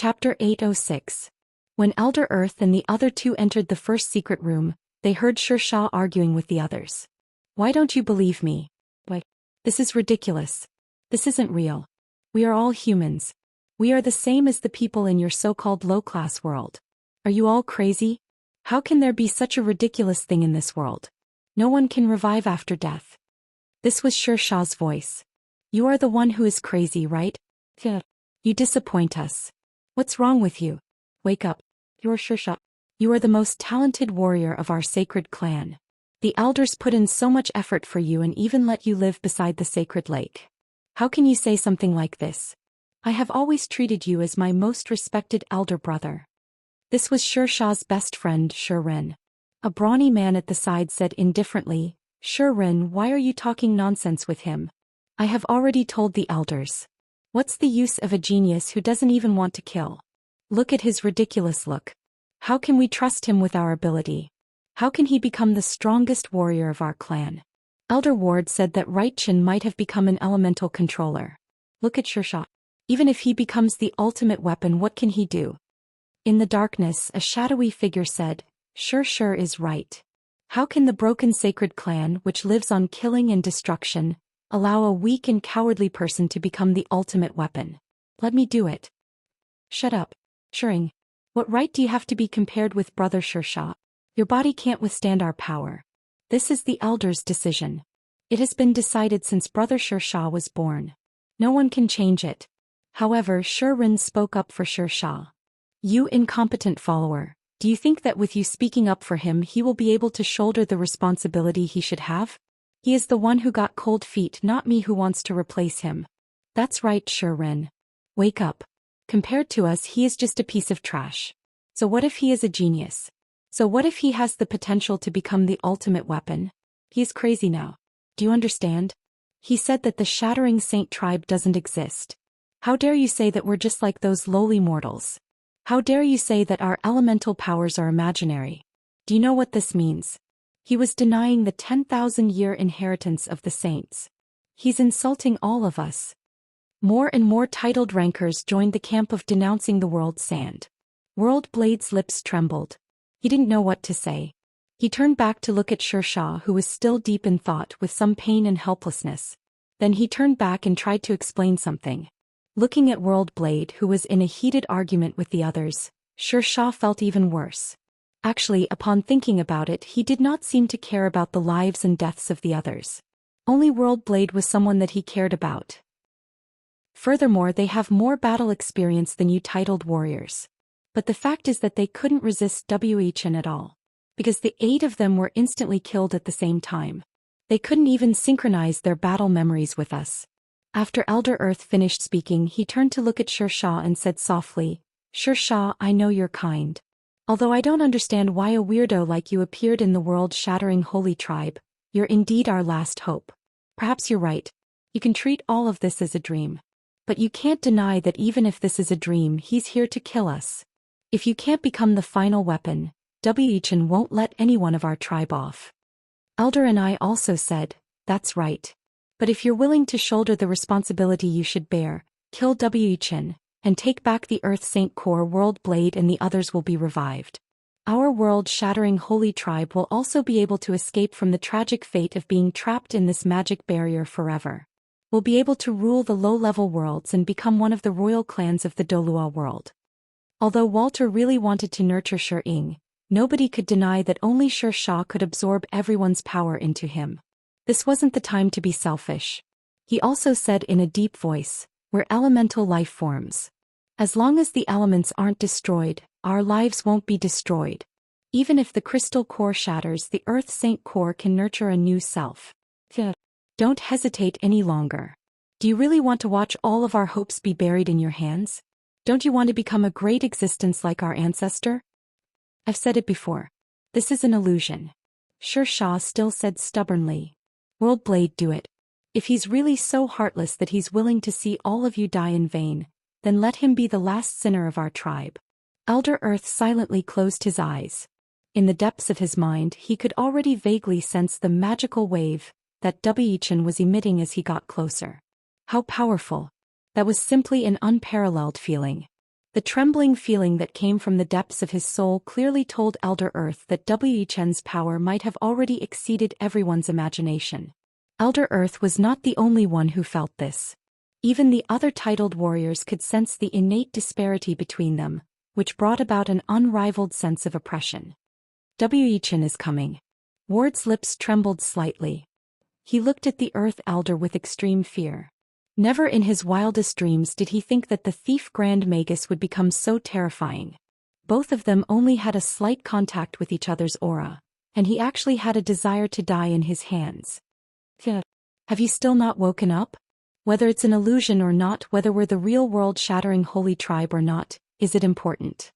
Chapter 806. When Elder Earth and the other two entered the first secret room, they heard Xianxia arguing with the others. Why don't you believe me? Why? This is ridiculous. This isn't real. We are all humans. We are the same as the people in your so-called low-class world. Are you all crazy? How can there be such a ridiculous thing in this world? No one can revive after death. This was Xianxia's voice. You are the one who is crazy, right? Yeah. You disappoint us. What's wrong with you? Wake up. You're Xianxia. You are the most talented warrior of our sacred clan. The elders put in so much effort for you and even let you live beside the sacred lake. How can you say something like this? I have always treated you as my most respected elder brother. This was Xianxia's best friend, Shirin. A brawny man at the side said indifferently, Shirin, why are you talking nonsense with him? I have already told the elders. What's the use of a genius who doesn't even want to kill? Look at his ridiculous look. How can we trust him with our ability? How can he become the strongest warrior of our clan? Elder Ward said that Xian might have become an elemental controller. Look at Xianxia. Even if he becomes the ultimate weapon, what can he do? In the darkness, a shadowy figure said, Xianxia is right. How can the broken sacred clan, which lives on killing and destruction, allow a weak and cowardly person to become the ultimate weapon? Let me do it. Shut up. Shiring. What right do you have to be compared with Brother Xianxia? Your body can't withstand our power. This is the elders' decision. It has been decided since Brother Xianxia was born. No one can change it. However, Shirin spoke up for Xianxia. You incompetent follower, do you think that with you speaking up for him he will be able to shoulder the responsibility he should have? He is the one who got cold feet, not me who wants to replace him. That's right, Shirin. Wake up. Compared to us, he is just a piece of trash. So what if he is a genius? So what if he has the potential to become the ultimate weapon? He is crazy now. Do you understand? He said that the Shattering Saint tribe doesn't exist. How dare you say that we're just like those lowly mortals? How dare you say that our elemental powers are imaginary? Do you know what this means? He was denying the 10,000-year inheritance of the saints. He's insulting all of us. More and more titled rankers joined the camp of denouncing the world sand. World Blade's lips trembled. He didn't know what to say. He turned back to look at Xianxia, who was still deep in thought with some pain and helplessness. Then he turned back and tried to explain something. Looking at World Blade, who was in a heated argument with the others, Xianxia felt even worse. Actually, upon thinking about it, he did not seem to care about the lives and deaths of the others. Only World Blade was someone that he cared about. Furthermore, they have more battle experience than you titled warriors. But the fact is that they couldn't resist Wuxian at all. Because the 8 of them were instantly killed at the same time. They couldn't even synchronize their battle memories with us. After Elder Earth finished speaking, he turned to look at Xianxia and said softly, Xianxia, I know you're kind. Although I don't understand why a weirdo like you appeared in the world-shattering holy tribe, you're indeed our last hope. Perhaps you're right. You can treat all of this as a dream. But you can't deny that even if this is a dream, he's here to kill us. If you can't become the final weapon, Wuxian won't let any one of our tribe off. Elder and I also said, that's right. But if you're willing to shoulder the responsibility you should bear, kill Wuxian, and take back the Earth Saint Core, World Blade and the others will be revived. Our world-shattering holy tribe will also be able to escape from the tragic fate of being trapped in this magic barrier forever. We'll be able to rule the low-level worlds and become one of the royal clans of the Dolua world. Although Walter really wanted to nurture Shiring, nobody could deny that only Xianxia could absorb everyone's power into him. This wasn't the time to be selfish. He also said in a deep voice, we're elemental life forms. As long as the elements aren't destroyed, our lives won't be destroyed. Even if the crystal core shatters, the Earth Saint Core can nurture a new self. Don't hesitate any longer. Do you really want to watch all of our hopes be buried in your hands? Don't you want to become a great existence like our ancestor? I've said it before. This is an illusion. Xianxia still said stubbornly. World Blade, do it. If he's really so heartless that he's willing to see all of you die in vain, then let him be the last sinner of our tribe. Elder Earth silently closed his eyes. In the depths of his mind, he could already vaguely sense the magical wave that Wuxian was emitting as he got closer. How powerful. That was simply an unparalleled feeling. The trembling feeling that came from the depths of his soul clearly told Elder Earth that Wei Chen's power might have already exceeded everyone's imagination. Elder Earth was not the only one who felt this. Even the other titled warriors could sense the innate disparity between them, which brought about an unrivaled sense of oppression. Wei Chen is coming. Ward's lips trembled slightly. He looked at the Earth Elder with extreme fear. Never in his wildest dreams did he think that the thief Grand Magus would become so terrifying. Both of them only had a slight contact with each other's aura, and he actually had a desire to die in his hands. Have you still not woken up? Whether it's an illusion or not, whether we're the real world-shattering holy tribe or not, is it important?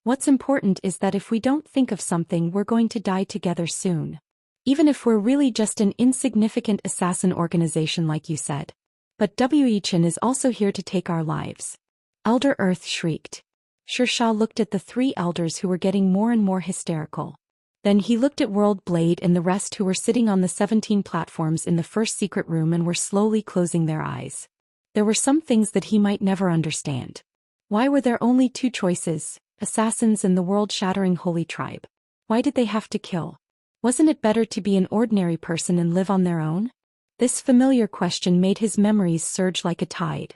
What's important is that if we don't think of something, we're going to die together soon. Even if we're really just an insignificant assassin organization like you said. But Wei Chen is also here to take our lives. Elder Earth shrieked. Xianxia looked at the three elders who were getting more and more hysterical. Then he looked at World Blade and the rest who were sitting on the 17 platforms in the first secret room and were slowly closing their eyes. There were some things that he might never understand. Why were there only two choices, assassins and the world-shattering holy tribe? Why did they have to kill? Wasn't it better to be an ordinary person and live on their own? This familiar question made his memories surge like a tide.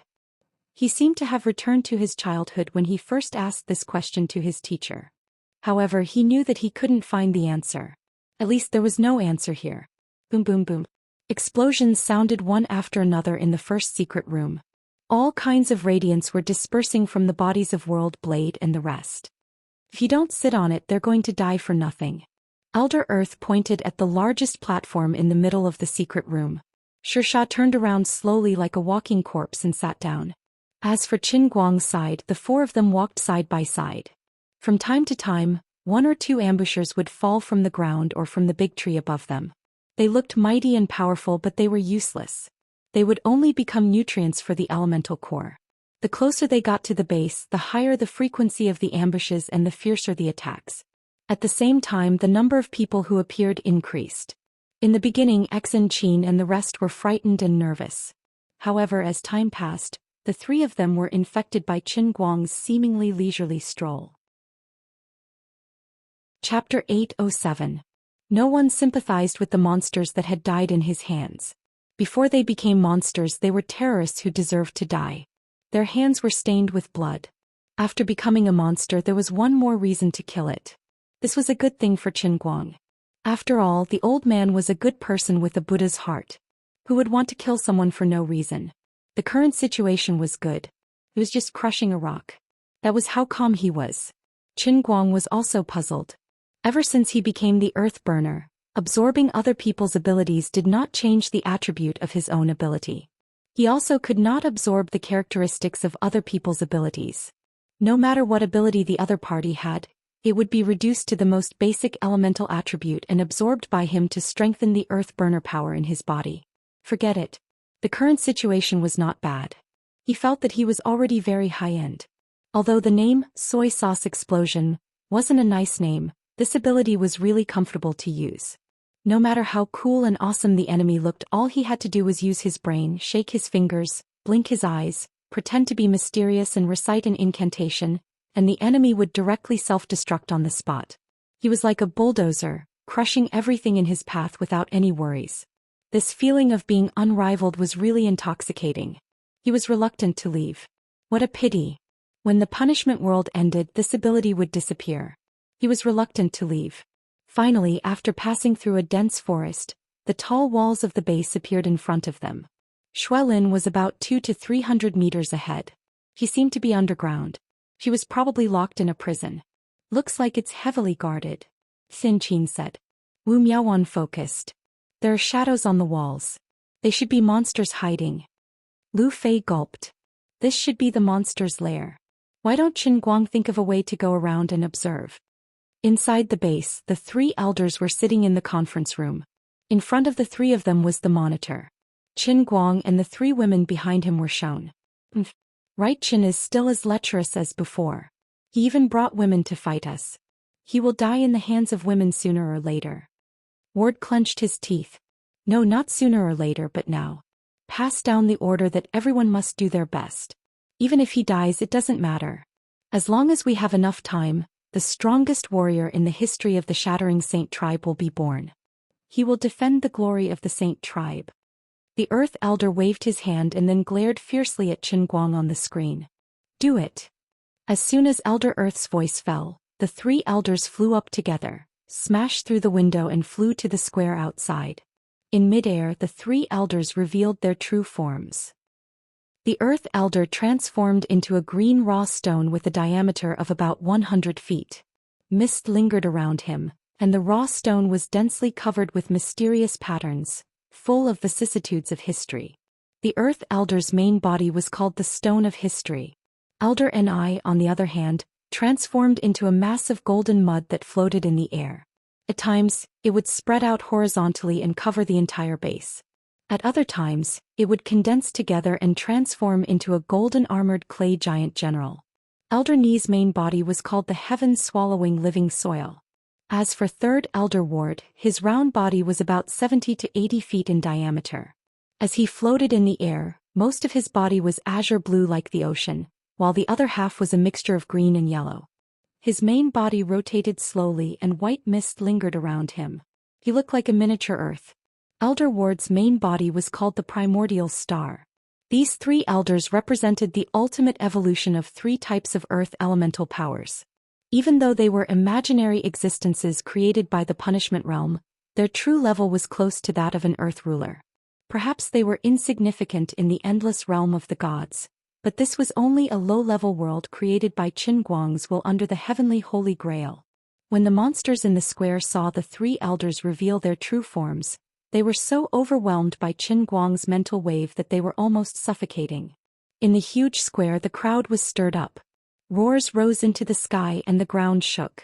He seemed to have returned to his childhood when he first asked this question to his teacher. However, he knew that he couldn't find the answer. At least there was no answer here. Boom boom boom. Explosions sounded one after another in the first secret room. All kinds of radiance were dispersing from the bodies of World Blade and the rest. If you don't sit on it, they're going to die for nothing. Elder Earth pointed at the largest platform in the middle of the secret room. Xianxia turned around slowly like a walking corpse and sat down. As for Qin Guang's side, the four of them walked side by side. From time to time, one or two ambushers would fall from the ground or from the big tree above them. They looked mighty and powerful, but they were useless. They would only become nutrients for the elemental core. The closer they got to the base, the higher the frequency of the ambushes and the fiercer the attacks. At the same time, the number of people who appeared increased. In the beginning, Xen Qin and the rest were frightened and nervous. However, as time passed, the three of them were infected by Qin Guang's seemingly leisurely stroll. Chapter 807. No one sympathized with the monsters that had died in his hands. Before they became monsters, they were terrorists who deserved to die. Their hands were stained with blood. After becoming a monster, there was one more reason to kill it. This was a good thing for Qin Guang. After all, the old man was a good person with a Buddha's heart. Who would want to kill someone for no reason? The current situation was good. It was just crushing a rock. That was how calm he was. Qin Guang was also puzzled. Ever since he became the Earth Burner, absorbing other people's abilities did not change the attribute of his own ability. He also could not absorb the characteristics of other people's abilities. No matter what ability the other party had, it would be reduced to the most basic elemental attribute and absorbed by him to strengthen the Earth Burner power in his body. Forget it. The current situation was not bad. He felt that he was already very high-end. Although the name, Soy Sauce Explosion, wasn't a nice name, this ability was really comfortable to use. No matter how cool and awesome the enemy looked, all he had to do was use his brain, shake his fingers, blink his eyes, pretend to be mysterious and recite an incantation, and the enemy would directly self-destruct on the spot. He was like a bulldozer, crushing everything in his path without any worries. This feeling of being unrivaled was really intoxicating. He was reluctant to leave. What a pity. When the punishment world ended, this ability would disappear. He was reluctant to leave. Finally, after passing through a dense forest, the tall walls of the base appeared in front of them. Xuelin was about 200 to 300 meters ahead. He seemed to be underground. She was probably locked in a prison. Looks like it's heavily guarded, Xin Qin said. Wu Miaowan focused. There are shadows on the walls. They should be monsters hiding. Lu Fei gulped. This should be the monster's lair. Why don't Qin Guang think of a way to go around and observe? Inside the base, the three elders were sitting in the conference room. In front of the three of them was the monitor. Qin Guang and the three women behind him were shown. Right, Qin is still as lecherous as before. He even brought women to fight us. He will die in the hands of women sooner or later. Ward clenched his teeth. No, not sooner or later, but now. Pass down the order that everyone must do their best. Even if he dies, it doesn't matter. As long as we have enough time, the strongest warrior in the history of the Shattering Saint tribe will be born. He will defend the glory of the Saint tribe. The Earth Elder waved his hand and then glared fiercely at Qin Guang on the screen. Do it. As soon as Elder Earth's voice fell, the three elders flew up together, smashed through the window and flew to the square outside. In midair, the three elders revealed their true forms. The Earth Elder transformed into a green raw stone with a diameter of about 100 feet. Mist lingered around him, and the raw stone was densely covered with mysterious patterns, full of vicissitudes of history. The Earth Elder's main body was called the Stone of History. Elder Ni, on the other hand, transformed into a massive golden mud that floated in the air. At times, it would spread out horizontally and cover the entire base. At other times, it would condense together and transform into a golden armored clay giant general. Elder Ni's main body was called the heaven-swallowing living soil. As for Third Elder Ward, his round body was about 70 to 80 feet in diameter. As he floated in the air, most of his body was azure blue like the ocean, while the other half was a mixture of green and yellow. His main body rotated slowly and white mist lingered around him. He looked like a miniature Earth. Elder Ward's main body was called the Primordial Star. These three elders represented the ultimate evolution of three types of Earth elemental powers. Even though they were imaginary existences created by the punishment realm, their true level was close to that of an Earth ruler. Perhaps they were insignificant in the endless realm of the gods, but this was only a low-level world created by Qin Guang's will under the heavenly Holy Grail. When the monsters in the square saw the three elders reveal their true forms, they were so overwhelmed by Qin Guang's mental wave that they were almost suffocating. In the huge square, the crowd was stirred up. Roars rose into the sky and the ground shook.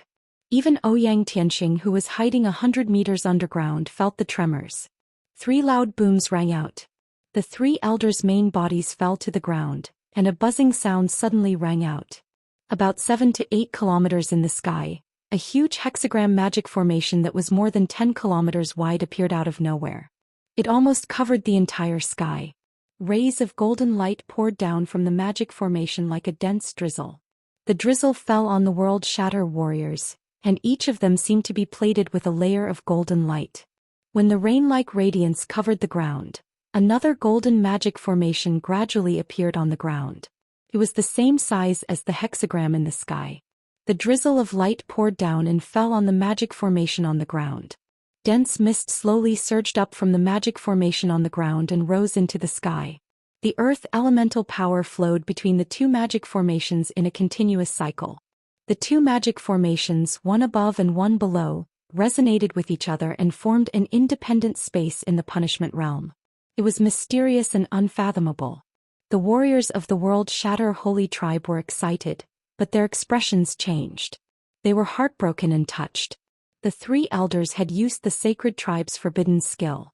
Even Ouyang Tianxing, who was hiding 100 meters underground, felt the tremors. Three loud booms rang out. The three elders' main bodies fell to the ground, and a buzzing sound suddenly rang out. About 7 to 8 kilometers in the sky, a huge hexagram magic formation that was more than 10 kilometers wide appeared out of nowhere. It almost covered the entire sky. Rays of golden light poured down from the magic formation like a dense drizzle. The drizzle fell on the World Shatter warriors, and each of them seemed to be plated with a layer of golden light. When the rain-like radiance covered the ground, another golden magic formation gradually appeared on the ground. It was the same size as the hexagram in the sky. The drizzle of light poured down and fell on the magic formation on the ground. Dense mist slowly surged up from the magic formation on the ground and rose into the sky. The earth elemental power flowed between the two magic formations in a continuous cycle. The two magic formations, one above and one below, resonated with each other and formed an independent space in the punishment realm. It was mysterious and unfathomable. The warriors of the World Shatter Holy Tribe were excited, but their expressions changed. They were heartbroken and touched. The three elders had used the sacred tribe's forbidden skill.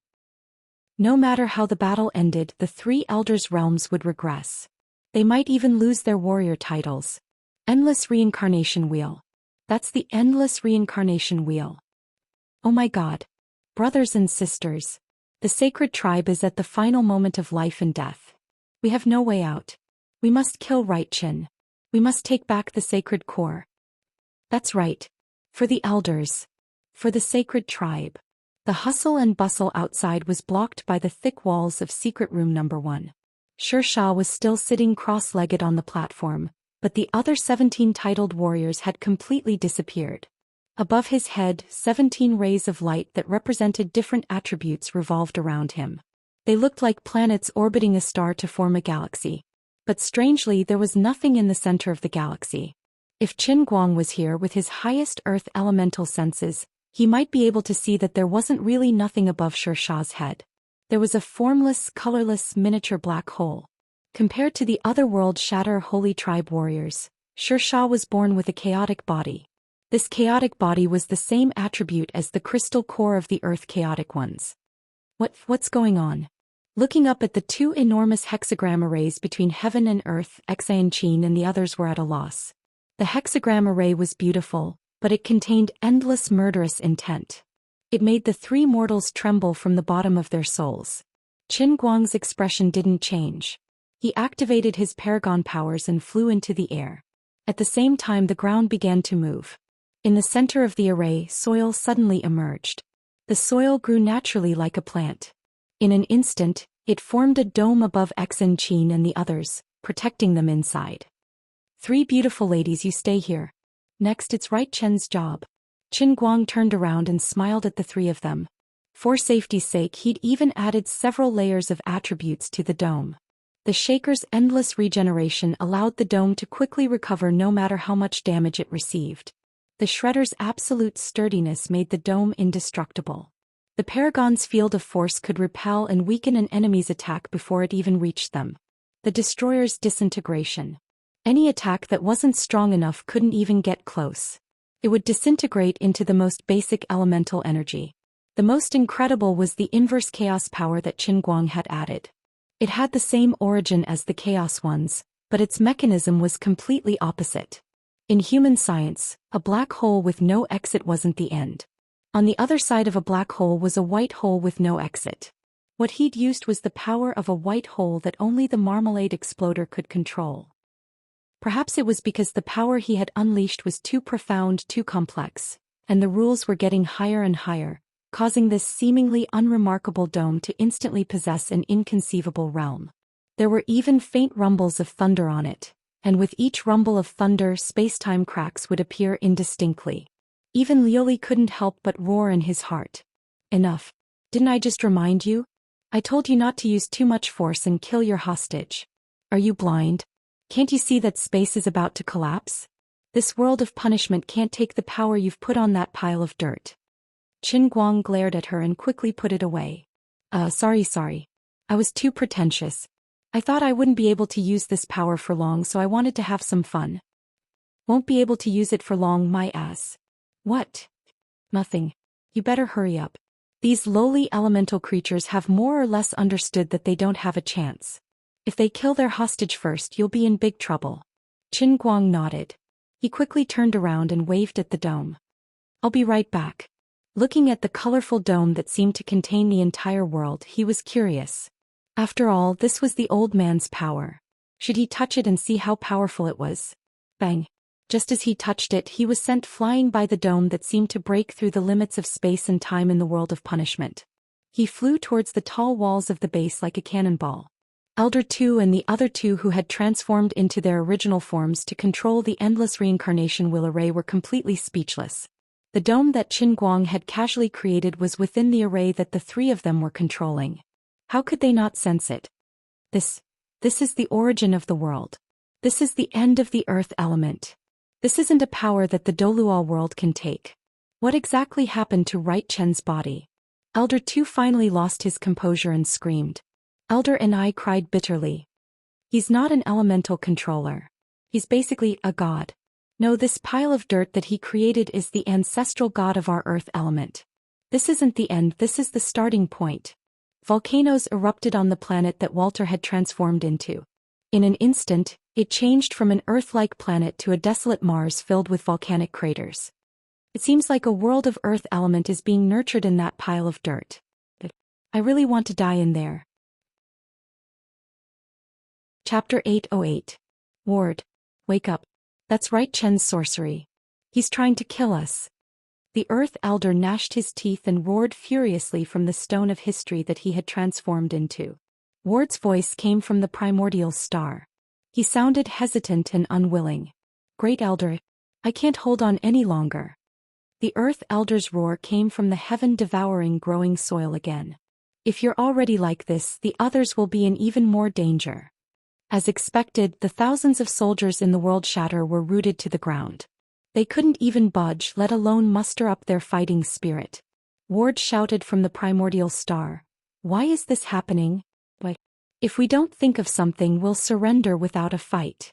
No matter how the battle ended, the three elders' realms would regress. They might even lose their warrior titles. Endless reincarnation wheel. That's the endless reincarnation wheel. Oh my God. Brothers and sisters. The sacred tribe is at the final moment of life and death. We have no way out. We must kill Right Qin. We must take back the sacred core. That's right. For the elders. For the sacred tribe. The hustle and bustle outside was blocked by the thick walls of secret room number 1. Xianxia was still sitting cross-legged on the platform, but the other 17 titled warriors had completely disappeared. Above his head, 17 rays of light that represented different attributes revolved around him. They looked like planets orbiting a star to form a galaxy. But strangely, there was nothing in the center of the galaxy. If Qin Guang was here with his highest earth elemental senses, he might be able to see that there wasn't really nothing above Xianxia's head. There was a formless, colorless, miniature black hole. Compared to the other World Shatter Holy Tribe warriors, Xianxia was born with a chaotic body. This chaotic body was the same attribute as the crystal core of the earth chaotic ones. What's going on? Looking up at the two enormous hexagram arrays between heaven and earth, Xianxia and the others were at a loss. The hexagram array was beautiful, but it contained endless murderous intent. It made the three mortals tremble from the bottom of their souls. Qin Guang's expression didn't change. He activated his paragon powers and flew into the air. At the same time, the ground began to move. In the center of the array, soil suddenly emerged. The soil grew naturally like a plant. In an instant, it formed a dome above Xen Qin and the others, protecting them inside. 3 beautiful ladies, you stay here. Next, it's Right Chen's job. Qin Guang turned around and smiled at the 3 of them. For safety's sake, he'd even added several layers of attributes to the dome. The Shaker's endless regeneration allowed the dome to quickly recover no matter how much damage it received. The Shredder's absolute sturdiness made the dome indestructible. The Paragon's field of force could repel and weaken an enemy's attack before it even reached them. The Destroyer's disintegration. Any attack that wasn't strong enough couldn't even get close. It would disintegrate into the most basic elemental energy. The most incredible was the inverse chaos power that Qin Guang had added. It had the same origin as the chaos ones, but its mechanism was completely opposite. In human science, a black hole with no exit wasn't the end. On the other side of a black hole was a white hole with no exit. What he'd used was the power of a white hole that only the Marmalade Exploder could control. Perhaps it was because the power he had unleashed was too profound, too complex, and the rules were getting higher and higher, causing this seemingly unremarkable dome to instantly possess an inconceivable realm. There were even faint rumbles of thunder on it, and with each rumble of thunder, space-time cracks would appear indistinctly. Even Lioli couldn't help but roar in his heart. Enough. Didn't I just remind you? I told you not to use too much force and kill your hostage. Are you blind? Can't you see that space is about to collapse? This world of punishment can't take the power you've put on that pile of dirt. Qin Guang glared at her and quickly put it away. Sorry. I was too pretentious. I thought I wouldn't be able to use this power for long, so I wanted to have some fun. Won't be able to use it for long, my ass. What? Nothing. You better hurry up. These lowly elemental creatures have more or less understood that they don't have a chance. If they kill their hostage first, you'll be in big trouble. Qin Guang nodded. He quickly turned around and waved at the dome. I'll be right back. Looking at the colorful dome that seemed to contain the entire world, he was curious. After all, this was the old man's power. Should he touch it and see how powerful it was? Bang! Just as he touched it, he was sent flying by the dome that seemed to break through the limits of space and time in the world of punishment. He flew towards the tall walls of the base like a cannonball. Elder 2 and the other 2 who had transformed into their original forms to control the endless reincarnation wheel array were completely speechless. The dome that Qin Guang had casually created was within the array that the 3 of them were controlling. How could they not sense it? This is the origin of the world. This is the end of the earth element. This isn't a power that the Dolual world can take. What exactly happened to Right Chen's body? Elder 2 finally lost his composure and screamed. Elder and I cried bitterly. He's not an elemental controller. He's basically a god. No, this pile of dirt that he created is the ancestral god of our earth element. This isn't the end, this is the starting point. Volcanoes erupted on the planet that Walter had transformed into. In an instant, it changed from an Earth-like planet to a desolate Mars filled with volcanic craters. It seems like a world of Earth element is being nurtured in that pile of dirt. But I really want to die in there. Chapter 808. Ward. Wake up. That's Right Chen's sorcery. He's trying to kill us. The Earth Elder gnashed his teeth and roared furiously from the stone of history that he had transformed into. Ward's voice came from the primordial star. He sounded hesitant and unwilling. Great Elder, I can't hold on any longer. The Earth Elder's roar came from the heaven-devouring growing soil again. If you're already like this, the others will be in even more danger. As expected, the thousands of soldiers in the World Shatter were rooted to the ground. They couldn't even budge, let alone muster up their fighting spirit. Ward shouted from the primordial star. Why is this happening? Why? If we don't think of something, we'll surrender without a fight.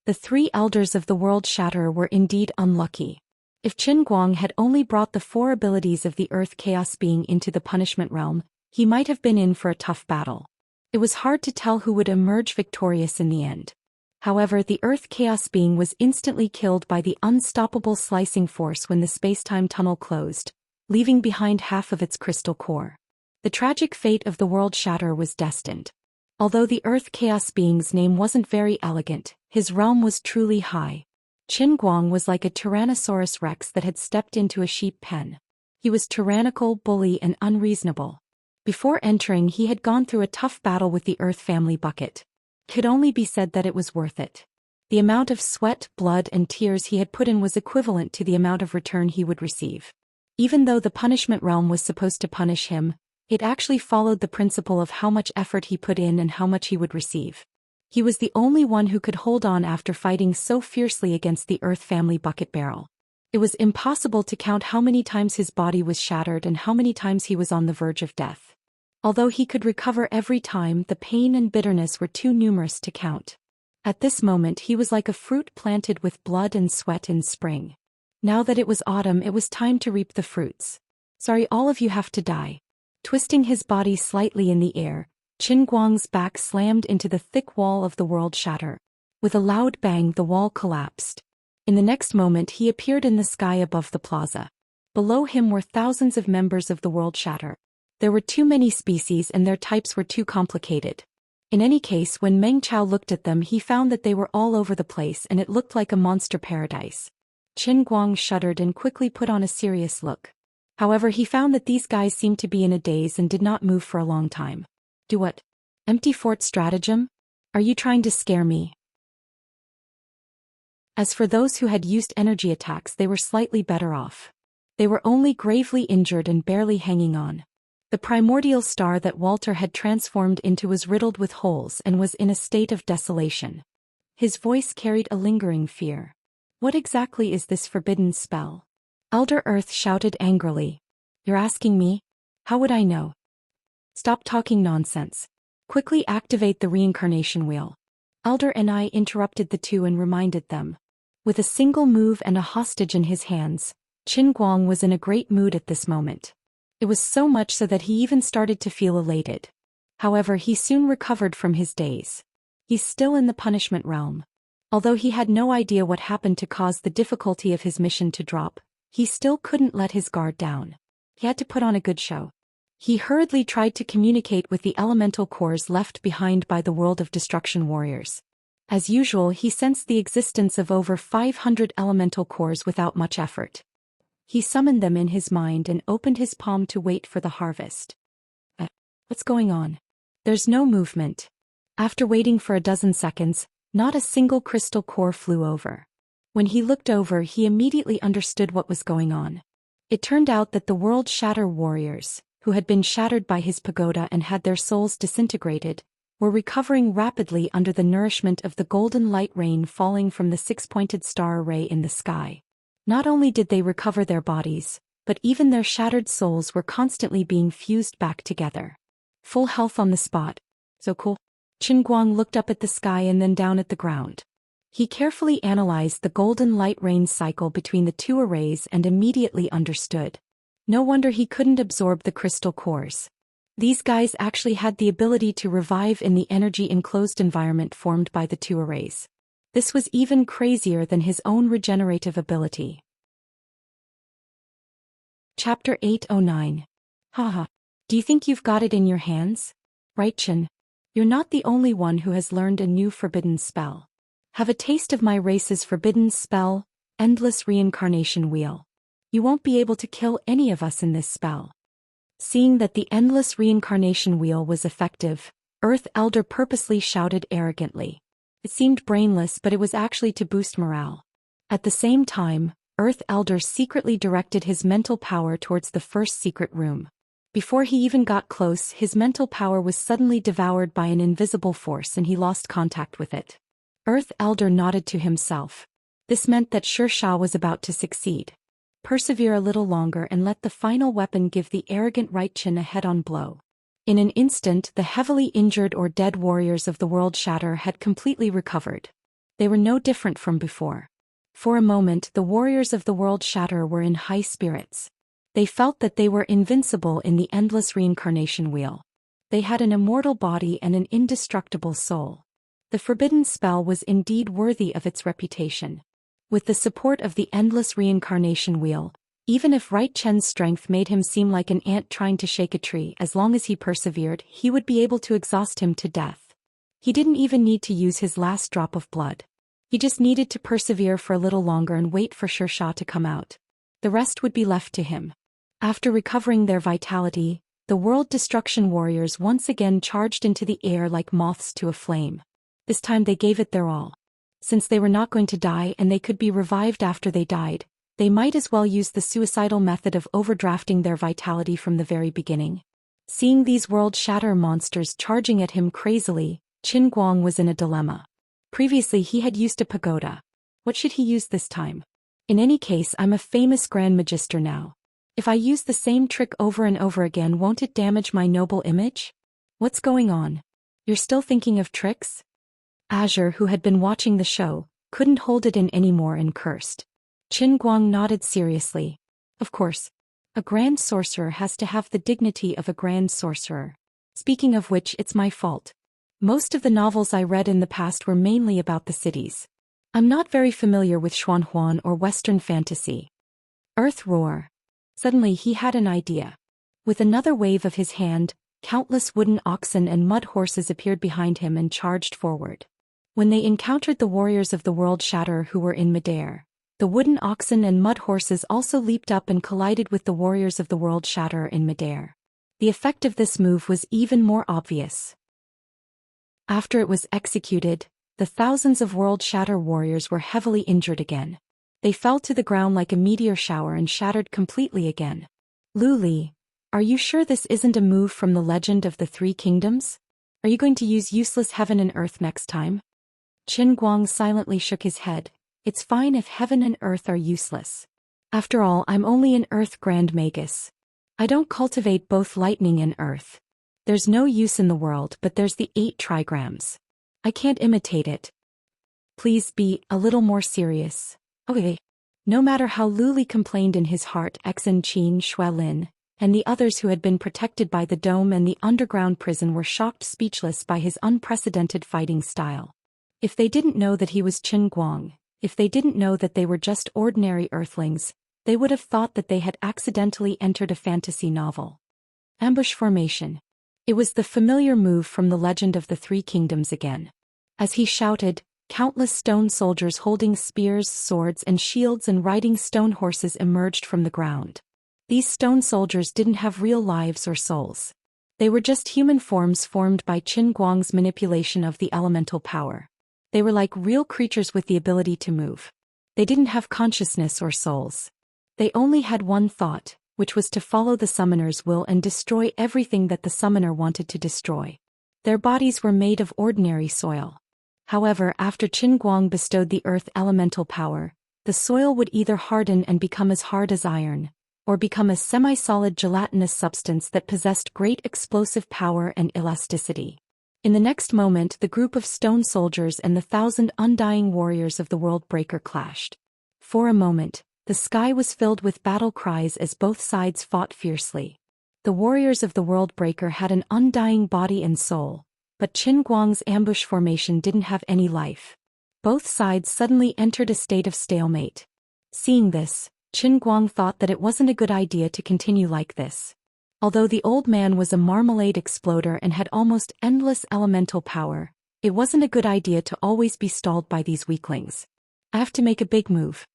The 3 elders of the World Shatterer were indeed unlucky. If Qin Guang had only brought the 4 abilities of the Earth Chaos Being into the punishment realm, he might have been in for a tough battle. It was hard to tell who would emerge victorious in the end. However, the Earth Chaos Being was instantly killed by the unstoppable slicing force when the space-time tunnel closed, leaving behind half of its crystal core. The tragic fate of the World Shatterer was destined. Although the Earth Chaos Being's name wasn't very elegant, his realm was truly high. Qin Guang was like a Tyrannosaurus Rex that had stepped into a sheep pen. He was tyrannical, bully, and unreasonable. Before entering, he had gone through a tough battle with the Earth Family Bucket. It could only be said that it was worth it. The amount of sweat, blood, and tears he had put in was equivalent to the amount of return he would receive. Even though the punishment realm was supposed to punish him, it actually followed the principle of how much effort he put in and how much he would receive. He was the only one who could hold on after fighting so fiercely against the Earth Family Bucket Barrel. It was impossible to count how many times his body was shattered and how many times he was on the verge of death. Although he could recover every time, the pain and bitterness were too numerous to count. At this moment he was like a fruit planted with blood and sweat in spring. Now that it was autumn, it was time to reap the fruits. Sorry, all of you have to die. Twisting his body slightly in the air, Qin Guang's back slammed into the thick wall of the World Shatter. With a loud bang, the wall collapsed. In the next moment he appeared in the sky above the plaza. Below him were thousands of members of the World Shatter. There were too many species and their types were too complicated. In any case, when Meng Chao looked at them, he found that they were all over the place and it looked like a monster paradise. Qin Guang shuddered and quickly put on a serious look. However, he found that these guys seemed to be in a daze and did not move for a long time. Do what? Empty fort stratagem? Are you trying to scare me? As for those who had used energy attacks, they were slightly better off. They were only gravely injured and barely hanging on. The primordial star that Walter had transformed into was riddled with holes and was in a state of desolation. His voice carried a lingering fear. What exactly is this forbidden spell? Elder Earth shouted angrily. You're asking me? How would I know? Stop talking nonsense. Quickly activate the reincarnation wheel. Elder and I interrupted the two and reminded them. With a single move and a hostage in his hands, Qin Guang was in a great mood at this moment. It was so much so that he even started to feel elated. However, he soon recovered from his daze. He's still in the punishment realm. Although he had no idea what happened to cause the difficulty of his mission to drop, he still couldn't let his guard down. He had to put on a good show. He hurriedly tried to communicate with the elemental cores left behind by the World of Destruction warriors. As usual, he sensed the existence of over 500 elemental cores without much effort. He summoned them in his mind and opened his palm to wait for the harvest. What's going on? There's no movement. After waiting for a dozen seconds, not a single crystal core flew over. When he looked over, he immediately understood what was going on. It turned out that the World Shatter warriors, who had been shattered by his pagoda and had their souls disintegrated, were recovering rapidly under the nourishment of the golden light rain falling from the six-pointed star array in the sky. Not only did they recover their bodies, but even their shattered souls were constantly being fused back together. Full health on the spot. So cool. Qin Guang looked up at the sky and then down at the ground. He carefully analyzed the golden light rain cycle between the two arrays and immediately understood. No wonder he couldn't absorb the crystal cores. These guys actually had the ability to revive in the energy-enclosed environment formed by the two arrays. This was even crazier than his own regenerative ability. Chapter 809. Haha. Do you think you've got it in your hands? Right, Qin? You're not the only one who has learned a new forbidden spell. Have a taste of my race's forbidden spell, Endless Reincarnation Wheel. You won't be able to kill any of us in this spell. Seeing that the Endless Reincarnation Wheel was effective, Earth Elder purposely shouted arrogantly. It seemed brainless, but it was actually to boost morale. At the same time, Earth Elder secretly directed his mental power towards the first secret room. Before he even got close, his mental power was suddenly devoured by an invisible force and he lost contact with it. Earth Elder nodded to himself. This meant that Xianxia was about to succeed. Persevere a little longer and let the final weapon give the arrogant Right Qin a head-on blow. In an instant, the heavily injured or dead warriors of the World Shatter had completely recovered. They were no different from before. For a moment, the warriors of the World Shatter were in high spirits. They felt that they were invincible in the Endless Reincarnation Wheel. They had an immortal body and an indestructible soul. The forbidden spell was indeed worthy of its reputation. With the support of the Endless Reincarnation Wheel, even if Right Chen's strength made him seem like an ant trying to shake a tree, as long as he persevered, he would be able to exhaust him to death. He didn't even need to use his last drop of blood. He just needed to persevere for a little longer and wait for Xianxia to come out. The rest would be left to him. After recovering their vitality, the world destruction warriors once again charged into the air like moths to a flame. This time they gave it their all. Since they were not going to die and they could be revived after they died, they might as well use the suicidal method of overdrafting their vitality from the very beginning. Seeing these world-shatter monsters charging at him crazily, Qin Guang was in a dilemma. Previously he had used a pagoda. What should he use this time? In any case, I'm a famous Grand Magister now. If I use the same trick over and over again, won't it damage my noble image? What's going on? You're still thinking of tricks? Azure, who had been watching the show, couldn't hold it in anymore and cursed. Qin Guang nodded seriously. Of course. A grand sorcerer has to have the dignity of a grand sorcerer. Speaking of which, it's my fault. Most of the novels I read in the past were mainly about the cities. I'm not very familiar with Xuanhuan or Western fantasy. Earth roar. Suddenly he had an idea. With another wave of his hand, countless wooden oxen and mud horses appeared behind him and charged forward. When they encountered the warriors of the World Shatterer who were in midair, the wooden oxen and mud horses also leaped up and collided with the warriors of the World Shatterer in midair. The effect of this move was even more obvious. After it was executed, the thousands of World Shatter warriors were heavily injured again. They fell to the ground like a meteor shower and shattered completely again. Lu Li, are you sure this isn't a move from the Legend of the Three Kingdoms? Are you going to use useless heaven and earth next time? Qin Guang silently shook his head. It's fine if heaven and earth are useless. After all, I'm only an earth grand magus. I don't cultivate both lightning and earth. There's no use in the world, but there's the 8 trigrams. I can't imitate it. Please be a little more serious. Okay. No matter how Lu Li complained in his heart, Exen Qin Xuelin, and the others who had been protected by the dome and the underground prison were shocked speechless by his unprecedented fighting style. If they didn't know that he was Qin Guang, if they didn't know that they were just ordinary earthlings, they would have thought that they had accidentally entered a fantasy novel. Ambush formation. It was the familiar move from the Legend of the Three Kingdoms again. As he shouted, countless stone soldiers holding spears, swords, and shields and riding stone horses emerged from the ground. These stone soldiers didn't have real lives or souls. They were just human forms formed by Qin Guang's manipulation of the elemental power. They were like real creatures with the ability to move. They didn't have consciousness or souls. They only had one thought, which was to follow the summoner's will and destroy everything that the summoner wanted to destroy. Their bodies were made of ordinary soil. However, after Qin Guang bestowed the earth elemental power, the soil would either harden and become as hard as iron, or become a semi-solid gelatinous substance that possessed great explosive power and elasticity. In the next moment, the group of stone soldiers and the 1,000 undying warriors of the World Breaker clashed. For a moment, the sky was filled with battle cries as both sides fought fiercely. The warriors of the World Breaker had an undying body and soul, but Qin Guang's ambush formation didn't have any life. Both sides suddenly entered a state of stalemate. Seeing this, Qin Guang thought that it wasn't a good idea to continue like this. Although the old man was a marmalade exploder and had almost endless elemental power, it wasn't a good idea to always be stalled by these weaklings. I have to make a big move.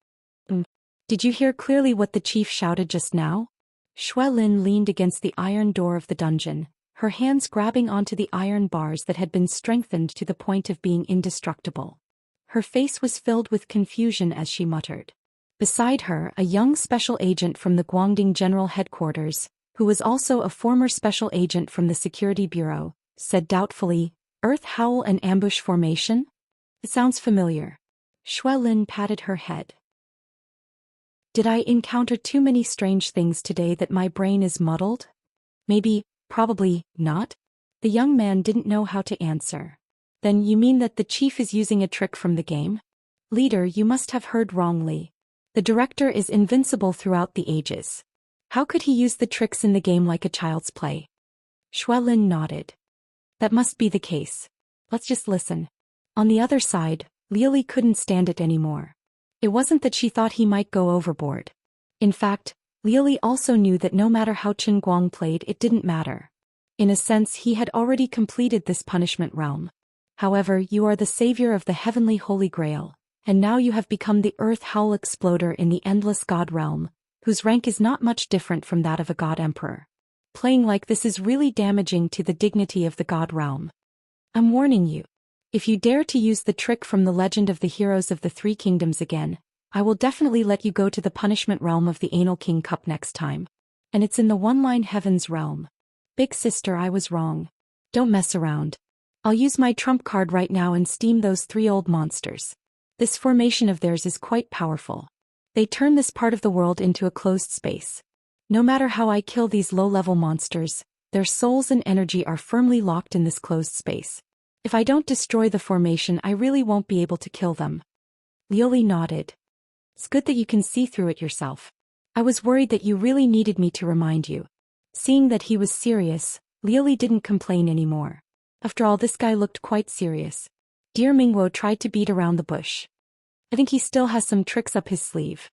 Did you hear clearly what the chief shouted just now? Xuelin leaned against the iron door of the dungeon, her hands grabbing onto the iron bars that had been strengthened to the point of being indestructible. Her face was filled with confusion as she muttered. Beside her, a young special agent from the Guangding General Headquarters, who was also a former special agent from the Security Bureau, said doubtfully, "Earth Howl and ambush formation? It sounds familiar." Xuelin patted her head. Did I encounter too many strange things today that my brain is muddled? Maybe, probably, not? The young man didn't know how to answer. Then you mean that the chief is using a trick from the game? Leader, you must have heard wrongly. The director is invincible throughout the ages. How could he use the tricks in the game like a child's play? Xuelin nodded. That must be the case. Let's just listen. On the other side, Lily couldn't stand it anymore. It wasn't that she thought he might go overboard. In fact, Lily also knew that no matter how Qin Guang played, it didn't matter. In a sense, he had already completed this punishment realm. However, you are the savior of the heavenly Holy Grail, and now you have become the Earth Howl Exploder in the Endless God Realm, whose rank is not much different from that of a God Emperor. Playing like this is really damaging to the dignity of the God Realm. I'm warning you. If you dare to use the trick from the Legend of the Heroes of the Three Kingdoms again, I will definitely let you go to the punishment realm of the Anal King Cup next time. And it's in the One-Line Heavens realm. Big sister, I was wrong. Don't mess around. I'll use my trump card right now and steam those 3 old monsters. This formation of theirs is quite powerful. They turn this part of the world into a closed space. No matter how I kill these low-level monsters, their souls and energy are firmly locked in this closed space. If I don't destroy the formation, I really won't be able to kill them. Lioli nodded. It's good that you can see through it yourself. I was worried that you really needed me to remind you. Seeing that he was serious, Lioli didn't complain anymore. After all, this guy looked quite serious. Dear Mingwo tried to beat around the bush. I think he still has some tricks up his sleeve.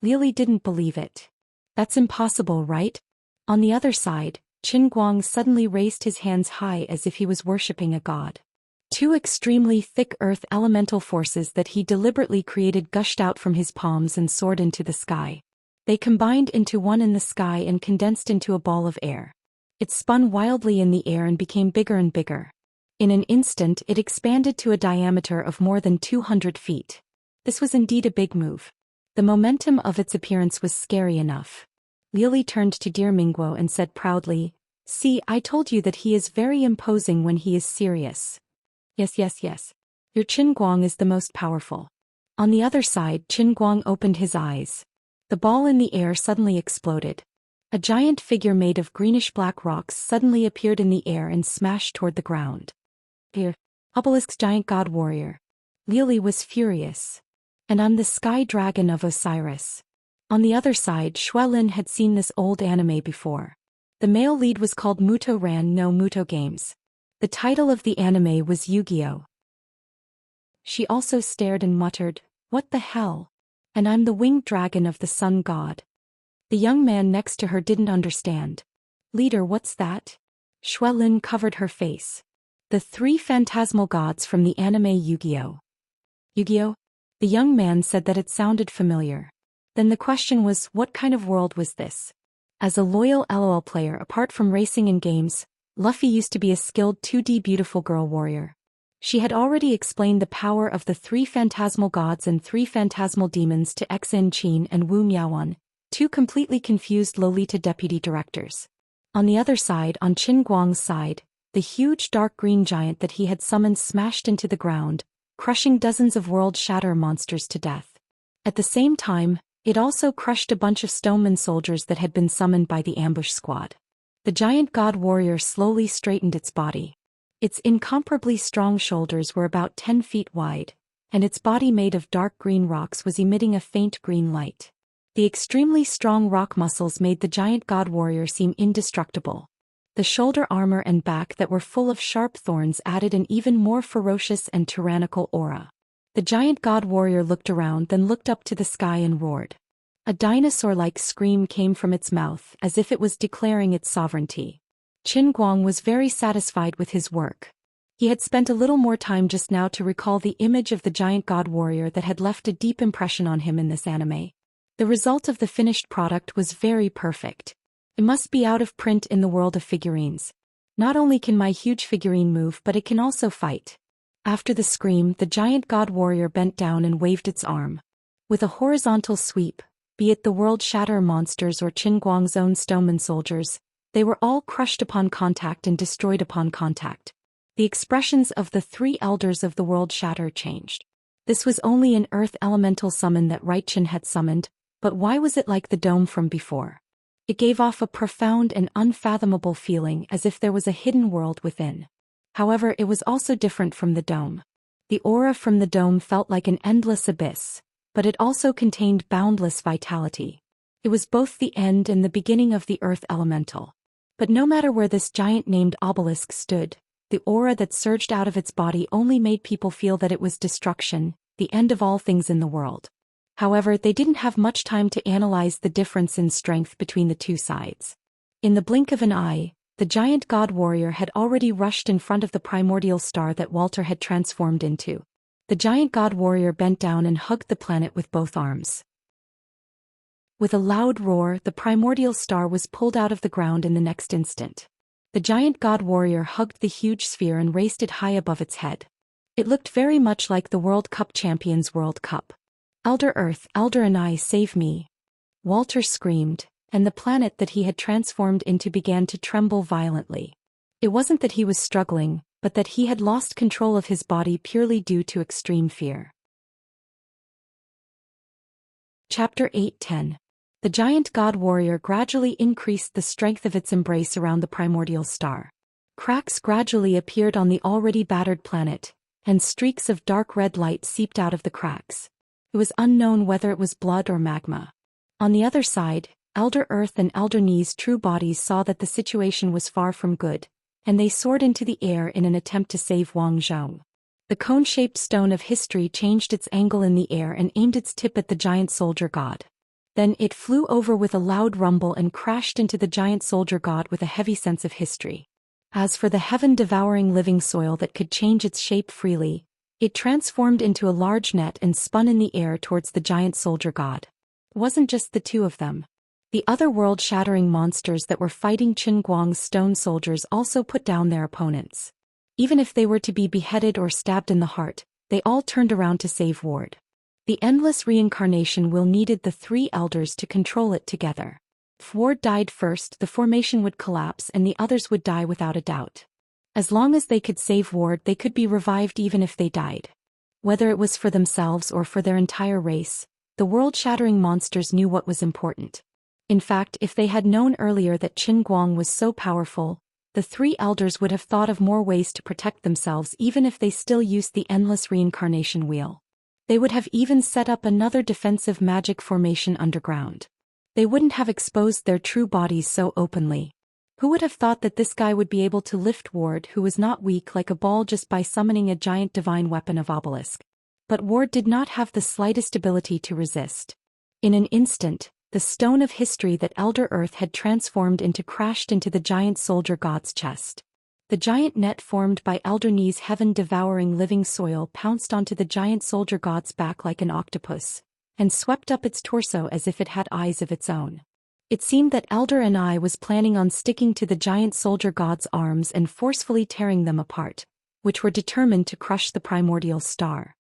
Lioli didn't believe it. That's impossible, right? On the other side, Qin Guang suddenly raised his hands high as if he was worshipping a god. 2 extremely thick earth elemental forces that he deliberately created gushed out from his palms and soared into the sky. They combined into one in the sky and condensed into a ball of air. It spun wildly in the air and became bigger and bigger. In an instant, it expanded to a diameter of more than 200 feet. This was indeed a big move. The momentum of its appearance was scary enough. Lioli turned to dear Mingguo and said proudly, "See, I told you that he is very imposing when he is serious." Yes. Your Qin Guang is the most powerful. On the other side, Qin Guang opened his eyes. The ball in the air suddenly exploded. A giant figure made of greenish-black rocks suddenly appeared in the air and smashed toward the ground. Here, Obelisk's giant god warrior. Lioli was furious. And I'm the sky dragon of Osiris. On the other side, Xuelin had seen this old anime before. The male lead was called Muto Ran no Muto Games. The title of the anime was Yu-Gi-Oh! She also stared and muttered, "What the hell? And I'm the winged dragon of the sun god." The young man next to her didn't understand. "Leader, what's that?" Xuelin covered her face. The 3 phantasmal gods from the anime Yu-Gi-Oh! Yu-Gi-Oh? The young man said that it sounded familiar. Then the question was, what kind of world was this? As a loyal LOL player apart from racing and games, Luffy used to be a skilled 2D beautiful girl warrior. She had already explained the power of the 3 phantasmal gods and 3 phantasmal demons to Xin Qin and Wu Miaowan, 2 completely confused Lolita deputy directors. On the other side, on Qin Guang's side, the huge dark green giant that he had summoned smashed into the ground, crushing dozens of world shatter monsters to death. At the same time, it also crushed a bunch of stoneman soldiers that had been summoned by the ambush squad. The giant god warrior slowly straightened its body. Its incomparably strong shoulders were about 10 feet wide, and its body made of dark green rocks was emitting a faint green light. The extremely strong rock muscles made the giant god warrior seem indestructible. The shoulder armor and back that were full of sharp thorns added an even more ferocious and tyrannical aura. The giant god warrior looked around, then looked up to the sky and roared. A dinosaur-like scream came from its mouth as if it was declaring its sovereignty. Qin Guang was very satisfied with his work. He had spent a little more time just now to recall the image of the giant god warrior that had left a deep impression on him in this anime. The result of the finished product was very perfect. It must be out of print in the world of figurines. Not only can my huge figurine move, but it can also fight. After the scream, the giant god warrior bent down and waved its arm. With a horizontal sweep, be it the world shatter monsters or Qin Guang's own stoneman soldiers, they were all crushed upon contact and destroyed upon contact. The expressions of the 3 elders of the world shatter changed. This was only an earth elemental summon that Raichin had summoned, but why was it like the dome from before? It gave off a profound and unfathomable feeling as if there was a hidden world within. However, it was also different from the dome. The aura from the dome felt like an endless abyss, but it also contained boundless vitality. It was both the end and the beginning of the earth elemental. But no matter where this giant named Obelisk stood, the aura that surged out of its body only made people feel that it was destruction, the end of all things in the world. However, they didn't have much time to analyze the difference in strength between the 2 sides. In the blink of an eye, The giant god warrior had already rushed in front of the primordial star that Walter had transformed into. The giant god warrior bent down and hugged the planet with both arms. With a loud roar, the primordial star was pulled out of the ground in the next instant. The giant god warrior hugged the huge sphere and raised it high above its head. It looked very much like the World Cup Champions World Cup. "Elder Earth, Elder and I, save me!" Walter screamed, and the planet that he had transformed into began to tremble violently. It wasn't that he was struggling, but that he had lost control of his body purely due to extreme fear. Chapter 8:10. The giant god warrior gradually increased the strength of its embrace around the primordial star. Cracks gradually appeared on the already battered planet, and streaks of dark red light seeped out of the cracks. It was unknown whether it was blood or magma. On the other side, Elder Earth and Elder Ni's true bodies saw that the situation was far from good, and they soared into the air in an attempt to save Wang Zhong. The cone-shaped stone of history changed its angle in the air and aimed its tip at the giant soldier god. Then it flew over with a loud rumble and crashed into the giant soldier god with a heavy sense of history. As for the heaven-devouring living soil that could change its shape freely, it transformed into a large net and spun in the air towards the giant soldier god. It wasn't just the two of them. The other world-shattering monsters that were fighting Qin Guang's stone soldiers also put down their opponents. Even if they were to be beheaded or stabbed in the heart, they all turned around to save Ward. The endless reincarnation will needed the three elders to control it together. If Ward died first, the formation would collapse and the others would die without a doubt. As long as they could save Ward, they could be revived even if they died. Whether it was for themselves or for their entire race, the world-shattering monsters knew what was important. In fact, if they had known earlier that Qin Guang was so powerful, the three elders would have thought of more ways to protect themselves even if they still used the endless reincarnation wheel. They would have even set up another defensive magic formation underground. They wouldn't have exposed their true bodies so openly. Who would have thought that this guy would be able to lift Ward, who was not weak like a ball, just by summoning a giant divine weapon of obelisk? But Ward did not have the slightest ability to resist. In an instant, the stone of history that Elder Earth had transformed into crashed into the giant soldier god's chest. The giant net formed by Elder Ni's heaven-devouring living soil pounced onto the giant soldier god's back like an octopus, and swept up its torso as if it had eyes of its own. It seemed that Elder Ni was planning on sticking to the giant soldier god's arms and forcefully tearing them apart, which were determined to crush the primordial star.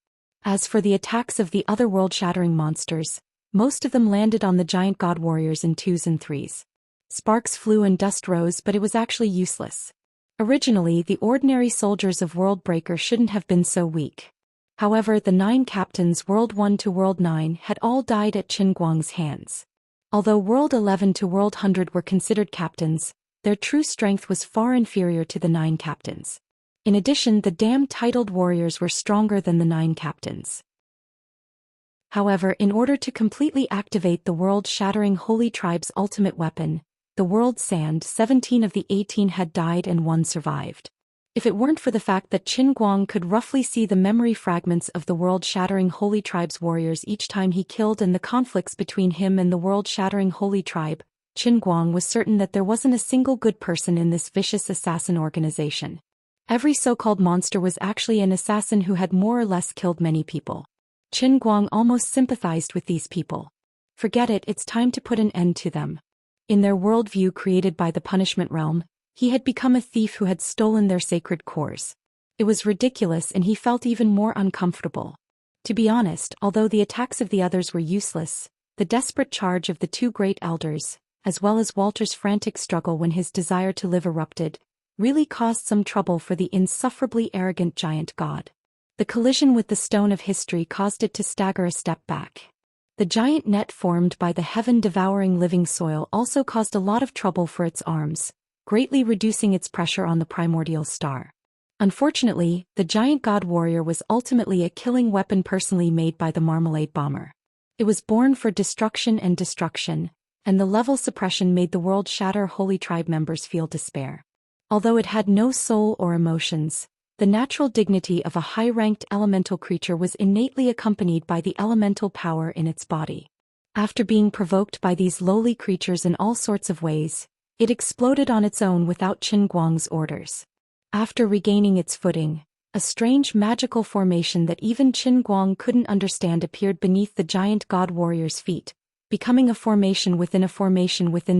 As for the attacks of the other world-shattering monsters, most of them landed on the giant god warriors in 2s and 3s. Sparks flew and dust rose, but it was actually useless. Originally, the ordinary soldiers of World Breaker shouldn't have been so weak. However, the 9 captains World 1 to World 9 had all died at Qin Guang's hands. Although World 11 to World 100 were considered captains, their true strength was far inferior to the 9 captains. In addition, the damn titled warriors were stronger than the 9 captains. However, in order to completely activate the world-shattering Holy Tribe's ultimate weapon, the World Sand, 17 of the 18 had died and 1 survived. If it weren't for the fact that Qin Guang could roughly see the memory fragments of the world-shattering Holy Tribe's warriors each time he killed, and the conflicts between him and the world-shattering Holy Tribe, Qin Guang was certain that there wasn't a single good person in this vicious assassin organization. Every so-called monster was actually an assassin who had more or less killed many people. Qin Guang almost sympathized with these people. Forget it, it's time to put an end to them. In their worldview created by the punishment realm, he had become a thief who had stolen their sacred cores. It was ridiculous, and he felt even more uncomfortable. To be honest, although the attacks of the others were useless, the desperate charge of the 2 great elders, as well as Walter's frantic struggle when his desire to live erupted, really caused some trouble for the insufferably arrogant giant god. The collision with the stone of history caused it to stagger a step back. The giant net formed by the heaven-devouring living soil also caused a lot of trouble for its arms, greatly reducing its pressure on the primordial star. Unfortunately, the giant god warrior was ultimately a killing weapon personally made by the Marmalade Bomber. It was born for destruction, and the level suppression made the World Shatter Holy Tribe members feel despair. Although it had no soul or emotions, the natural dignity of a high-ranked elemental creature was innately accompanied by the elemental power in its body. After being provoked by these lowly creatures in all sorts of ways, It exploded on its own without Qin Guang's orders. After regaining its footing, a strange magical formation that even Qin Guang couldn't understand appeared beneath the giant god warrior's feet, becoming a formation within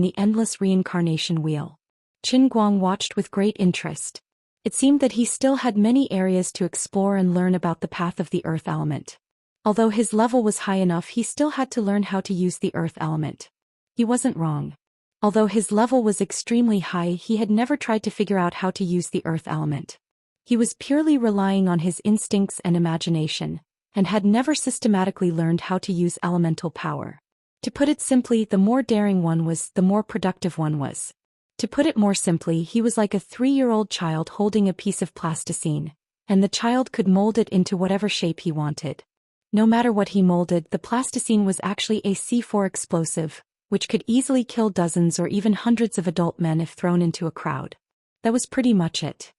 the endless reincarnation wheel. Qin Guang watched with great interest. It seemed that he still had many areas to explore and learn about the path of the earth element. Although his level was high enough, he still had to learn how to use the earth element. He wasn't wrong. Although his level was extremely high, he had never tried to figure out how to use the earth element. He was purely relying on his instincts and imagination, and had never systematically learned how to use elemental power. To put it simply, the more daring one was, the more productive one was. To put it more simply, he was like a 3-year-old child holding a piece of plasticine, and the child could mold it into whatever shape he wanted. No matter what he molded, the plasticine was actually a C4 explosive, which could easily kill dozens or even hundreds of adult men if thrown into a crowd. That was pretty much it.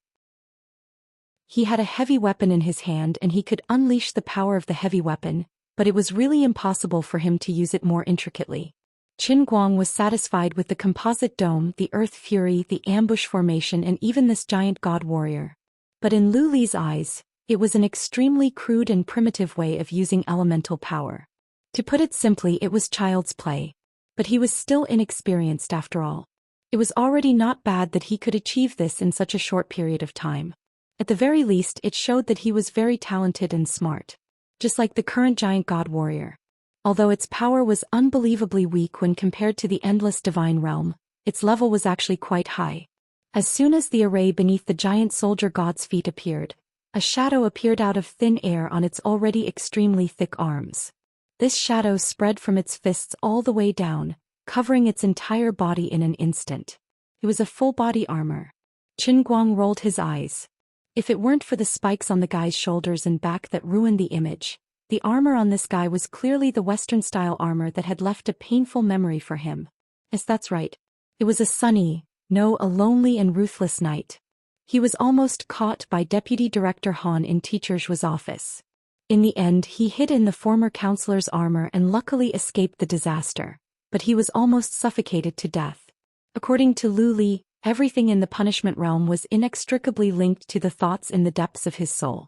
He had a heavy weapon in his hand and he could unleash the power of the heavy weapon, but it was really impossible for him to use it more intricately. Qin Guang was satisfied with the composite dome, the earth fury, the ambush formation, and even this giant god warrior. But in Lu Li's eyes, it was an extremely crude and primitive way of using elemental power. To put it simply, it was child's play. But he was still inexperienced after all. It was already not bad that he could achieve this in such a short period of time. At the very least, it showed that he was very talented and smart. Just like the current giant god warrior. Although its power was unbelievably weak when compared to the endless divine realm, its level was actually quite high. As soon as the array beneath the giant soldier god's feet appeared, a shadow appeared out of thin air on its already extremely thick arms. This shadow spread from its fists all the way down, covering its entire body in an instant. It was a full body armor. Qin Guang rolled his eyes. If it weren't for the spikes on the guy's shoulders and back that ruined the image, the armor on this guy was clearly the Western-style armor that had left a painful memory for him. Yes, that's right. It was a sunny, no, a lonely and ruthless night. He was almost caught by Deputy Director Han in Teacher Zhu's office. In the end, he hid in the former counselor's armor and luckily escaped the disaster, but he was almost suffocated to death. According to Lu Li, everything in the punishment realm was inextricably linked to the thoughts in the depths of his soul.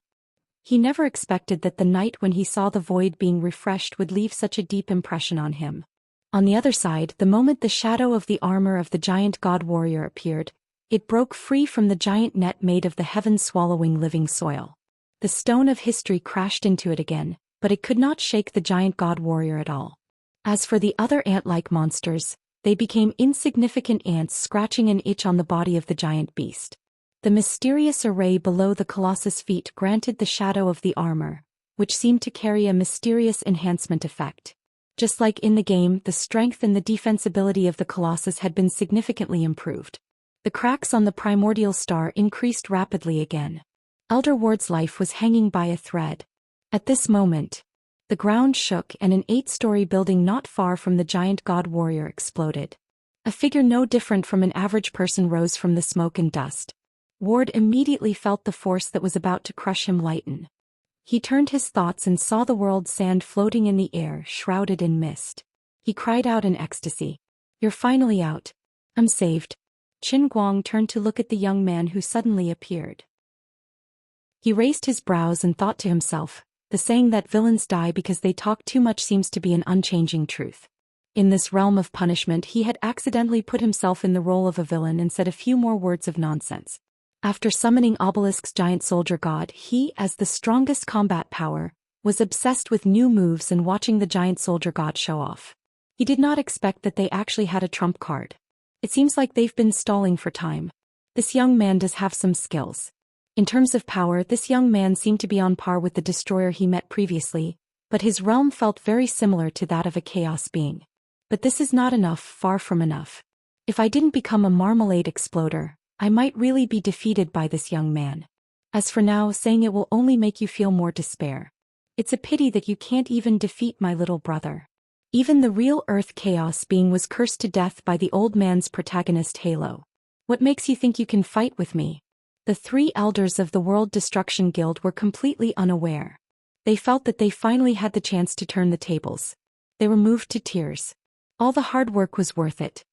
He never expected that the night when he saw the void being refreshed would leave such a deep impression on him. On the other side, the moment the shadow of the armor of the giant god warrior appeared, it broke free from the giant net made of the heaven-swallowing living soil. The stone of history crashed into it again, but it could not shake the giant god warrior at all. As for the other ant-like monsters, they became insignificant ants scratching an itch on the body of the giant beast. The mysterious array below the colossus' feet granted the shadow of the armor, which seemed to carry a mysterious enhancement effect. Just like in the game, the strength and the defensibility of the colossus had been significantly improved. The cracks on the primordial star increased rapidly again. Elder Ward's life was hanging by a thread. At this moment, the ground shook and an 8-story building not far from the giant god warrior exploded. A figure no different from an average person rose from the smoke and dust. Ward immediately felt the force that was about to crush him lighten. He turned his thoughts and saw the world's sand floating in the air, shrouded in mist. He cried out in ecstasy. "You're finally out. I'm saved." Qin Guang turned to look at the young man who suddenly appeared. He raised his brows and thought to himself, the saying that villains die because they talk too much seems to be an unchanging truth. In this realm of punishment, he had accidentally put himself in the role of a villain and said a few more words of nonsense. After summoning Obelisk's giant soldier god, he, as the strongest combat power, was obsessed with new moves and watching the giant soldier god show off. He did not expect that they actually had a trump card. It seems like they've been stalling for time. This young man does have some skills. In terms of power, this young man seemed to be on par with the destroyer he met previously, but his realm felt very similar to that of a chaos being. But this is not enough, far from enough. If I didn't become a marmalade exploder, I might really be defeated by this young man. As for now, saying it will only make you feel more despair. It's a pity that you can't even defeat my little brother. Even the real Earth Chaos being was cursed to death by the old man's protagonist Halo. What makes you think you can fight with me? The 3 elders of the World Destruction Guild were completely unaware. They felt that they finally had the chance to turn the tables. They were moved to tears. All the hard work was worth it.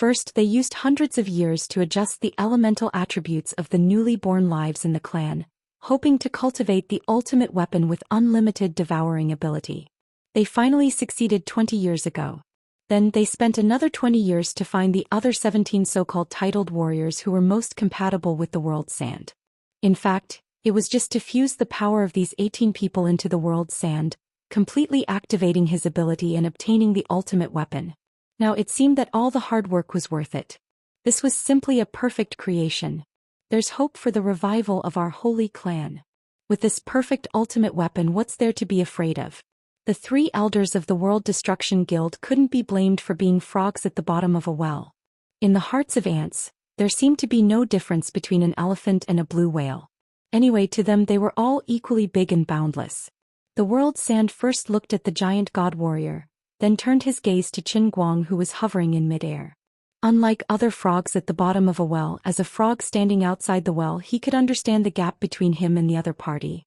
First, they used hundreds of years to adjust the elemental attributes of the newly born lives in the clan, hoping to cultivate the ultimate weapon with unlimited devouring ability. They finally succeeded 20 years ago. Then they spent another 20 years to find the other 17 so-called titled warriors who were most compatible with the world's sand. In fact, it was just to fuse the power of these 18 people into the world's sand, completely activating his ability and obtaining the ultimate weapon. Now it seemed that all the hard work was worth it. This was simply a perfect creation. There's hope for the revival of our holy clan. With this perfect ultimate weapon, what's there to be afraid of? The 3 elders of the World Destruction Guild couldn't be blamed for being frogs at the bottom of a well. In the hearts of ants, there seemed to be no difference between an elephant and a blue whale. Anyway, to them they were all equally big and boundless. The world's sand first looked at the giant god warrior, then turned his gaze to Qin Guang, who was hovering in midair. Unlike other frogs at the bottom of a well, as a frog standing outside the well, he could understand the gap between him and the other party.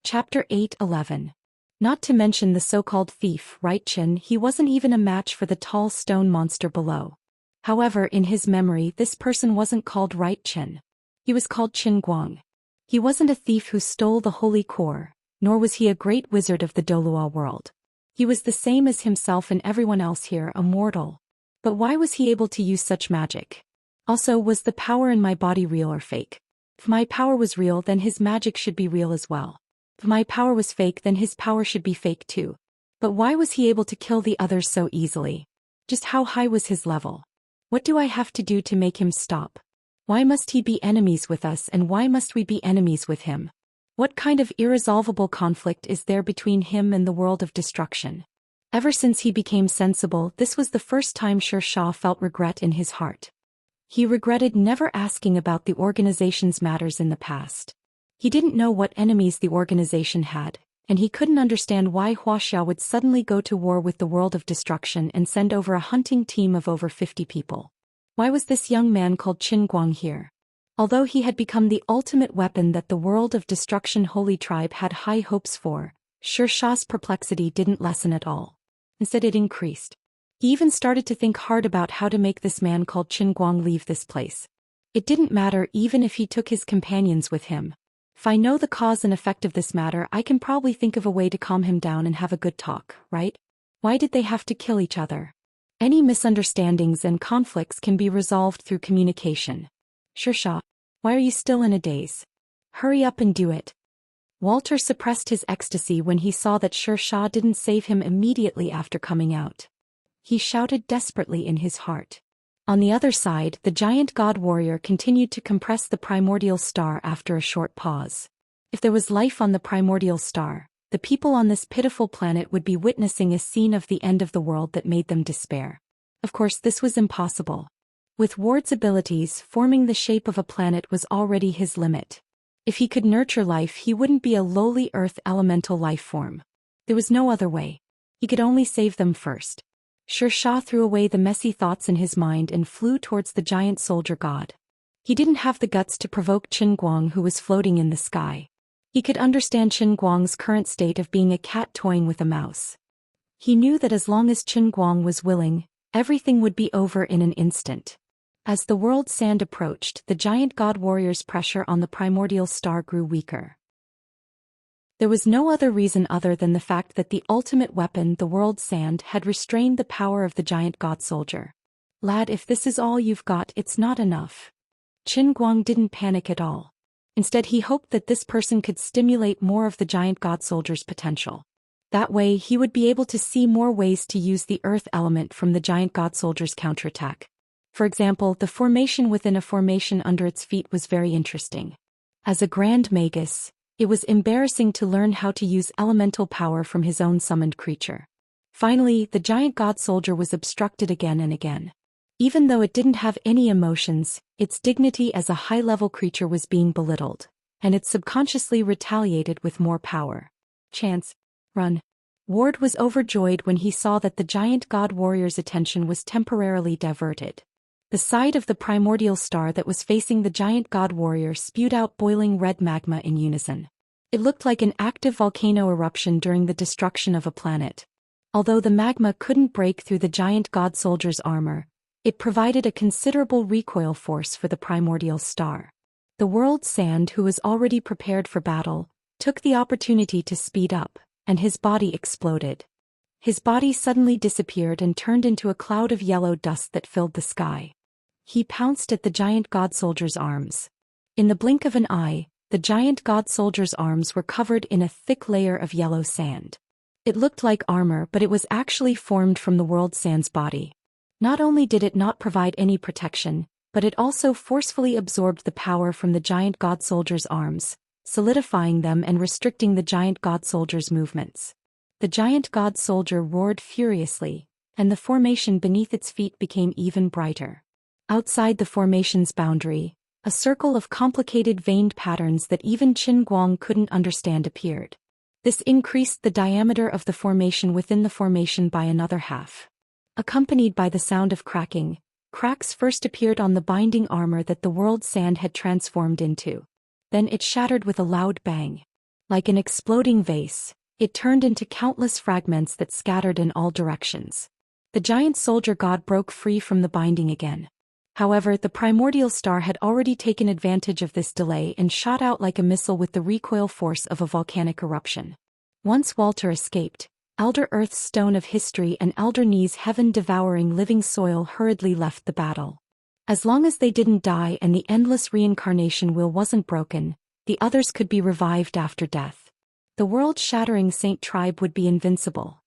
Chapter 8:11. Not to mention the so-called thief, right Qin, he wasn't even a match for the tall stone monster below. However, in his memory, this person wasn't called right Qin. He was called Qin Guang. He wasn't a thief who stole the holy core, nor was he a great wizard of the Dolua world. He was the same as himself and everyone else here, a mortal. But why was he able to use such magic? Also, was the power in my body real or fake? If my power was real, then his magic should be real as well. If my power was fake, then his power should be fake too. But why was he able to kill the others so easily? Just how high was his level? What do I have to do to make him stop? Why must he be enemies with us, and why must we be enemies with him? What kind of irresolvable conflict is there between him and the world of destruction? Ever since he became sensible, this was the first time Xianxia felt regret in his heart. He regretted never asking about the organization's matters in the past. He didn't know what enemies the organization had, and he couldn't understand why Wuxia would suddenly go to war with the world of destruction and send over a hunting team of over 50 people. Why was this young man called Qin Guang here? Although he had become the ultimate weapon that the world of destruction holy tribe had high hopes for, Xiaxia's perplexity didn't lessen at all. Instead, it increased. He even started to think hard about how to make this man called Qin Guang leave this place. It didn't matter even if he took his companions with him. If I know the cause and effect of this matter, I can probably think of a way to calm him down and have a good talk, right? Why did they have to kill each other? Any misunderstandings and conflicts can be resolved through communication. Xianxia, why are you still in a daze? Hurry up and do it. Walter suppressed his ecstasy when he saw that Xianxia didn't save him immediately after coming out. He shouted desperately in his heart. On the other side, the giant god warrior continued to compress the primordial star after a short pause. If there was life on the primordial star, the people on this pitiful planet would be witnessing a scene of the end of the world that made them despair. Of course, this was impossible. With Ward's abilities, forming the shape of a planet was already his limit. If he could nurture life, he wouldn't be a lowly earth elemental life form. There was no other way. He could only save them first. Xianxia threw away the messy thoughts in his mind and flew towards the giant soldier god. He didn't have the guts to provoke Qin Guang, who was floating in the sky. He could understand Qin Guang's current state of being a cat toying with a mouse. He knew that as long as Qin Guang was willing, everything would be over in an instant. As the world's sand approached, the giant god warrior's pressure on the primordial star grew weaker. There was no other reason other than the fact that the ultimate weapon, the world's sand, had restrained the power of the giant god soldier. Lad, if this is all you've got, it's not enough. Qin Guang didn't panic at all. Instead, he hoped that this person could stimulate more of the giant god soldier's potential. That way, he would be able to see more ways to use the earth element from the giant god soldier's counterattack. For example, the formation within a formation under its feet was very interesting. As a grand magus, it was embarrassing to learn how to use elemental power from his own summoned creature. Finally, the giant god soldier was obstructed again and again. Even though it didn't have any emotions, its dignity as a high-level creature was being belittled, and it subconsciously retaliated with more power. Chance. Run. Ward was overjoyed when he saw that the giant god warrior's attention was temporarily diverted. The side of the primordial star that was facing the giant god warrior spewed out boiling red magma in unison. It looked like an active volcano eruption during the destruction of a planet. Although the magma couldn't break through the giant god soldier's armor, it provided a considerable recoil force for the primordial star. The world sand, who was already prepared for battle, took the opportunity to speed up, and his body exploded. His body suddenly disappeared and turned into a cloud of yellow dust that filled the sky. He pounced at the giant god soldier's arms. In the blink of an eye, the giant god soldier's arms were covered in a thick layer of yellow sand. It looked like armor, but it was actually formed from the world sand's body. Not only did it not provide any protection, but it also forcefully absorbed the power from the giant god soldier's arms, solidifying them and restricting the giant god soldier's movements. The giant god soldier roared furiously, and the formation beneath its feet became even brighter. Outside the formation's boundary, a circle of complicated veined patterns that even Qin Guang couldn't understand appeared. This increased the diameter of the formation within the formation by another half. Accompanied by the sound of cracking, cracks first appeared on the binding armor that the world sand had transformed into. Then it shattered with a loud bang. Like an exploding vase, it turned into countless fragments that scattered in all directions. The giant soldier god broke free from the binding again. However, the primordial star had already taken advantage of this delay and shot out like a missile with the recoil force of a volcanic eruption. Once Walter escaped, Elder Earth's stone of history and Elder Ni's heaven-devouring living soil hurriedly left the battle. As long as they didn't die and the endless reincarnation wheel wasn't broken, the others could be revived after death. The world-shattering Saint tribe would be invincible.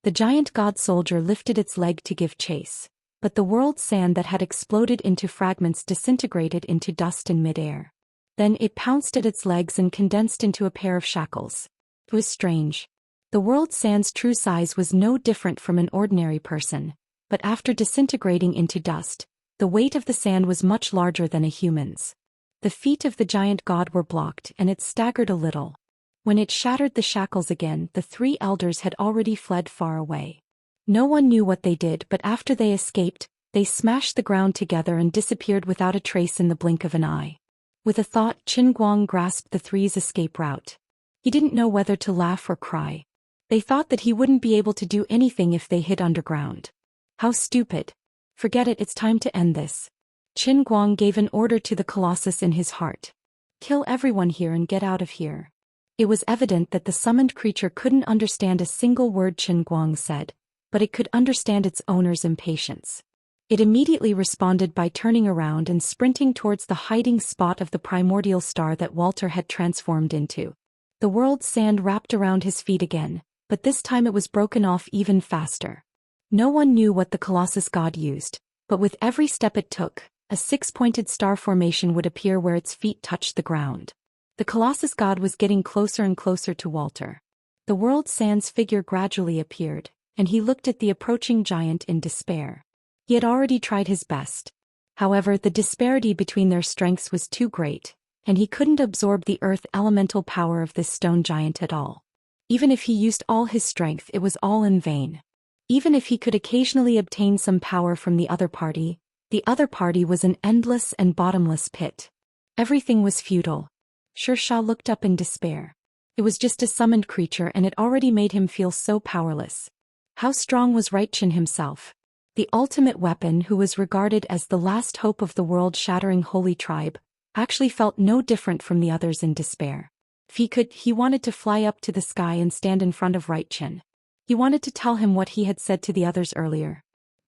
The giant god soldier lifted its leg to give chase, but the world sand that had exploded into fragments disintegrated into dust in midair. Then it pounced at its legs and condensed into a pair of shackles. It was strange. The world sand's true size was no different from an ordinary person, but after disintegrating into dust, the weight of the sand was much larger than a human's. The feet of the giant god were blocked and it staggered a little. When it shattered the shackles again, the three elders had already fled far away. No one knew what they did, but after they escaped, they smashed the ground together and disappeared without a trace in the blink of an eye. With a thought, Qin Guang grasped the three's escape route. He didn't know whether to laugh or cry. They thought that he wouldn't be able to do anything if they hid underground. How stupid. Forget it, it's time to end this. Qin Guang gave an order to the Colossus in his heart. Kill everyone here and get out of here. It was evident that the summoned creature couldn't understand a single word Qin Guang said, but it could understand its owner's impatience. It immediately responded by turning around and sprinting towards the hiding spot of the primordial star that Walter had transformed into. The world sand wrapped around his feet again, but this time it was broken off even faster. No one knew what the Colossus god used, but with every step it took, a six-pointed star formation would appear where its feet touched the ground. The Colossus god was getting closer and closer to Walter. The world sand's figure gradually appeared, and he looked at the approaching giant in despair. He had already tried his best. However, the disparity between their strengths was too great, and he couldn't absorb the earth elemental power of this stone giant at all. Even if he used all his strength, it was all in vain. Even if he could occasionally obtain some power from the other party was an endless and bottomless pit. Everything was futile. Xianxia looked up in despair. It was just a summoned creature and it already made him feel so powerless. How strong was Reichen himself? The ultimate weapon, who was regarded as the last hope of the world-shattering holy tribe, actually felt no different from the others in despair. If he could, he wanted to fly up to the sky and stand in front of Reichen. He wanted to tell him what he had said to the others earlier.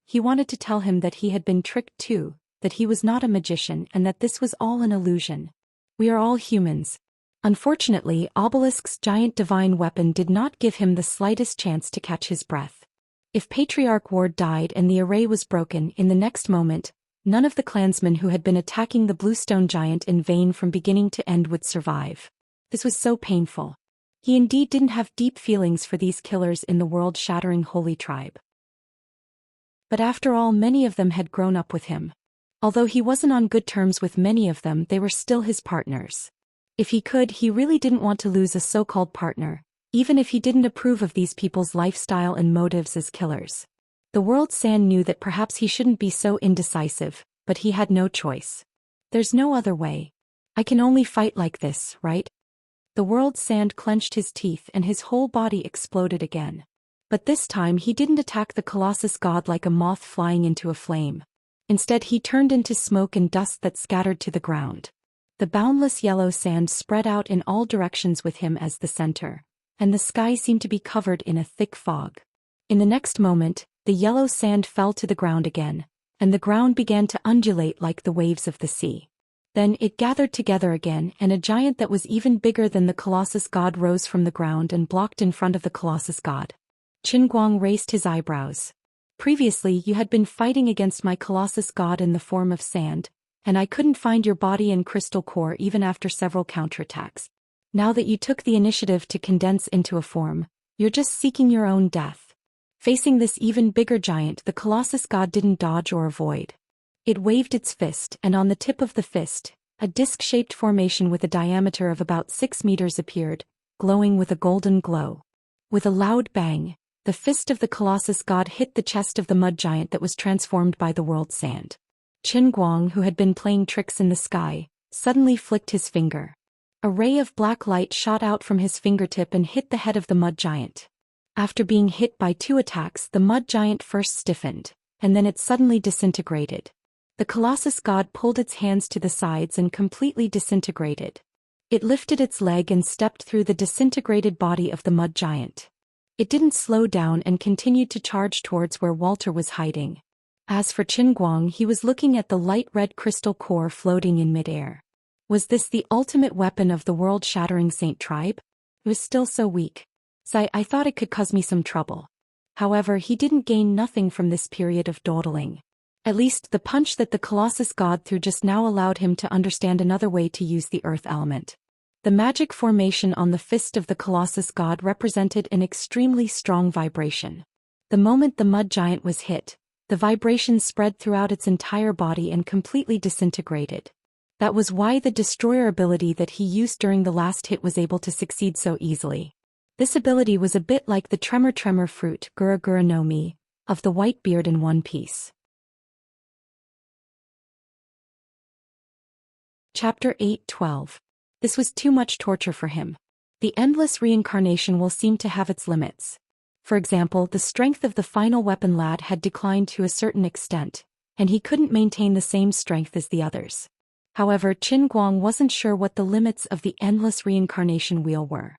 He wanted to tell him that he had been tricked too, that he was not a magician and that this was all an illusion. We are all humans. Unfortunately, Obelisk's giant divine weapon did not give him the slightest chance to catch his breath. If Patriarch Ward died and the array was broken in the next moment, none of the clansmen who had been attacking the Bluestone giant in vain from beginning to end would survive. This was so painful. He indeed didn't have deep feelings for these killers in the world-shattering holy tribe. But after all, many of them had grown up with him. Although he wasn't on good terms with many of them, they were still his partners. If he could, he really didn't want to lose a so-called partner, even if he didn't approve of these people's lifestyle and motives as killers. The world sand knew that perhaps he shouldn't be so indecisive, but he had no choice. There's no other way. I can only fight like this, right? The world sand clenched his teeth and his whole body exploded again. But this time he didn't attack the Colossus god like a moth flying into a flame. Instead he turned into smoke and dust that scattered to the ground. The boundless yellow sand spread out in all directions with him as the center, and the sky seemed to be covered in a thick fog. In the next moment, the yellow sand fell to the ground again, and the ground began to undulate like the waves of the sea. Then it gathered together again, and a giant that was even bigger than the Colossus god rose from the ground and blocked in front of the Colossus god. Qin Guang raised his eyebrows. Previously you had been fighting against my Colossus god in the form of sand, and I couldn't find your body and crystal core even after several counterattacks. Now that you took the initiative to condense into a form, you're just seeking your own death. Facing this even bigger giant, the Colossus god didn't dodge or avoid. It waved its fist, and on the tip of the fist, a disc-shaped formation with a diameter of about 6 meters appeared, glowing with a golden glow. With a loud bang, the fist of the Colossus god hit the chest of the mud giant that was transformed by the world sand. Qin Guang, who had been playing tricks in the sky, suddenly flicked his finger. A ray of black light shot out from his fingertip and hit the head of the mud giant. After being hit by 2 attacks, the mud giant first stiffened, and then it suddenly disintegrated. The Colossus god pulled its hands to the sides and completely disintegrated. It lifted its leg and stepped through the disintegrated body of the mud giant. It didn't slow down and continued to charge towards where Walter was hiding. As for Qin Guang, he was looking at the light red crystal core floating in midair. Was this the ultimate weapon of the world-shattering Saint tribe? It was still so weak. I thought it could cause me some trouble. However, he didn't gain nothing from this period of dawdling. At least the punch that the Colossus god threw just now allowed him to understand another way to use the earth element. The magic formation on the fist of the Colossus god represented an extremely strong vibration. The moment the mud giant was hit, the vibration spread throughout its entire body and completely disintegrated. That was why the destroyer ability that he used during the last hit was able to succeed so easily. This ability was a bit like the tremor fruit Gura Gura no Mi of the white beard in One Piece. Chapter 8:12. This was too much torture for him. The endless reincarnation will seem to have its limits. For example, the strength of the final weapon lad had declined to a certain extent, and he couldn't maintain the same strength as the others. However, Qin Guang wasn't sure what the limits of the endless reincarnation wheel were.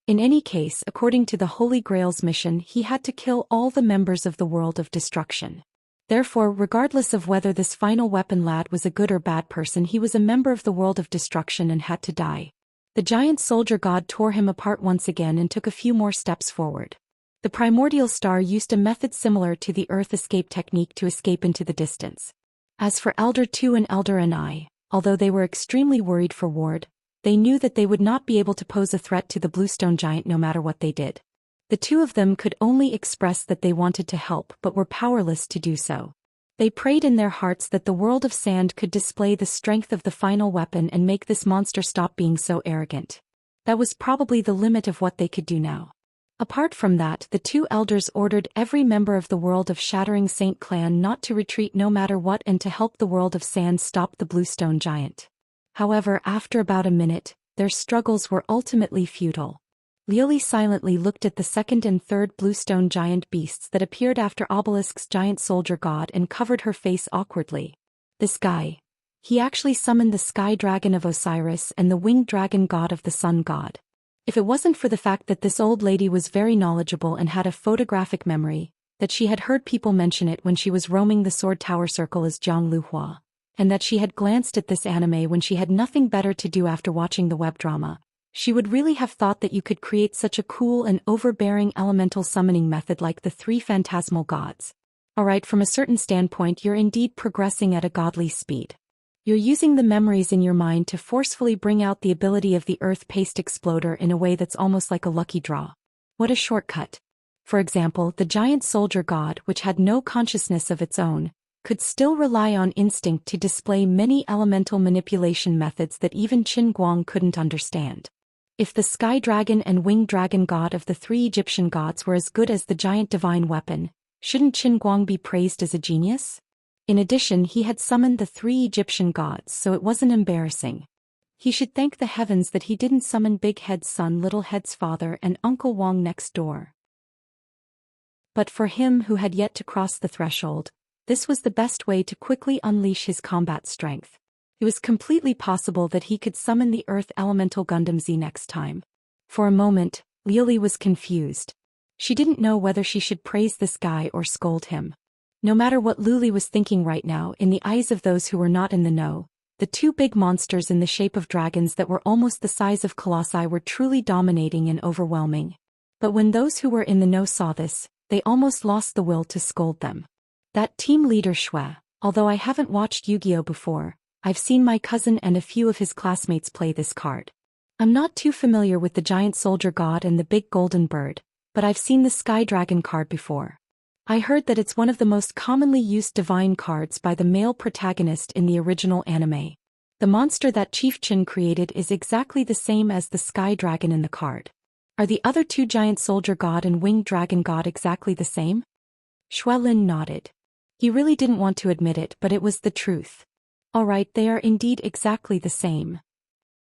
In any case, according to the Holy Grail's mission, he had to kill all the members of the world of destruction. Therefore, regardless of whether this final weapon lad was a good or bad person, he was a member of the world of destruction and had to die. The giant soldier god tore him apart once again and took a few more steps forward. The primordial star used a method similar to the earth escape technique to escape into the distance. As for Elder 2 and Elder Ni, although they were extremely worried for Ward, they knew that they would not be able to pose a threat to the bluestone giant no matter what they did. The 2 of them could only express that they wanted to help but were powerless to do so. They prayed in their hearts that the world of sand could display the strength of the final weapon and make this monster stop being so arrogant. That was probably the limit of what they could do now. Apart from that, the 2 elders ordered every member of the world of Shattering Saint clan not to retreat no matter what and to help the world of sand stop the bluestone giant. However, after about a minute, their struggles were ultimately futile. Liuli silently looked at the 2nd and 3rd bluestone giant beasts that appeared after Obelisk's giant soldier god and covered her face awkwardly. This guy. He actually summoned the sky dragon of Osiris and the winged dragon god of the sun god. If it wasn't for the fact that this old lady was very knowledgeable and had a photographic memory, that she had heard people mention it when she was roaming the Sword Tower Circle as Jiang Luhua, and that she had glanced at this anime when she had nothing better to do after watching the web drama, she would really have thought that you could create such a cool and overbearing elemental summoning method like the 3 phantasmal gods. Alright, from a certain standpoint, you're indeed progressing at a godly speed. You're using the memories in your mind to forcefully bring out the ability of the Earth Paste Exploder in a way that's almost like a lucky draw. What a shortcut. For example, the giant soldier god, which had no consciousness of its own, could still rely on instinct to display many elemental manipulation methods that even Qin Guang couldn't understand. If the sky dragon and winged dragon god of the 3 Egyptian gods were as good as the giant divine weapon, shouldn't Qin Guang be praised as a genius? In addition, he had summoned the 3 Egyptian gods, so it wasn't embarrassing. He should thank the heavens that he didn't summon Big Head's son, Little Head's father, and Uncle Wong next door. But for him who had yet to cross the threshold, this was the best way to quickly unleash his combat strength. It was completely possible that he could summon the Earth Elemental Gundam Z next time. For a moment, Lily was confused. She didn't know whether she should praise this guy or scold him. No matter what Luli was thinking right now, in the eyes of those who were not in the know, the two big monsters in the shape of dragons that were almost the size of colossi were truly dominating and overwhelming. But when those who were in the know saw this, they almost lost the will to scold them. That team leader Shui, although I haven't watched Yu-Gi-Oh before, I've seen my cousin and a few of his classmates play this card. I'm not too familiar with the giant soldier god and the big golden bird, but I've seen the sky dragon card before. I heard that it's one of the most commonly used divine cards by the male protagonist in the original anime. The monster that Chief Chin created is exactly the same as the sky dragon in the card. Are the other two giant soldier god and winged dragon god exactly the same? Xuelin nodded. He really didn't want to admit it, but it was the truth. Alright, they are indeed exactly the same.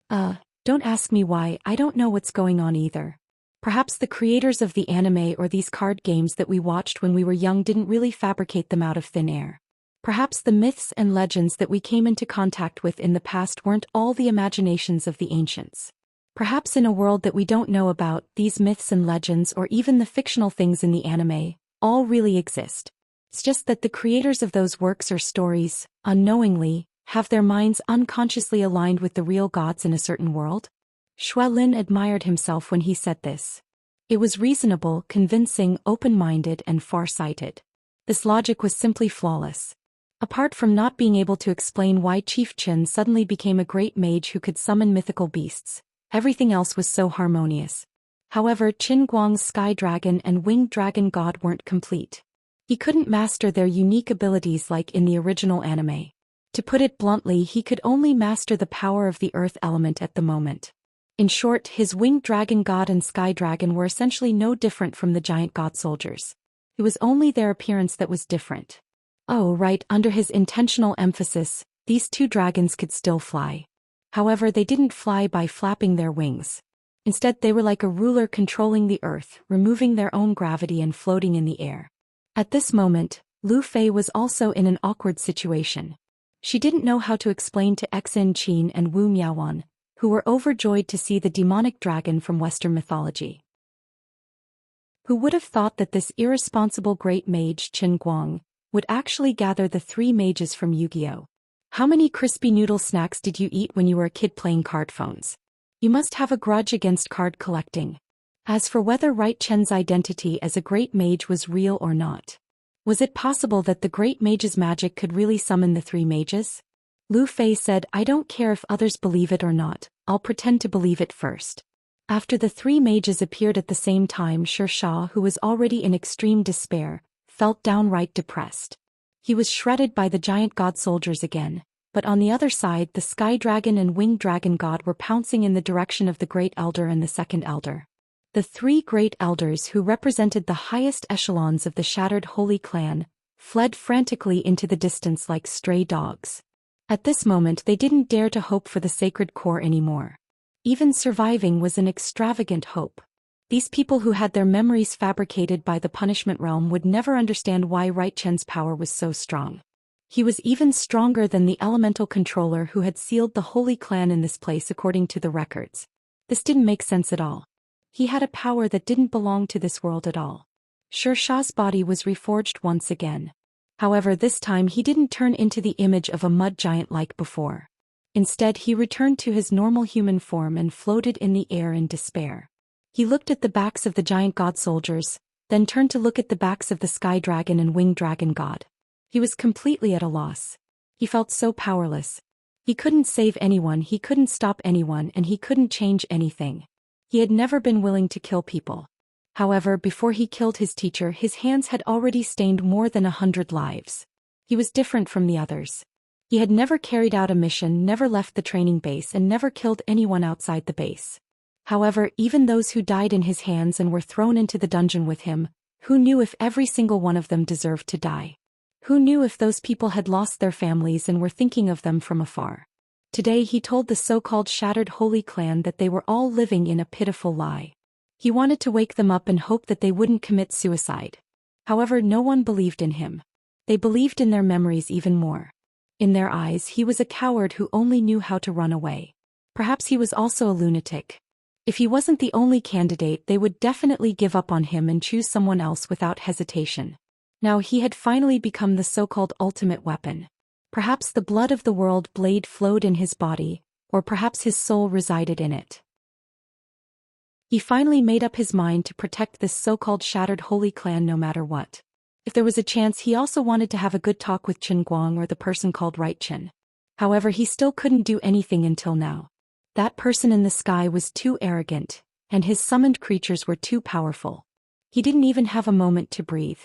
Don't ask me why, I don't know what's going on either. Perhaps the creators of the anime or these card games that we watched when we were young didn't really fabricate them out of thin air. Perhaps the myths and legends that we came into contact with in the past weren't all the imaginations of the ancients. Perhaps in a world that we don't know about, these myths and legends or even the fictional things in the anime, all really exist. It's just that the creators of those works or stories, unknowingly, have their minds unconsciously aligned with the real gods in a certain world. Xuelin admired himself when he said this. It was reasonable, convincing, open-minded, and far-sighted. This logic was simply flawless. Apart from not being able to explain why Chief Chin suddenly became a great mage who could summon mythical beasts, everything else was so harmonious. However, Qin Guang's Sky Dragon and Winged Dragon God weren't complete. He couldn't master their unique abilities like in the original anime. To put it bluntly, he could only master the power of the earth element at the moment. In short, his Winged Dragon God and Sky Dragon were essentially no different from the giant god soldiers. It was only their appearance that was different. Oh right, under his intentional emphasis, these two dragons could still fly. However, they didn't fly by flapping their wings. Instead, they were like a ruler controlling the earth, removing their own gravity and floating in the air. At this moment, Lu Fei was also in an awkward situation. She didn't know how to explain to Xin Qin and Wu Miaowan, who were overjoyed to see the demonic dragon from Western mythology. Who would have thought that this irresponsible great mage Qin Guang would actually gather the three mages from Yu-Gi-Oh! How many crispy noodle snacks did you eat when you were a kid playing card phones? You must have a grudge against card collecting. As for whether Right Chen's identity as a great mage was real or not, was it possible that the great mage's magic could really summon the three mages? Lu Fei said, I don't care if others believe it or not, I'll pretend to believe it first. After the three mages appeared at the same time, Xianxia, who was already in extreme despair, felt downright depressed. He was shredded by the giant god soldiers again, but on the other side the Sky Dragon and Winged Dragon God were pouncing in the direction of the Great Elder and the Second Elder. The three Great Elders, who represented the highest echelons of the shattered Holy Clan, fled frantically into the distance like stray dogs. At this moment they didn't dare to hope for the sacred core anymore. Even surviving was an extravagant hope. These people who had their memories fabricated by the punishment realm would never understand why Right Chen's power was so strong. He was even stronger than the elemental controller who had sealed the Holy Clan in this place according to the records. This didn't make sense at all. He had a power that didn't belong to this world at all. Xia's body was reforged once again. However, this time he didn't turn into the image of a mud giant like before. Instead, he returned to his normal human form and floated in the air in despair. He looked at the backs of the giant god soldiers, then turned to look at the backs of the Sky Dragon and Winged Dragon God. He was completely at a loss. He felt so powerless. He couldn't save anyone, he couldn't stop anyone, and he couldn't change anything. He had never been willing to kill people. However, before he killed his teacher, his hands had already stained more than 100 lives. He was different from the others. He had never carried out a mission, never left the training base, and never killed anyone outside the base. However, even those who died in his hands and were thrown into the dungeon with him, who knew if every single one of them deserved to die? Who knew if those people had lost their families and were thinking of them from afar? Today he told the so-called shattered Holy Clan that they were all living in a pitiful lie. He wanted to wake them up and hope that they wouldn't commit suicide. However, no one believed in him. They believed in their memories even more. In their eyes, he was a coward who only knew how to run away. Perhaps he was also a lunatic. If he wasn't the only candidate, they would definitely give up on him and choose someone else without hesitation. Now he had finally become the so-called ultimate weapon. Perhaps the blood of the world blade flowed in his body, or perhaps his soul resided in it. He finally made up his mind to protect this so-called shattered holy clan no matter what. If there was a chance, he also wanted to have a good talk with Qin Guang or the person called Right Qin. However, he still couldn't do anything until now. That person in the sky was too arrogant, and his summoned creatures were too powerful. He didn't even have a moment to breathe.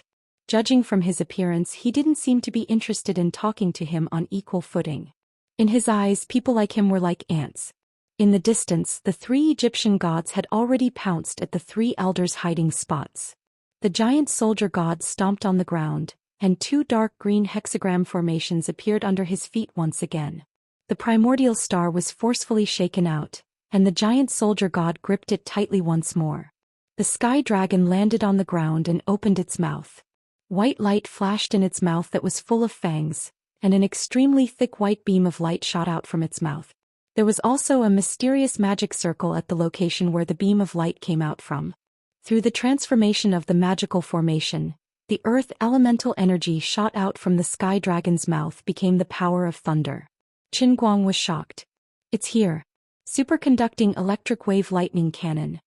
Judging from his appearance, he didn't seem to be interested in talking to him on equal footing. In his eyes, people like him were like ants. In the distance, the three Egyptian gods had already pounced at the three elders' hiding spots. The giant soldier god stomped on the ground, and two dark green hexagram formations appeared under his feet once again. The primordial star was forcefully shaken out, and the giant soldier god gripped it tightly once more. The sky dragon landed on the ground and opened its mouth. White light flashed in its mouth that was full of fangs, and an extremely thick white beam of light shot out from its mouth. There was also a mysterious magic circle at the location where the beam of light came out from. Through the transformation of the magical formation, the earth elemental energy shot out from the sky dragon's mouth became the power of thunder. Qin Guang was shocked. It's here. Superconducting electric wave lightning cannon.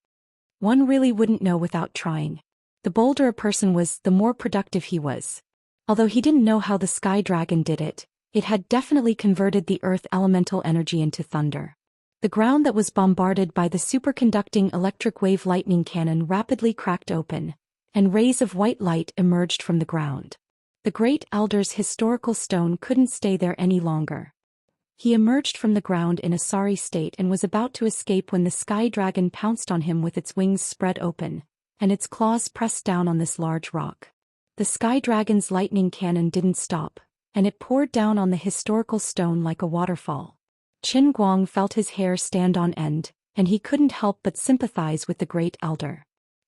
One really wouldn't know without trying. The bolder a person was, the more productive he was. Although he didn't know how the sky dragon did it, it had definitely converted the earth elemental energy into thunder. The ground that was bombarded by the superconducting electric wave lightning cannon rapidly cracked open, and rays of white light emerged from the ground. The great elder's historical stone couldn't stay there any longer. He emerged from the ground in a sorry state and was about to escape when the sky dragon pounced on him with its wings spread open, and its claws pressed down on this large rock. The sky dragon's lightning cannon didn't stop, and it poured down on the historical stone like a waterfall. Qin Guang felt his hair stand on end, and he couldn't help but sympathize with the great elder.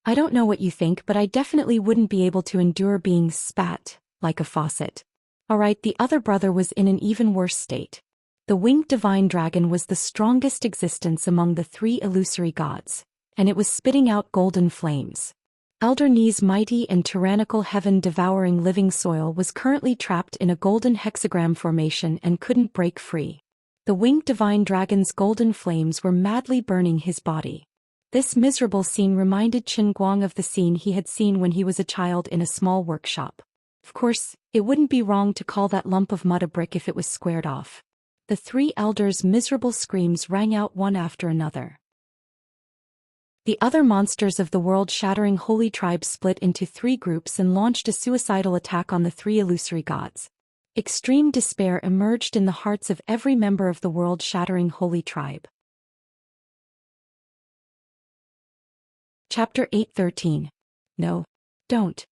I don't know what you think, but I definitely wouldn't be able to endure being spat like a faucet. Alright, the other brother was in an even worse state. The winged divine dragon was the strongest existence among the three illusory gods, and it was spitting out golden flames. Elder Ni's mighty and tyrannical heaven-devouring living soil was currently trapped in a golden hexagram formation and couldn't break free. The winged divine dragon's golden flames were madly burning his body. This miserable scene reminded Qin Guang of the scene he had seen when he was a child in a small workshop. Of course, it wouldn't be wrong to call that lump of mud a brick if it was squared off. The three elders' miserable screams rang out one after another. The other monsters of the world-shattering holy tribe split into three groups and launched a suicidal attack on the three illusory gods. Extreme despair emerged in the hearts of every member of the world-shattering holy tribe. Chapter 8:13. No. Don't.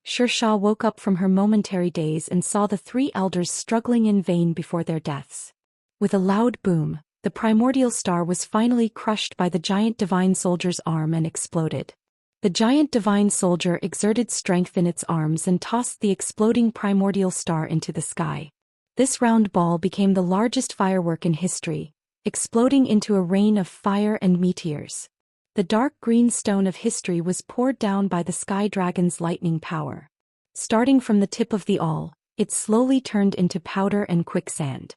Xianxia woke up from her momentary daze and saw the three elders struggling in vain before their deaths. With a loud boom, the primordial star was finally crushed by the giant divine soldier's arm and exploded. The giant divine soldier exerted strength in its arms and tossed the exploding primordial star into the sky. This round ball became the largest firework in history, exploding into a rain of fire and meteors. The dark green stone of history was poured down by the sky dragon's lightning power. Starting from the tip of the awl, it slowly turned into powder and quicksand.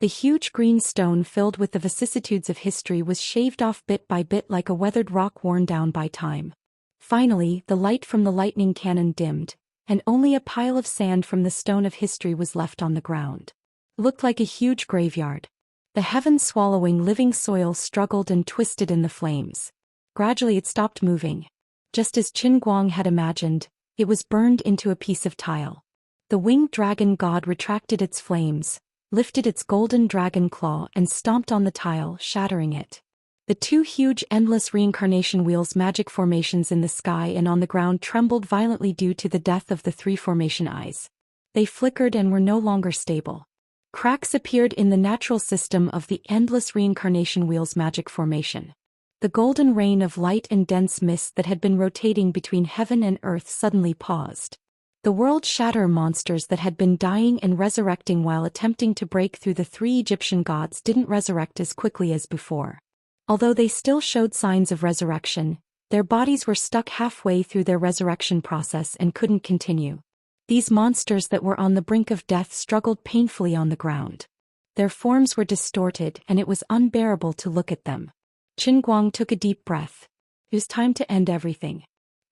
The huge green stone filled with the vicissitudes of history was shaved off bit by bit like a weathered rock worn down by time. Finally, the light from the lightning cannon dimmed, and only a pile of sand from the stone of history was left on the ground. It looked like a huge graveyard. The heaven-swallowing living soil struggled and twisted in the flames. Gradually it stopped moving. Just as Qin Guang had imagined, it was burned into a piece of tile. The winged dragon god retracted its flames, lifted its golden dragon claw and stomped on the tile, shattering it. The two huge endless reincarnation wheels magic formations in the sky and on the ground trembled violently due to the death of the three formation eyes. They flickered and were no longer stable. Cracks appeared in the natural system of the endless reincarnation wheel's magic formation. The golden rain of light and dense mist that had been rotating between heaven and earth suddenly paused. The world shatter monsters that had been dying and resurrecting while attempting to break through the three Egyptian gods didn't resurrect as quickly as before. Although they still showed signs of resurrection, their bodies were stuck halfway through their resurrection process and couldn't continue. These monsters that were on the brink of death struggled painfully on the ground. Their forms were distorted and it was unbearable to look at them. Qin Guang took a deep breath. It was time to end everything.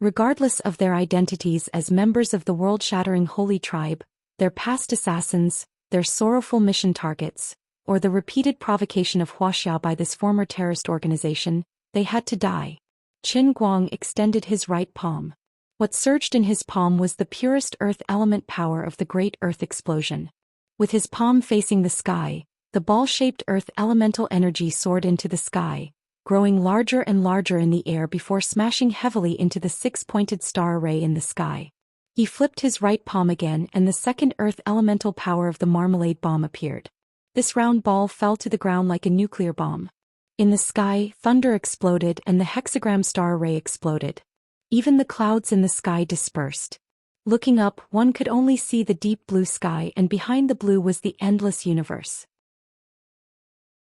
Regardless of their identities as members of the world-shattering holy tribe, their past assassins, their sorrowful mission targets, or the repeated provocation of Wuxia by this former terrorist organization, they had to die. Qin Guang extended his right palm. What surged in his palm was the purest earth element power of the great earth explosion. With his palm facing the sky, the ball-shaped earth elemental energy soared into the sky, growing larger and larger in the air before smashing heavily into the six-pointed star array in the sky. He flipped his right palm again and the second earth elemental power of the marmalade bomb appeared. This round ball fell to the ground like a nuclear bomb. In the sky, thunder exploded and the hexagram star array exploded. Even the clouds in the sky dispersed. Looking up, one could only see the deep blue sky, and behind the blue was the endless universe.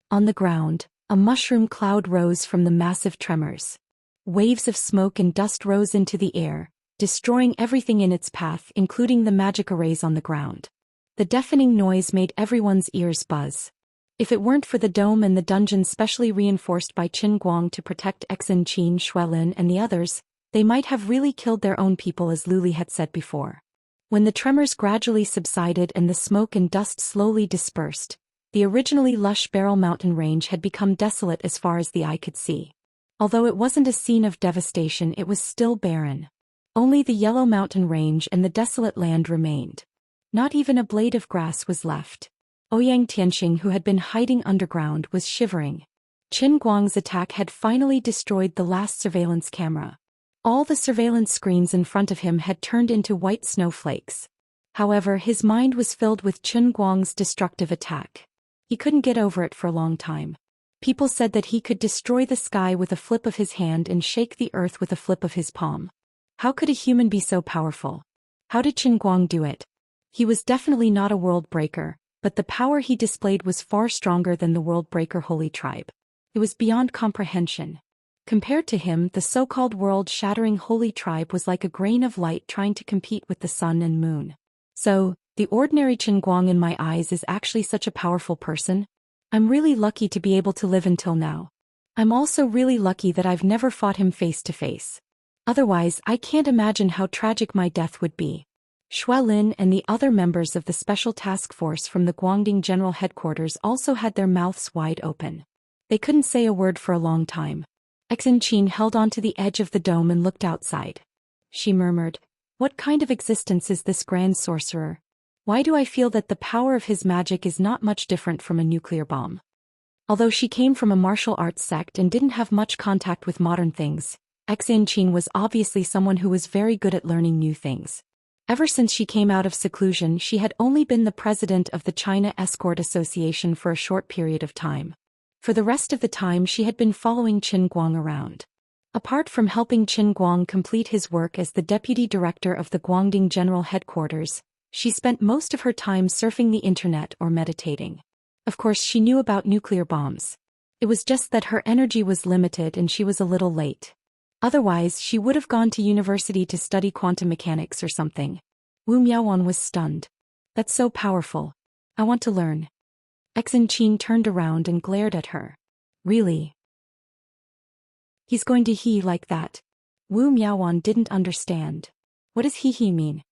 On the ground, a mushroom cloud rose from the massive tremors. Waves of smoke and dust rose into the air, destroying everything in its path, including the magic arrays on the ground. The deafening noise made everyone's ears buzz. If it weren't for the dome and the dungeon specially reinforced by Qin Guang to protect Xianxia, Xuelin and the others, they might have really killed their own people, as Luli had said before. When the tremors gradually subsided and the smoke and dust slowly dispersed, the originally lush Beryl Mountain range had become desolate as far as the eye could see. Although it wasn't a scene of devastation, it was still barren. Only the yellow mountain range and the desolate land remained. Not even a blade of grass was left. Ouyang Tianxing, who had been hiding underground, was shivering. Qin Guang's attack had finally destroyed the last surveillance camera. All the surveillance screens in front of him had turned into white snowflakes. However, his mind was filled with Qin Guang's destructive attack. He couldn't get over it for a long time. People said that he could destroy the sky with a flip of his hand and shake the earth with a flip of his palm. How could a human be so powerful? How did Qin Guang do it? He was definitely not a world breaker, but the power he displayed was far stronger than the world breaker holy tribe. It was beyond comprehension. Compared to him, the so-called world-shattering holy tribe was like a grain of light trying to compete with the sun and moon. So, the ordinary Qin Guang in my eyes is actually such a powerful person? I'm really lucky to be able to live until now. I'm also really lucky that I've never fought him face to face. Otherwise, I can't imagine how tragic my death would be. Xuelin and the other members of the special task force from the Guangding General Headquarters also had their mouths wide open. They couldn't say a word for a long time. Xianxia held onto the edge of the dome and looked outside. She murmured, "What kind of existence is this grand sorcerer? Why do I feel that the power of his magic is not much different from a nuclear bomb?" Although she came from a martial arts sect and didn't have much contact with modern things, Xianxia was obviously someone who was very good at learning new things. Ever since she came out of seclusion, she had only been the president of the China Escort Association for a short period of time. For the rest of the time she had been following Qin Guang around. Apart from helping Qin Guang complete his work as the deputy director of the Guangding General Headquarters, she spent most of her time surfing the internet or meditating. Of course, she knew about nuclear bombs. It was just that her energy was limited and she was a little late. Otherwise, she would have gone to university to study quantum mechanics or something. Wu Miaowan was stunned. "That's so powerful. I want to learn." Xianxia turned around and glared at her. "Really? He's going to he like that?" Wu Miaowan didn't understand. "What does he mean?"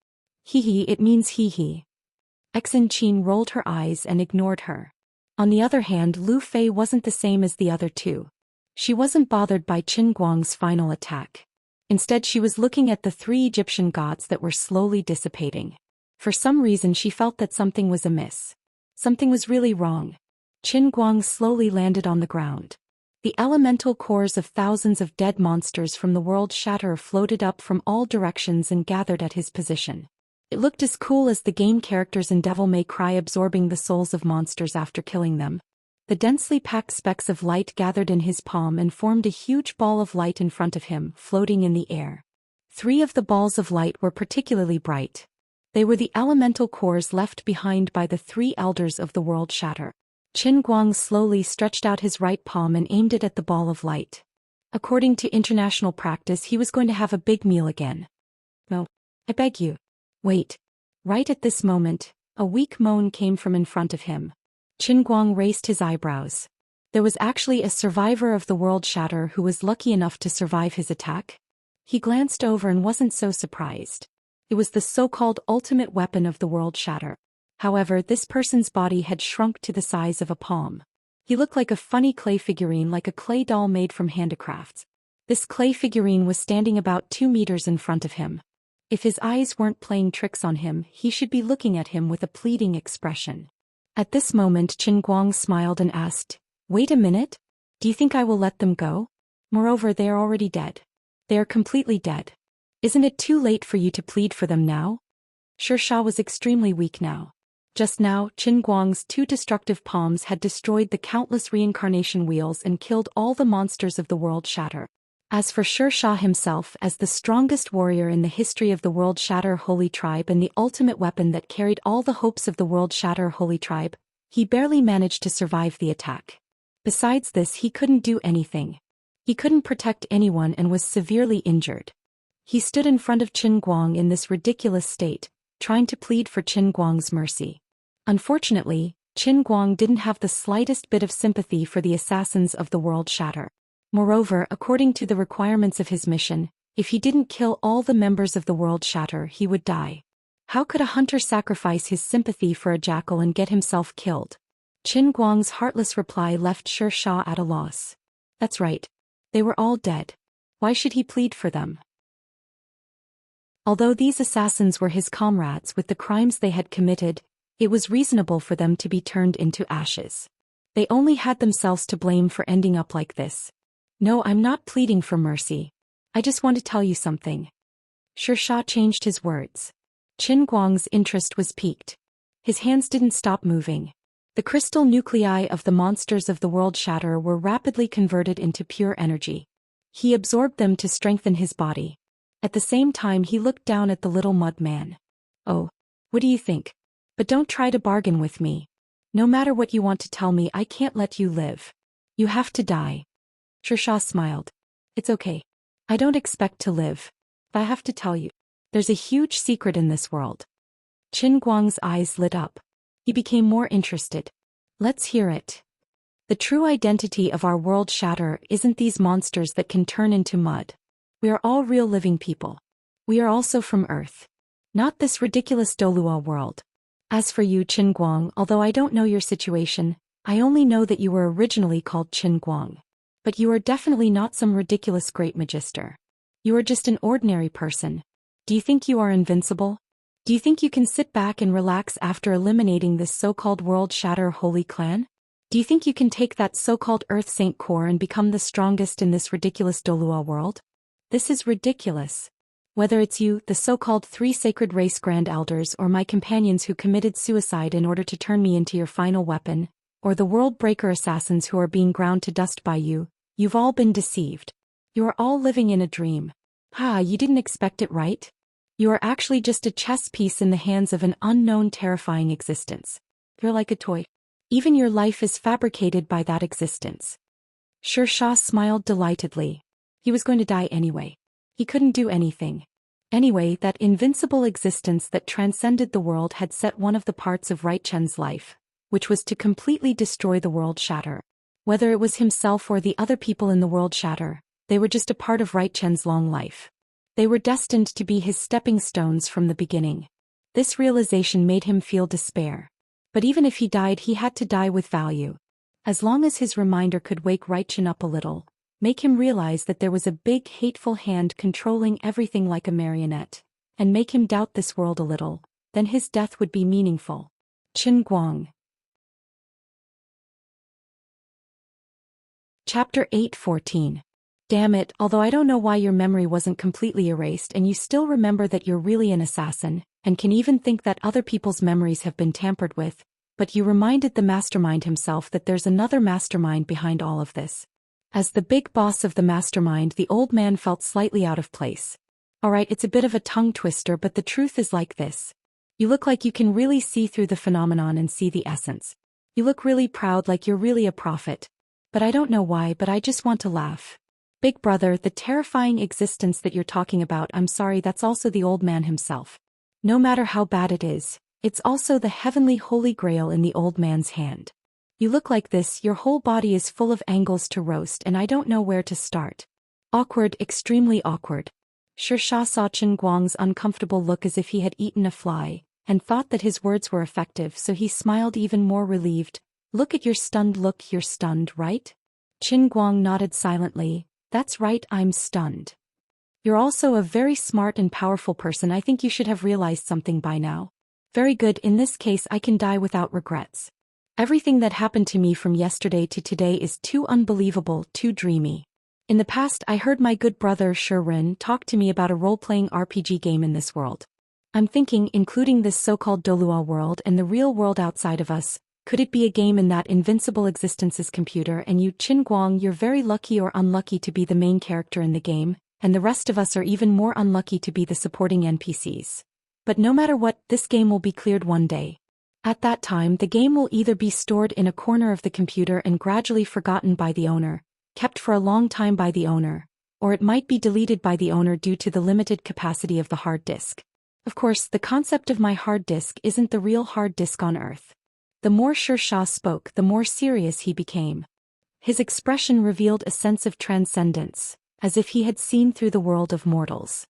"He, it means he." Xianxia rolled her eyes and ignored her. On the other hand, Lu Fei wasn't the same as the other two. She wasn't bothered by Qin Guang's final attack. Instead, she was looking at the three Egyptian gods that were slowly dissipating. For some reason she felt that something was amiss. Something was really wrong. Qin Guang slowly landed on the ground. The elemental cores of thousands of dead monsters from the world shatterer floated up from all directions and gathered at his position. It looked as cool as the game characters in Devil May Cry absorbing the souls of monsters after killing them. The densely packed specks of light gathered in his palm and formed a huge ball of light in front of him, floating in the air. 3 of the balls of light were particularly bright. They were the elemental cores left behind by the 3 elders of the world shatter. Qin Guang slowly stretched out his right palm and aimed it at the ball of light. According to international practice, he was going to have a big meal again. No. I beg you. Wait. Right at this moment, a weak moan came from in front of him. Qin Guang raised his eyebrows. There was actually a survivor of the world shatter who was lucky enough to survive his attack. He glanced over and wasn't so surprised. It was the so-called ultimate weapon of the world shatter. However, this person's body had shrunk to the size of a palm. He looked like a funny clay figurine, like a clay doll made from handicrafts. This clay figurine was standing about 2 meters in front of him. If his eyes weren't playing tricks on him, he should be looking at him with a pleading expression. At this moment, Qin Guang smiled and asked, "Wait a minute? Do you think I will let them go? Moreover, they are already dead. They are completely dead. Isn't it too late for you to plead for them now?" Xianxia was extremely weak now. Just now, Qin Guang's 2 destructive palms had destroyed the countless reincarnation wheels and killed all the monsters of the world shatter. As for Xianxia himself, as the strongest warrior in the history of the world shatter holy tribe and the ultimate weapon that carried all the hopes of the world shatter holy tribe, he barely managed to survive the attack. Besides this, he couldn't do anything. He couldn't protect anyone and was severely injured. He stood in front of Qin Guang in this ridiculous state, trying to plead for Qin Guang's mercy. Unfortunately, Qin Guang didn't have the slightest bit of sympathy for the assassins of the world shatter. Moreover, according to the requirements of his mission, if he didn't kill all the members of the world shatter, he would die. How could a hunter sacrifice his sympathy for a jackal and get himself killed? Qin Guang's heartless reply left Xianxia at a loss. That's right. They were all dead. Why should he plead for them? Although these assassins were his comrades with the crimes they had committed, it was reasonable for them to be turned into ashes. They only had themselves to blame for ending up like this. No, I'm not pleading for mercy. I just want to tell you something. Xianxia changed his words. Qin Guang's interest was piqued. His hands didn't stop moving. The crystal nuclei of the monsters of the world shatter were rapidly converted into pure energy. He absorbed them to strengthen his body. At the same time, he looked down at the little mud man. "Oh, what do you think? But don't try to bargain with me. No matter what you want to tell me, I can't let you live. You have to die." Xianxia smiled. "It's okay. I don't expect to live. But I have to tell you. There's a huge secret in this world." Qin Guang's eyes lit up. He became more interested. "Let's hear it. The true identity of our world shatter isn't these monsters that can turn into mud. We are all real living people. We are also from Earth. Not this ridiculous Dolua world. As for you, Qin Guang, although I don't know your situation, I only know that you were originally called Qin Guang. But you are definitely not some ridiculous great magister. You are just an ordinary person. Do you think you are invincible? Do you think you can sit back and relax after eliminating this so-called world shatter holy clan? Do you think you can take that so-called Earth Saint core and become the strongest in this ridiculous Dolua world? This is ridiculous. Whether it's you, the so-called 3 sacred race grand elders, or my companions who committed suicide in order to turn me into your final weapon, or the world breaker assassins who are being ground to dust by you, you've all been deceived. You are all living in a dream. You didn't expect it, right? You are actually just a chess piece in the hands of an unknown terrifying existence. You're like a toy. Even your life is fabricated by that existence. Xianxia smiled delightedly. He was going to die anyway. He couldn't do anything. Anyway, that invincible existence that transcended the world had set one of the parts of Right Chen's life, which was to completely destroy the world shatter. Whether it was himself or the other people in the world shatter, they were just a part of Right Chen's long life. They were destined to be his stepping stones from the beginning. This realization made him feel despair. But even if he died, he had to die with value. As long as his reminder could wake Right Chen up a little, make him realize that there was a big hateful hand controlling everything like a marionette, and make him doubt this world a little, then his death would be meaningful. Qin Guang. Chapter 8:14. Damn it, although I don't know why your memory wasn't completely erased and you still remember that you're really an assassin, and can even think that other people's memories have been tampered with, but you reminded the mastermind himself that there's another mastermind behind all of this. As the big boss of the mastermind, the old man felt slightly out of place. Alright, it's a bit of a tongue twister, but the truth is like this. You look like you can really see through the phenomenon and see the essence. You look really proud, like you're really a prophet. But I don't know why, but I just want to laugh. Big brother, the terrifying existence that you're talking about, I'm sorry, that's also the old man himself. No matter how bad it is, it's also the heavenly holy grail in the old man's hand. You look like this, your whole body is full of angles to roast, and I don't know where to start. Awkward, extremely awkward. Xianxia saw Chen Guang's uncomfortable look as if he had eaten a fly, and thought that his words were effective, so he smiled even more relieved. Look at your stunned look, you're stunned, right? Chen Guang nodded silently. That's right, I'm stunned. You're also a very smart and powerful person. I think you should have realized something by now. Very good, in this case I can die without regrets. Everything that happened to me from yesterday to today is too unbelievable, too dreamy. In the past I heard my good brother Shirin talk to me about a role-playing RPG game in this world. I'm thinking, including this so-called Dolua world and the real world outside of us, could it be a game in that invincible existence's computer? And you, Qin Guang, you're very lucky or unlucky to be the main character in the game, and the rest of us are even more unlucky to be the supporting NPCs. But no matter what, this game will be cleared one day. At that time, the game will either be stored in a corner of the computer and gradually forgotten by the owner, kept for a long time by the owner, or it might be deleted by the owner due to the limited capacity of the hard disk. Of course, the concept of my hard disk isn't the real hard disk on Earth. The more Xianxia spoke, the more serious he became. His expression revealed a sense of transcendence, as if he had seen through the world of mortals.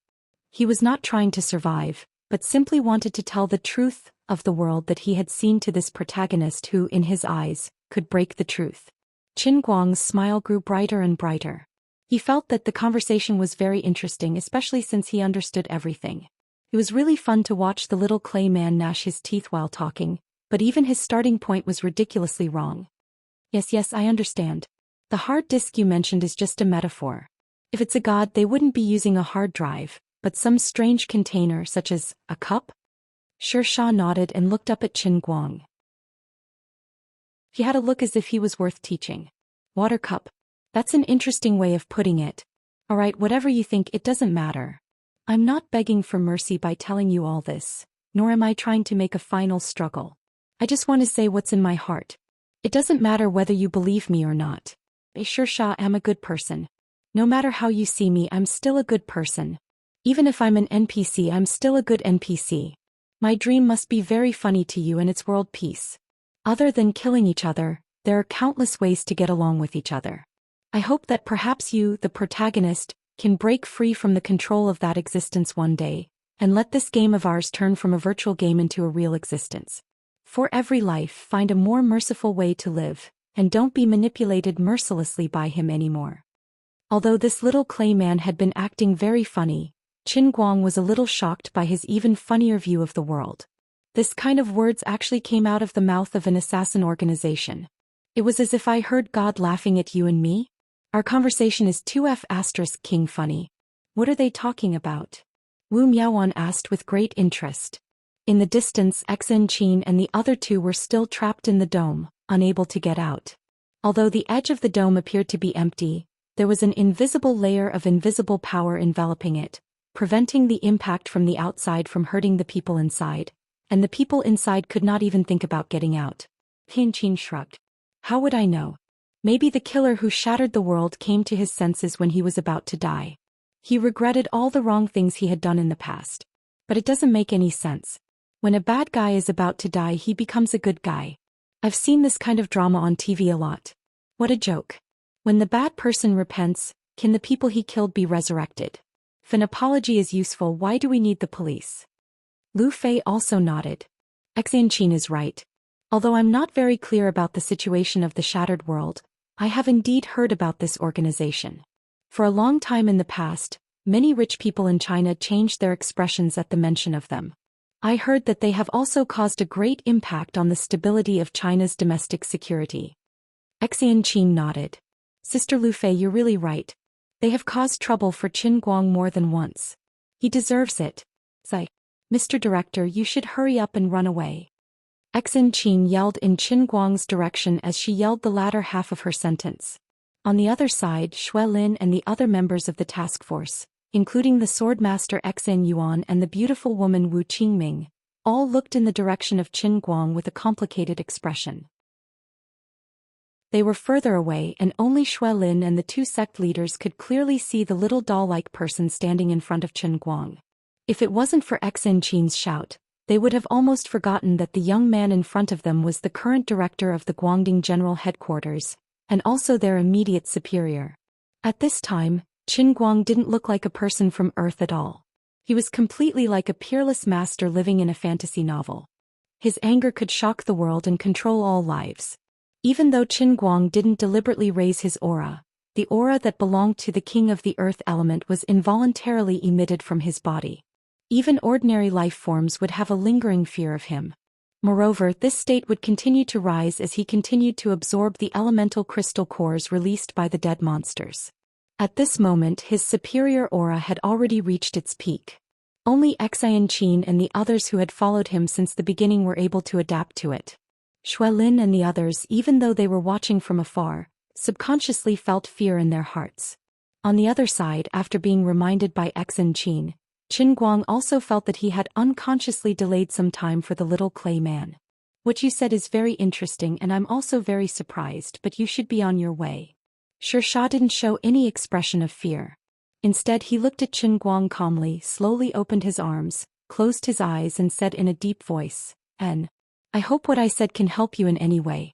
He was not trying to survive, but simply wanted to tell the truth of the world that he had seen to this protagonist who, in his eyes, could break the truth. Qin Guang's smile grew brighter and brighter. He felt that the conversation was very interesting, especially since he understood everything. It was really fun to watch the little clay man gnash his teeth while talking, but even his starting point was ridiculously wrong. Yes, I understand. The hard disk you mentioned is just a metaphor. If it's a god, they wouldn't be using a hard drive, but some strange container such as a cup? Xianxia nodded and looked up at Qin Guang. He had a look as if he was worth teaching. Water cup. That's an interesting way of putting it. Alright, whatever you think, it doesn't matter. I'm not begging for mercy by telling you all this, nor am I trying to make a final struggle. I just want to say what's in my heart. It doesn't matter whether you believe me or not. I am a good person. No matter how you see me, I'm still a good person. Even if I'm an NPC, I'm still a good NPC. My dream must be very funny to you, and it's world peace. Other than killing each other, there are countless ways to get along with each other. I hope that perhaps you, the protagonist, can break free from the control of that existence one day, and let this game of ours turn from a virtual game into a real existence. For every life, find a more merciful way to live, and don't be manipulated mercilessly by him anymore. Although this little clay man had been acting very funny, Qin Guang was a little shocked by his even funnier view of the world. This kind of words actually came out of the mouth of an assassin organization. It was as if I heard God laughing at you and me. Our conversation is 2F** king funny. What are they talking about? Wu Miaowan asked with great interest. In the distance, Xianxia and the other two were still trapped in the dome, unable to get out. Although the edge of the dome appeared to be empty, there was an invisible layer of invisible power enveloping it, preventing the impact from the outside from hurting the people inside, and the people inside could not even think about getting out. Xianxia shrugged. How would I know? Maybe the killer who shattered the world came to his senses when he was about to die. He regretted all the wrong things he had done in the past. But it doesn't make any sense. When a bad guy is about to die, he becomes a good guy. I've seen this kind of drama on TV a lot. What a joke. When the bad person repents, can the people he killed be resurrected? If an apology is useful, why do we need the police? Lu Fei also nodded. Xianxia is right. Although I'm not very clear about the situation of the shattered world, I have indeed heard about this organization. For a long time in the past, many rich people in China changed their expressions at the mention of them. I heard that they have also caused a great impact on the stability of China's domestic security. Xianxia nodded. Sister Lu Fei, you're really right. They have caused trouble for Qin Guang more than once. He deserves it. Zai. Mr. Director, you should hurry up and run away. Xianxia yelled in Qin Guang's direction as she yelled the latter half of her sentence. On the other side, Xue Lin and the other members of the task force, including the swordmaster Xan Yuan and the beautiful woman Wu Qingming, all looked in the direction of Qin Guang with a complicated expression. They were further away and only Shui Lin and the two sect leaders could clearly see the little doll-like person standing in front of Qin Guang. If it wasn't for Xin Qin's shout, they would have almost forgotten that the young man in front of them was the current director of the Guangding General Headquarters, and also their immediate superior. At this time, Qin Guang didn't look like a person from Earth at all. He was completely like a peerless master living in a fantasy novel. His anger could shock the world and control all lives. Even though Qin Guang didn't deliberately raise his aura, the aura that belonged to the king of the earth element was involuntarily emitted from his body. Even ordinary life forms would have a lingering fear of him. Moreover, this state would continue to rise as he continued to absorb the elemental crystal cores released by the dead monsters. At this moment, his superior aura had already reached its peak. Only Xian Qin and the others who had followed him since the beginning were able to adapt to it. Shui Lin and the others, even though they were watching from afar, subconsciously felt fear in their hearts. On the other side, after being reminded by Xian Qin, Qin Guang also felt that he had unconsciously delayed some time for the little clay man. What you said is very interesting and I'm also very surprised, but you should be on your way. Xianxia didn't show any expression of fear. Instead, he looked at Qin Guang calmly, slowly opened his arms, closed his eyes and said in a deep voice, I hope what I said can help you in any way.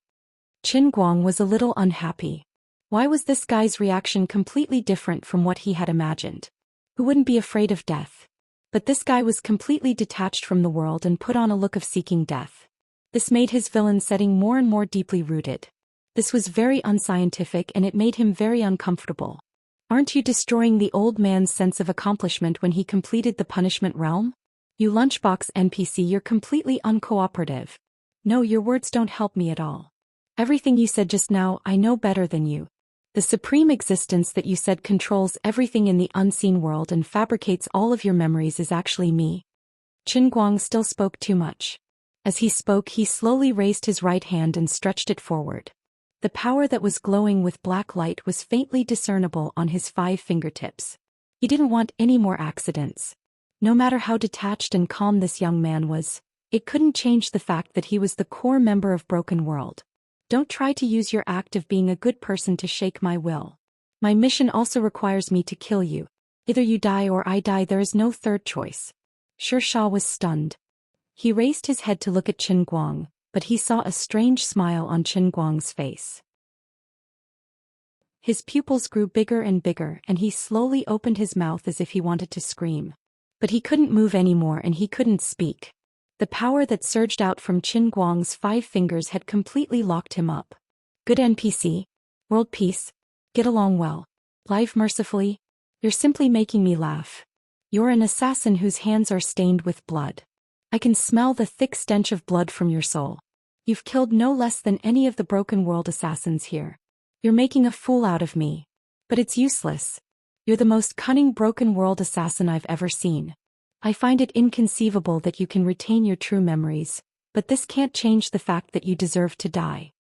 Qin Guang was a little unhappy. Why was this guy's reaction completely different from what he had imagined? Who wouldn't be afraid of death? But this guy was completely detached from the world and put on a look of seeking death. This made his villain setting more and more deeply rooted. This was very unscientific and it made him very uncomfortable. Aren't you destroying the old man's sense of accomplishment when he completed the punishment realm? You lunchbox NPC, you're completely uncooperative. No, your words don't help me at all. Everything you said just now, I know better than you. The supreme existence that you said controls everything in the unseen world and fabricates all of your memories is actually me. Qin Guang still spoke too much. As he spoke, he slowly raised his right hand and stretched it forward. The power that was glowing with black light was faintly discernible on his 5 fingertips. He didn't want any more accidents. No matter how detached and calm this young man was, it couldn't change the fact that he was the core member of Broken World. Don't try to use your act of being a good person to shake my will. My mission also requires me to kill you. Either you die or I die, there is no third choice. Xianxia was stunned. He raised his head to look at Qin Guang, but he saw a strange smile on Qin Guang's face. His pupils grew bigger and bigger and he slowly opened his mouth as if he wanted to scream. But he couldn't move anymore and he couldn't speak. The power that surged out from Qin Guang's 5 fingers had completely locked him up. Good NPC. World peace. Get along well. Live mercifully. You're simply making me laugh. You're an assassin whose hands are stained with blood. I can smell the thick stench of blood from your soul. You've killed no less than any of the Broken World assassins here. You're making a fool out of me. But it's useless. You're the most cunning Broken World assassin I've ever seen. I find it inconceivable that you can retain your true memories, but this can't change the fact that you deserve to die.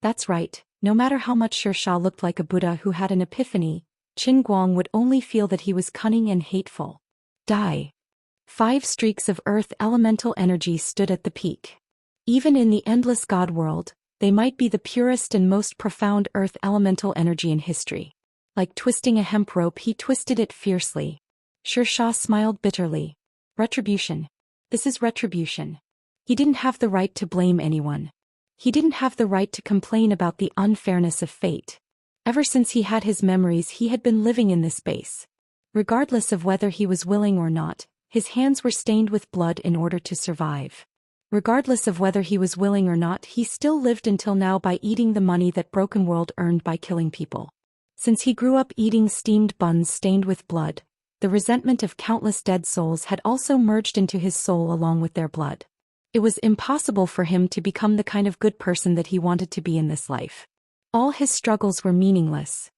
That's right, no matter how much Xianxia looked like a Buddha who had an epiphany, Qin Guang would only feel that he was cunning and hateful. Die. 5 streaks of earth elemental energy stood at the peak. Even in the endless God world, they might be the purest and most profound earth elemental energy in history. Like twisting a hemp rope, he twisted it fiercely. Xianxia smiled bitterly. Retribution. This is retribution. He didn't have the right to blame anyone. He didn't have the right to complain about the unfairness of fate. Ever since he had his memories, he had been living in this space. Regardless of whether he was willing or not, his hands were stained with blood in order to survive. Regardless of whether he was willing or not, he still lived until now by eating the money that Broken World earned by killing people. Since he grew up eating steamed buns stained with blood, the resentment of countless dead souls had also merged into his soul along with their blood. It was impossible for him to become the kind of good person that he wanted to be in this life. All his struggles were meaningless.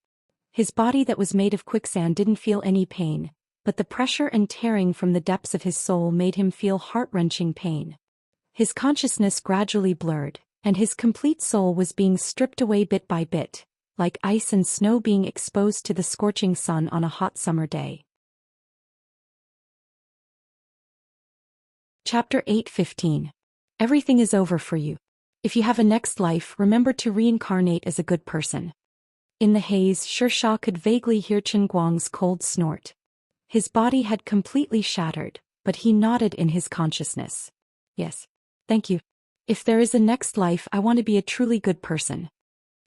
His body that was made of quicksand didn't feel any pain, but the pressure and tearing from the depths of his soul made him feel heart-wrenching pain. His consciousness gradually blurred, and his complete soul was being stripped away bit by bit, like ice and snow being exposed to the scorching sun on a hot summer day. Chapter 8:15. Everything is over for you. If you have a next life, remember to reincarnate as a good person. In the haze, Xianxia could vaguely hear Qin Guang's cold snort. His body had completely shattered, but he nodded in his consciousness. Yes. Thank you. If there is a next life, I want to be a truly good person.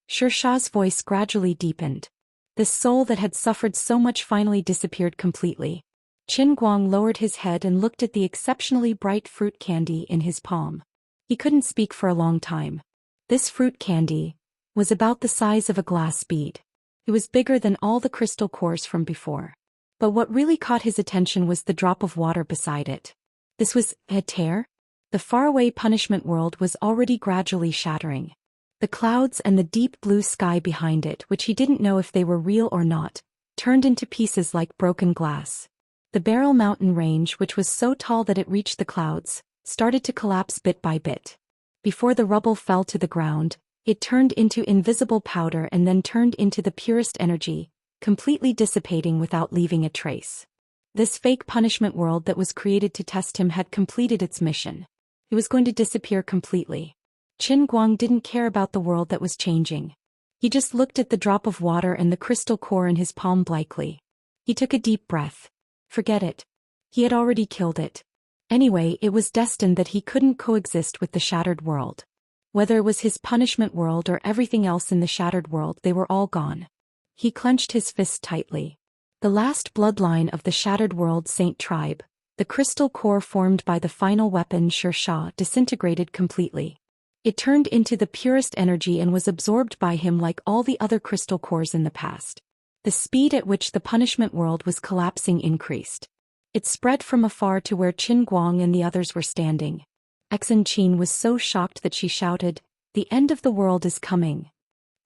Xianxia's voice gradually deepened. The soul that had suffered so much finally disappeared completely. Qin Guang lowered his head and looked at the exceptionally bright fruit candy in his palm. He couldn't speak for a long time. This fruit candy was about the size of a glass bead. It was bigger than all the crystal cores from before. But what really caught his attention was the drop of water beside it. This was a tear? The faraway punishment world was already gradually shattering. The clouds and the deep blue sky behind it, which he didn't know if they were real or not, turned into pieces like broken glass. The Barrel Mountain range, which was so tall that it reached the clouds, started to collapse bit by bit. Before the rubble fell to the ground, it turned into invisible powder and then turned into the purest energy, completely dissipating without leaving a trace. This fake punishment world that was created to test him had completed its mission. It was going to disappear completely. Qin Guang didn't care about the world that was changing. He just looked at the drop of water and the crystal core in his palm blankly. He took a deep breath. Forget it. He had already killed it. Anyway, it was destined that he couldn't coexist with the shattered world. Whether it was his punishment world or everything else in the shattered world, they were all gone. He clenched his fist tightly. The last bloodline of the shattered world Saint tribe, the crystal core formed by the final weapon Xianxia, disintegrated completely. It turned into the purest energy and was absorbed by him like all the other crystal cores in the past. The speed at which the punishment world was collapsing increased. It spread from afar to where Qin Guang and the others were standing. Xianxia was so shocked that she shouted, "The end of the world is coming."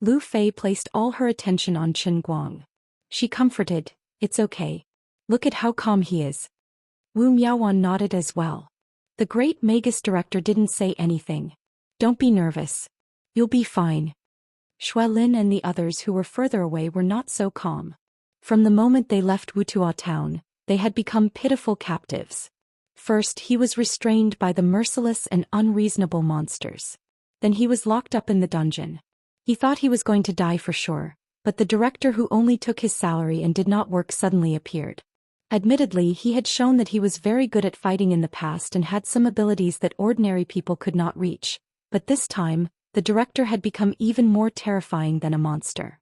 Lu Fei placed all her attention on Qin Guang. She comforted, "It's okay. Look at how calm he is." Wu Miaowan nodded as well. The great Magus director didn't say anything. "Don't be nervous. You'll be fine." Xuelin and the others who were further away were not so calm. From the moment they left Wutua town, they had become pitiful captives. First, he was restrained by the merciless and unreasonable monsters. Then he was locked up in the dungeon. He thought he was going to die for sure, but the director who only took his salary and did not work suddenly appeared. Admittedly, he had shown that he was very good at fighting in the past and had some abilities that ordinary people could not reach, but this time, the director had become even more terrifying than a monster.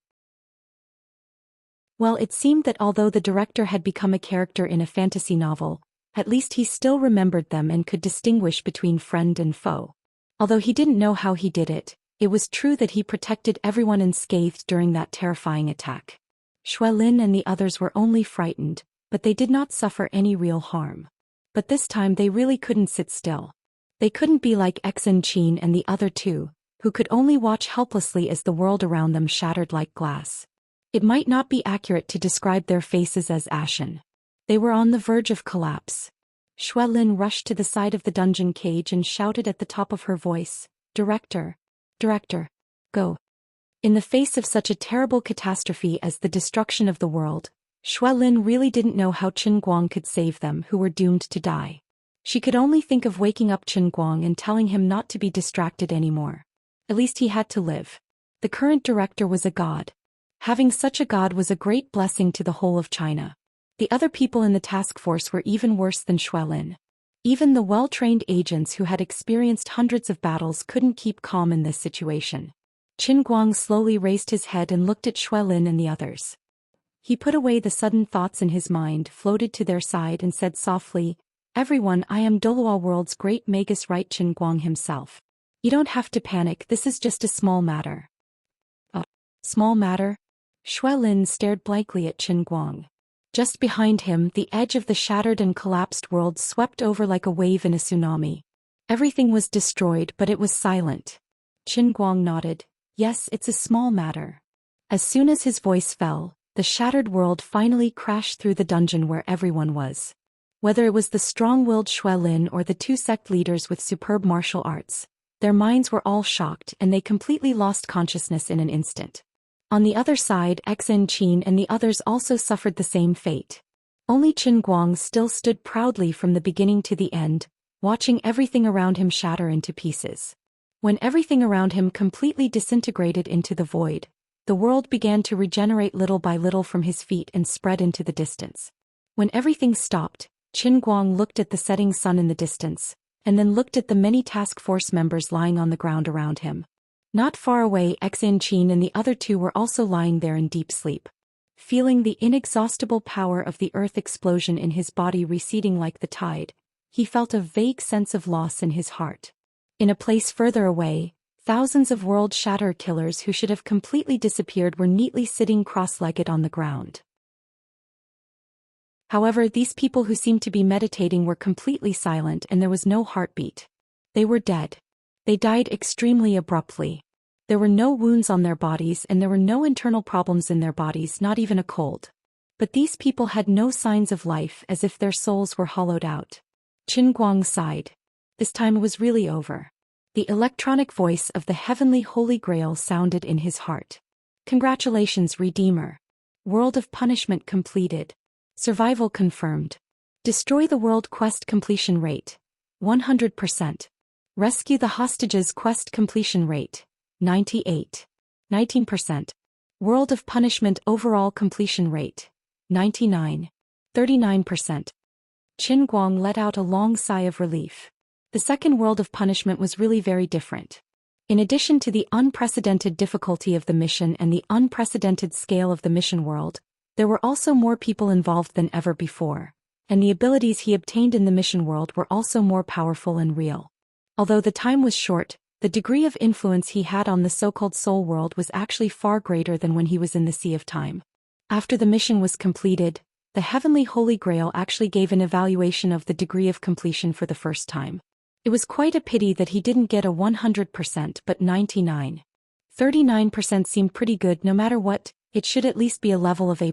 Well, it seemed that although the director had become a character in a fantasy novel, at least he still remembered them and could distinguish between friend and foe. Although he didn't know how he did it, it was true that he protected everyone unscathed during that terrifying attack. Xuelin and the others were only frightened, but they did not suffer any real harm. But this time they really couldn't sit still. They couldn't be like Xianxia and the other two, who could only watch helplessly as the world around them shattered like glass. It might not be accurate to describe their faces as ashen. They were on the verge of collapse. Xuelin rushed to the side of the dungeon cage and shouted at the top of her voice, "Director! Director! Go!" In the face of such a terrible catastrophe as the destruction of the world, Xuelin really didn't know how Qin Guang could save them who were doomed to die. She could only think of waking up Qin Guang and telling him not to be distracted anymore. At least he had to live. The current director was a god. Having such a god was a great blessing to the whole of China. The other people in the task force were even worse than Xuelin. Even the well-trained agents who had experienced hundreds of battles couldn't keep calm in this situation. Qin Guang slowly raised his head and looked at Xuelin and the others. He put away the sudden thoughts in his mind, floated to their side and said softly, "Everyone, I am Dolua World's great Magus Right Qin Guang himself. You don't have to panic, this is just a small matter." "A small matter?" Xuelin stared blankly at Qin Guang. Just behind him, the edge of the shattered and collapsed world swept over like a wave in a tsunami. Everything was destroyed, but it was silent. Qin Guang nodded. "Yes, it's a small matter." As soon as his voice fell, the shattered world finally crashed through the dungeon where everyone was. Whether it was the strong-willed Xuelin or the two sect leaders with superb martial arts, their minds were all shocked and they completely lost consciousness in an instant. On the other side, Xianxia and the others also suffered the same fate. Only Qin Guang still stood proudly from the beginning to the end, watching everything around him shatter into pieces. When everything around him completely disintegrated into the void, the world began to regenerate little by little from his feet and spread into the distance. When everything stopped, Qin Guang looked at the setting sun in the distance, and then looked at the many task force members lying on the ground around him. Not far away, Xianxia and the other two were also lying there in deep sleep. Feeling the inexhaustible power of the earth explosion in his body receding like the tide, he felt a vague sense of loss in his heart. In a place further away, thousands of world shatter killers who should have completely disappeared were neatly sitting cross-legged on the ground. However, these people who seemed to be meditating were completely silent and there was no heartbeat. They were dead. They died extremely abruptly. There were no wounds on their bodies and there were no internal problems in their bodies, not even a cold. But these people had no signs of life, as if their souls were hollowed out. Qin Guang sighed. This time it was really over. The electronic voice of the heavenly Holy Grail sounded in his heart. Congratulations, Redeemer. World of Punishment completed. Survival confirmed. Destroy the world quest completion rate. 100%. Rescue the hostages quest completion rate. 98. 19%. World of Punishment overall completion rate. 99. 39%. Qin Guang let out a long sigh of relief. The second World of Punishment was really very different. In addition to the unprecedented difficulty of the mission and the unprecedented scale of the mission world, there were also more people involved than ever before, and the abilities he obtained in the mission world were also more powerful and real. Although the time was short, the degree of influence he had on the so-called soul world was actually far greater than when he was in the Sea of Time. After the mission was completed, the Heavenly Holy Grail actually gave an evaluation of the degree of completion for the first time. It was quite a pity that he didn't get a 100%, but 99. 39% seemed pretty good. No matter what, it should at least be a level of A++,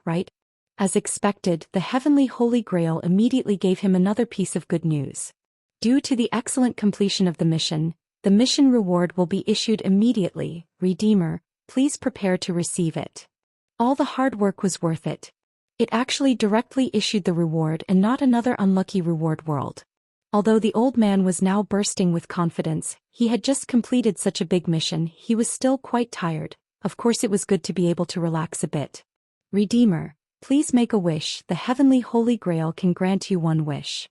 right? As expected, the Heavenly Holy Grail immediately gave him another piece of good news. Due to the excellent completion of the mission reward will be issued immediately. Redeemer, please prepare to receive it. All the hard work was worth it. It actually directly issued the reward and not another unlucky reward world. Although the old man was now bursting with confidence, he had just completed such a big mission, he was still quite tired. Of course it was good to be able to relax a bit. Redeemer, please make a wish. The Heavenly Holy Grail can grant you one wish.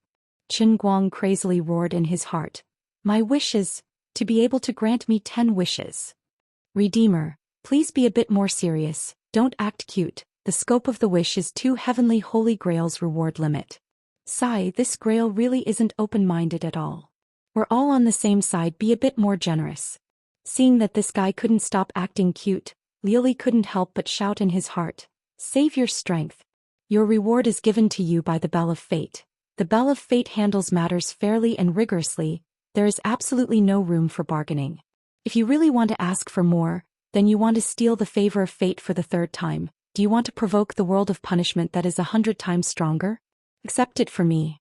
Qin Guang crazily roared in his heart. My wish is to be able to grant me 10 wishes. Redeemer, please be a bit more serious, don't act cute. The scope of the wish is 2 Heavenly Holy Grail's reward limit. Sigh, this grail really isn't open-minded at all. We're all on the same side, be a bit more generous. Seeing that this guy couldn't stop acting cute, Liuli couldn't help but shout in his heart. Save your strength. Your reward is given to you by the Bell of Fate. The Bell of Fate handles matters fairly and rigorously. There is absolutely no room for bargaining. If you really want to ask for more, then you want to steal the favor of fate for the 3rd time. Do you want to provoke the world of punishment that is 100 times stronger? Accept it for me.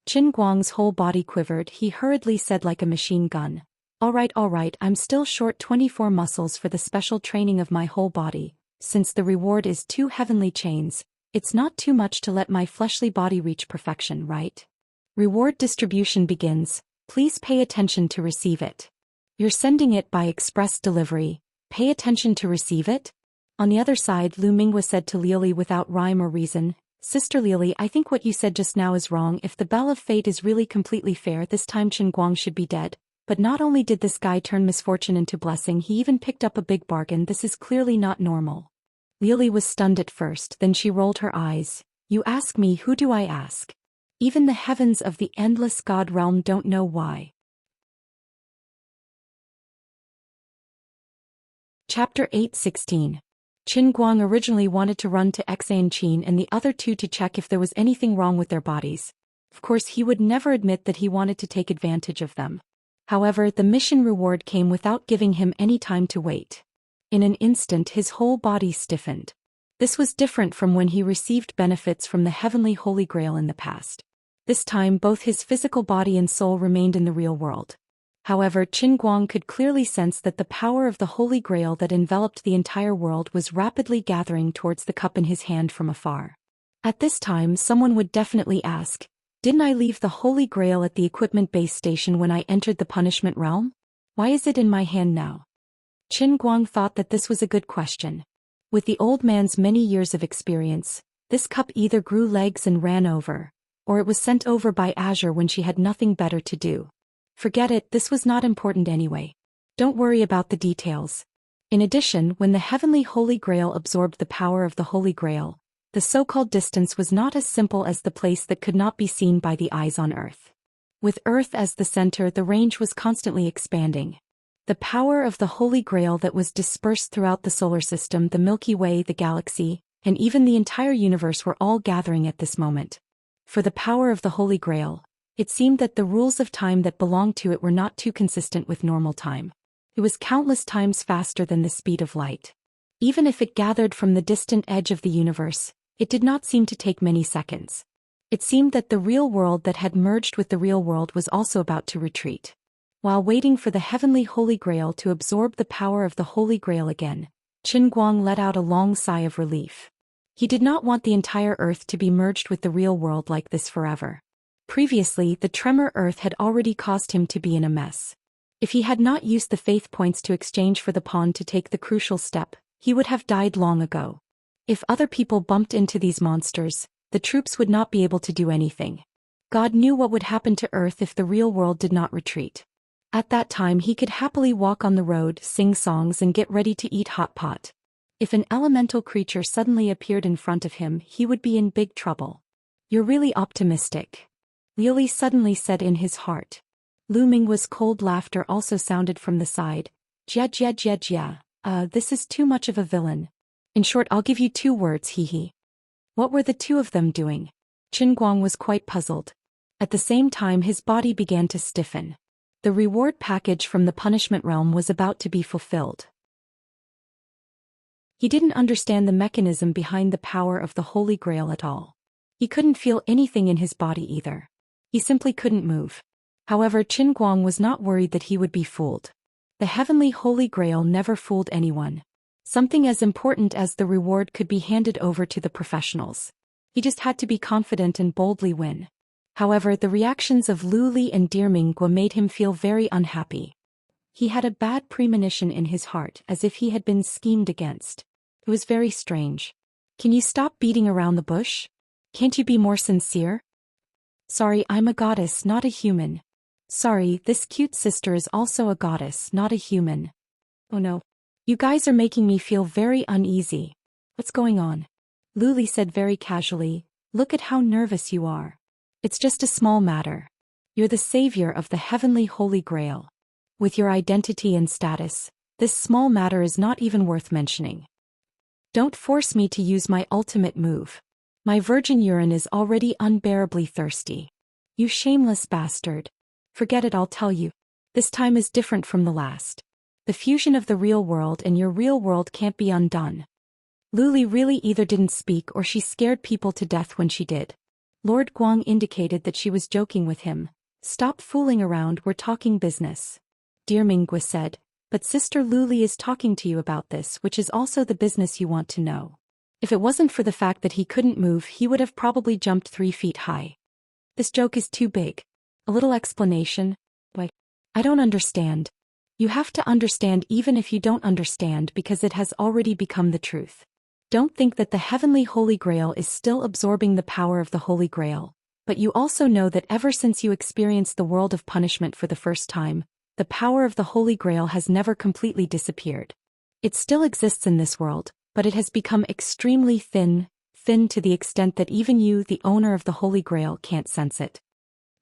Qin Guang's whole body quivered. He hurriedly said like a machine gun. All right, I'm still short 24 muscles for the special training of my whole body. Since the reward is 2 heavenly chains, it's not too much to let my fleshly body reach perfection, right? Reward distribution begins. Please pay attention to receive it. You're sending it by express delivery. Pay attention to receive it? On the other side, Lu Mingwa said to Liuli without rhyme or reason, Sister Liuli, I think what you said just now is wrong. If the Bell of Fate is really completely fair, this time Qin Guang should be dead. But not only did this guy turn misfortune into blessing, he even picked up a big bargain. This is clearly not normal. Liuli was stunned at first, then she rolled her eyes. You ask me, who do I ask? Even the heavens of the endless God realm don't know why. Chapter 8:16. Qin Guang originally wanted to run to Xianxia and the other two to check if there was anything wrong with their bodies. Of course, he would never admit that he wanted to take advantage of them. However, the mission reward came without giving him any time to wait. In an instant, his whole body stiffened. This was different from when he received benefits from the Heavenly Holy Grail in the past. This time, both his physical body and soul remained in the real world. However, Qin Guang could clearly sense that the power of the Holy Grail that enveloped the entire world was rapidly gathering towards the cup in his hand from afar. At this time, someone would definitely ask, Didn't I leave the Holy Grail at the equipment base station when I entered the punishment realm? Why is it in my hand now? Qin Guang thought that this was a good question. With the old man's many years of experience, this cup either grew legs and ran over, or it was sent over by Azure when she had nothing better to do. Forget it, this was not important anyway. Don't worry about the details. In addition, when the heavenly Holy Grail absorbed the power of the Holy Grail, the so-called distance was not as simple as the place that could not be seen by the eyes on Earth. With Earth as the center, the range was constantly expanding. The power of the Holy Grail that was dispersed throughout the solar system, the Milky Way, the galaxy, and even the entire universe were all gathering at this moment. For the power of the Holy Grail, it seemed that the rules of time that belonged to it were not too consistent with normal time. It was countless times faster than the speed of light. Even if it gathered from the distant edge of the universe, it did not seem to take many seconds. It seemed that the real world that had merged with the real world was also about to retreat. While waiting for the heavenly Holy Grail to absorb the power of the Holy Grail again, Qin Guang let out a long sigh of relief. He did not want the entire Earth to be merged with the real world like this forever. Previously, the tremor Earth had already caused him to be in a mess. If he had not used the faith points to exchange for the pawn to take the crucial step, he would have died long ago. If other people bumped into these monsters, the troops would not be able to do anything. God knew what would happen to Earth if the real world did not retreat. At that time he could happily walk on the road, sing songs and get ready to eat hot pot. If an elemental creature suddenly appeared in front of him, he would be in big trouble. You're really optimistic, Liu Li suddenly said in his heart. Lu Minghua's cold laughter also sounded from the side. Jia jia jia jia, this is too much of a villain. In short, I'll give you 2 words, hee hee. What were the 2 of them doing? Qin Guang was quite puzzled. At the same time his body began to stiffen. The reward package from the punishment realm was about to be fulfilled. He didn't understand the mechanism behind the power of the Holy Grail at all. He couldn't feel anything in his body either. He simply couldn't move. However, Qin Guang was not worried that he would be fooled. The heavenly Holy Grail never fooled anyone. Something as important as the reward could be handed over to the professionals. He just had to be confident and boldly win. However, the reactions of Lu Li and Dear Minghua made him feel very unhappy. He had a bad premonition in his heart, as if he had been schemed against. It was very strange. Can you stop beating around the bush? Can't you be more sincere? Sorry, I'm a goddess, not a human. Sorry, this cute sister is also a goddess, not a human. Oh no. You guys are making me feel very uneasy. What's going on? Lu Li said very casually, look at how nervous you are. It's just a small matter. You're the savior of the heavenly Holy Grail. With your identity and status, this small matter is not even worth mentioning. Don't force me to use my ultimate move. My virgin urine is already unbearably thirsty. You shameless bastard. Forget it, I'll tell you. This time is different from the last. The fusion of the real world and your real world can't be undone. Lu Li really either didn't speak or she scared people to death when she did. Lord Guang indicated that she was joking with him. Stop fooling around, we're talking business. Dear Minghua said, but Sister Lu Li is talking to you about this, which is also the business you want to know. If it wasn't for the fact that he couldn't move, he would have probably jumped 3 feet high. This joke is too big. A little explanation? Why? I don't understand. You have to understand even if you don't understand because it has already become the truth. Don't think that the heavenly Holy Grail is still absorbing the power of the Holy Grail, but you also know that ever since you experienced the world of punishment for the first time, the power of the Holy Grail has never completely disappeared. It still exists in this world, but it has become extremely thin to the extent that even you, the owner of the Holy Grail, can't sense it.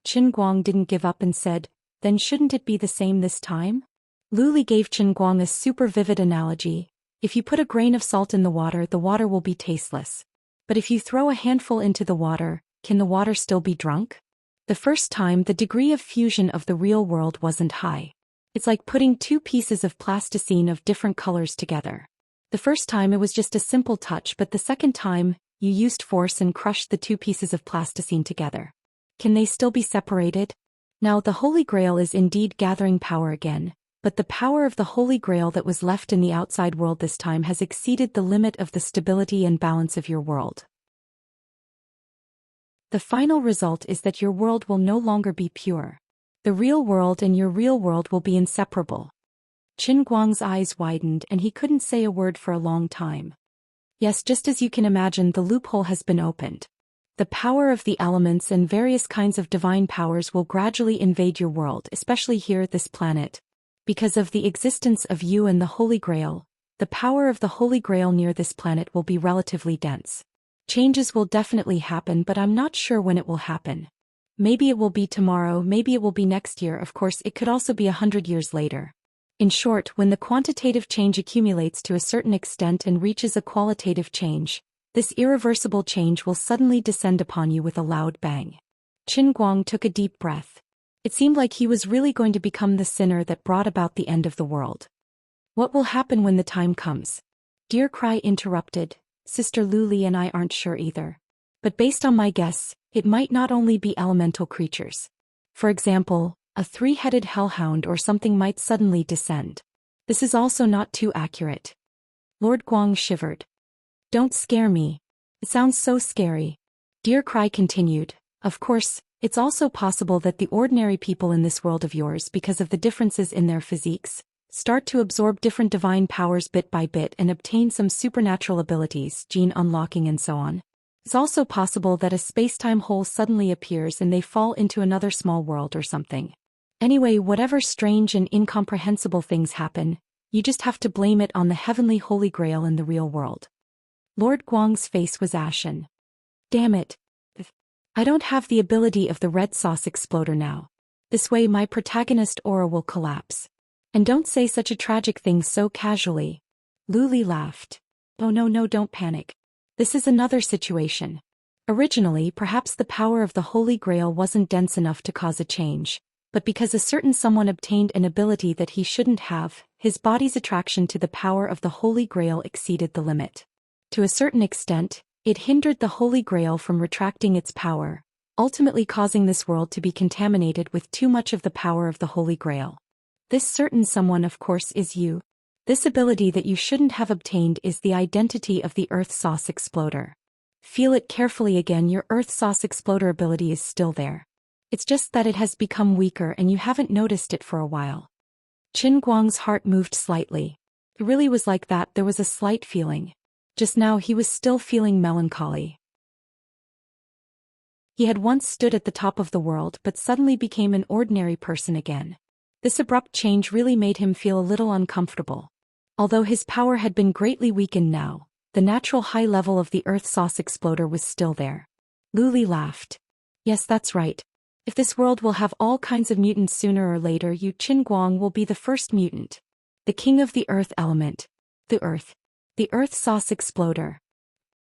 Qin Guang didn't give up and said, then shouldn't it be the same this time? Lu Li gave Qin Guang a super vivid analogy. If you put a grain of salt in the water will be tasteless. But if you throw a handful into the water, can the water still be drunk? The first time, the degree of fusion of the real world wasn't high. It's like putting 2 pieces of plasticine of different colors together. The first time it was just a simple touch, but the second time, you used force and crushed the 2 pieces of plasticine together. Can they still be separated? Now the Holy Grail is indeed gathering power again, but the power of the Holy Grail that was left in the outside world this time has exceeded the limit of the stability and balance of your world. The final result is that your world will no longer be pure. The real world and your real world will be inseparable. Qin Guang's eyes widened and he couldn't say a word for a long time. Yes, just as you can imagine, the loophole has been opened. The power of the elements and various kinds of divine powers will gradually invade your world, especially here, this planet. Because of the existence of you and the Holy Grail, the power of the Holy Grail near this planet will be relatively dense. Changes will definitely happen, but I'm not sure when it will happen. Maybe it will be tomorrow, maybe it will be next year, of course it could also be 100 years later. In short, when the quantitative change accumulates to a certain extent and reaches a qualitative change, this irreversible change will suddenly descend upon you with a loud bang. Qin Guang took a deep breath. It seemed like he was really going to become the sinner that brought about the end of the world. What will happen when the time comes? Dear Cry interrupted, Sister Luli and I aren't sure either. But based on my guess, it might not only be elemental creatures. For example, a three-headed hellhound or something might suddenly descend. This is also not too accurate. Lord Guang shivered. Don't scare me. It sounds so scary. Dear Cry continued, of course, it's also possible that the ordinary people in this world of yours, because of the differences in their physiques, start to absorb different divine powers bit by bit and obtain some supernatural abilities, gene unlocking and so on. It's also possible that a space-time hole suddenly appears and they fall into another small world or something. Anyway, whatever strange and incomprehensible things happen, you just have to blame it on the heavenly Holy Grail in the real world. Lord Guang's face was ashen. Damn it. I don't have the ability of the red sauce exploder now. This way my protagonist aura will collapse. And don't say such a tragic thing so casually. Luli laughed. Oh no, don't panic. This is another situation. Originally, perhaps the power of the Holy Grail wasn't dense enough to cause a change, but because a certain someone obtained an ability that he shouldn't have, his body's attraction to the power of the Holy Grail exceeded the limit. To a certain extent, it hindered the Holy Grail from retracting its power, ultimately causing this world to be contaminated with too much of the power of the Holy Grail. This certain someone, of course, is you. This ability that you shouldn't have obtained is the identity of the Earth Sauce Exploder. Feel it carefully again, your Earth Sauce Exploder ability is still there. It's just that it has become weaker and you haven't noticed it for a while. Qin Guang's heart moved slightly. It really was like that, there was a slight feeling. Just now he was still feeling melancholy. He had once stood at the top of the world but suddenly became an ordinary person again. This abrupt change really made him feel a little uncomfortable. Although his power had been greatly weakened now, the natural high level of the Earth Sauce Exploder was still there. Luli laughed. Yes, that's right. If this world will have all kinds of mutants sooner or later, you Qin Guang will be the first mutant. The king of the earth element. The Earth Sauce Exploder.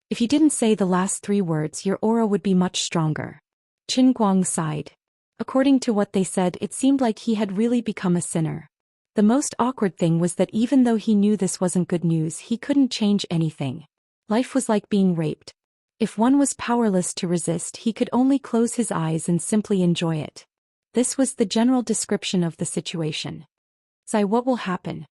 If you didn't say the last three words, your aura would be much stronger. Qin Guang sighed. According to what they said, it seemed like he had really become a sinner. The most awkward thing was that even though he knew this wasn't good news, he couldn't change anything. Life was like being raped. If one was powerless to resist, he could only close his eyes and simply enjoy it. This was the general description of the situation. Sai, what will happen?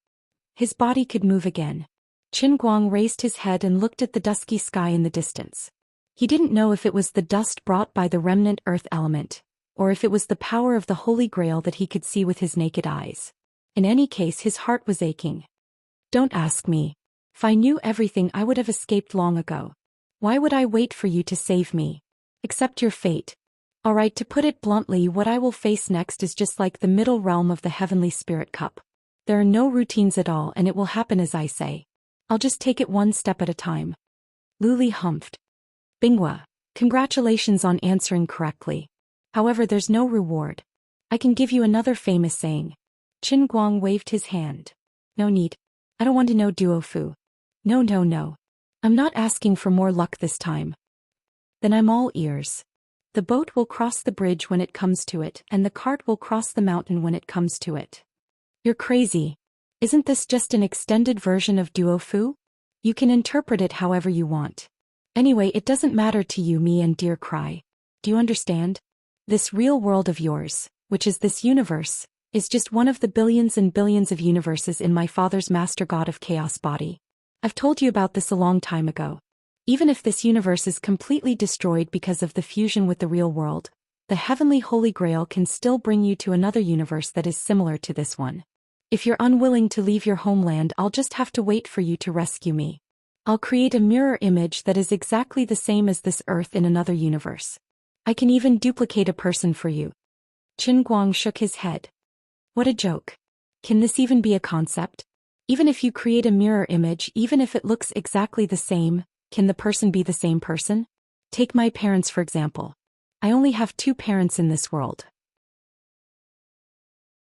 His body could move again. Qin Guang raised his head and looked at the dusky sky in the distance. He didn't know if it was the dust brought by the remnant earth element, or if it was the power of the Holy Grail that he could see with his naked eyes. In any case, his heart was aching. Don't ask me. If I knew everything, I would have escaped long ago. Why would I wait for you to save me? Accept your fate. Alright, to put it bluntly, what I will face next is just like the middle realm of the Heavenly Spirit Cup. There are no routines at all and it will happen as I say. I'll just take it one step at a time. Luli humphed. Binghua, congratulations on answering correctly. However, there's no reward. I can give you another famous saying. Qin Guang waved his hand. No need. I don't want to know duofu. No. I'm not asking for more luck this time. Then I'm all ears. The boat will cross the bridge when it comes to it, and the cart will cross the mountain when it comes to it. You're crazy. Isn't this just an extended version of duofu? You can interpret it however you want. Anyway, it doesn't matter to you, me and Dear Cry. Do you understand? This real world of yours, which is this universe, is just one of the billions and billions of universes in my father's master god of chaos body. I've told you about this a long time ago. Even if this universe is completely destroyed because of the fusion with the real world, the heavenly Holy Grail can still bring you to another universe that is similar to this one. If you're unwilling to leave your homeland, I'll just have to wait for you to rescue me. I'll create a mirror image that is exactly the same as this Earth in another universe. I can even duplicate a person for you. Qin Guang shook his head. What a joke. Can this even be a concept? Even if you create a mirror image, even if it looks exactly the same, can the person be the same person? Take my parents for example. I only have 2 parents in this world.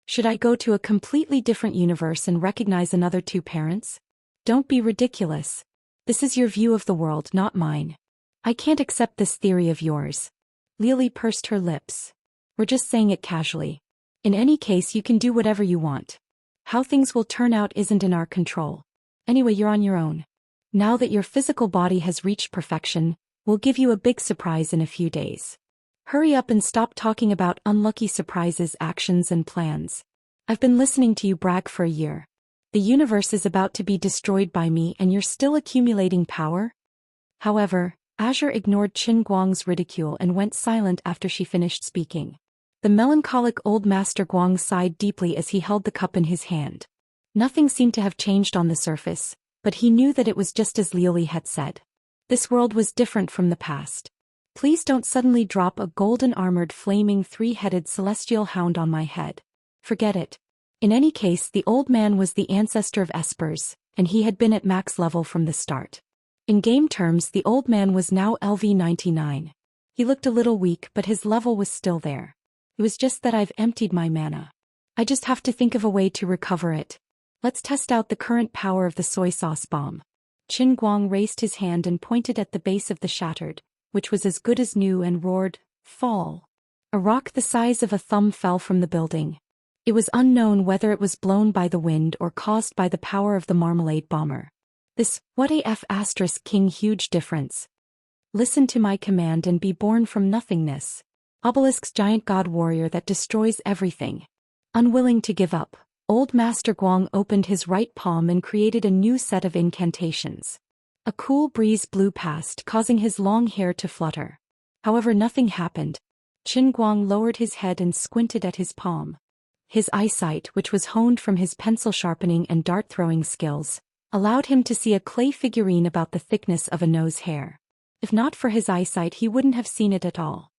Should I go to a completely different universe and recognize another 2 parents? Don't be ridiculous. This is your view of the world, not mine. I can't accept this theory of yours. Lily pursed her lips. We're just saying it casually. In any case, you can do whatever you want. How things will turn out isn't in our control. Anyway, you're on your own. Now that your physical body has reached perfection, we'll give you a big surprise in a few days. Hurry up and stop talking about unlucky surprises, actions, and plans. I've been listening to you brag for a year. The universe is about to be destroyed by me and you're still accumulating power? However, Azure ignored Qin Guang's ridicule and went silent after she finished speaking. The melancholic old master Guang sighed deeply as he held the cup in his hand. Nothing seemed to have changed on the surface, but he knew that it was just as Lily had said. This world was different from the past. Please don't suddenly drop a golden-armored flaming 3-headed celestial hound on my head. Forget it. In any case, the old man was the ancestor of espers, and he had been at max level from the start. In game terms, the old man was now LV99. He looked a little weak, but his level was still there. It was just that I've emptied my mana. I just have to think of a way to recover it. Let's test out the current power of the soy sauce bomb. Qin Guang raised his hand and pointed at the base of the shattered, which was as good as new, and roared, "Fall!" A rock the size of a thumb fell from the building. It was unknown whether it was blown by the wind or caused by the power of the marmalade bomber. This, what AF asterisk king huge difference. Listen to my command and be born from nothingness. Obelisk's giant god warrior that destroys everything. Unwilling to give up, old Master Guang opened his right palm and created a new set of incantations. A cool breeze blew past, causing his long hair to flutter. However, nothing happened. Qin Guang lowered his head and squinted at his palm. His eyesight, which was honed from his pencil sharpening and dart-throwing skills, allowed him to see a clay figurine about the thickness of a nose hair. If not for his eyesight, he wouldn't have seen it at all.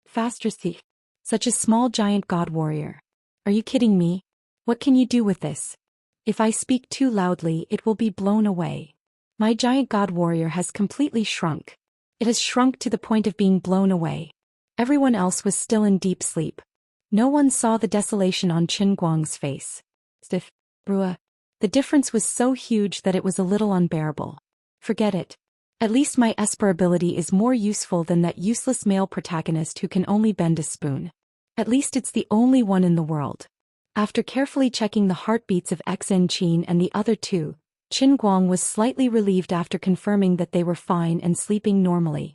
Faster thief. Such a small giant god warrior. Are you kidding me? What can you do with this? If I speak too loudly, it will be blown away. My giant god warrior has completely shrunk. It has shrunk to the point of being blown away. Everyone else was still in deep sleep. No one saw the desolation on Qin Guang's face. Stiff, Brua. The difference was so huge that it was a little unbearable. Forget it. At least my Esper ability is more useful than that useless male protagonist who can only bend a spoon. At least it's the only one in the world. After carefully checking the heartbeats of Xen Qin and the other 2, Qin Guang was slightly relieved after confirming that they were fine and sleeping normally.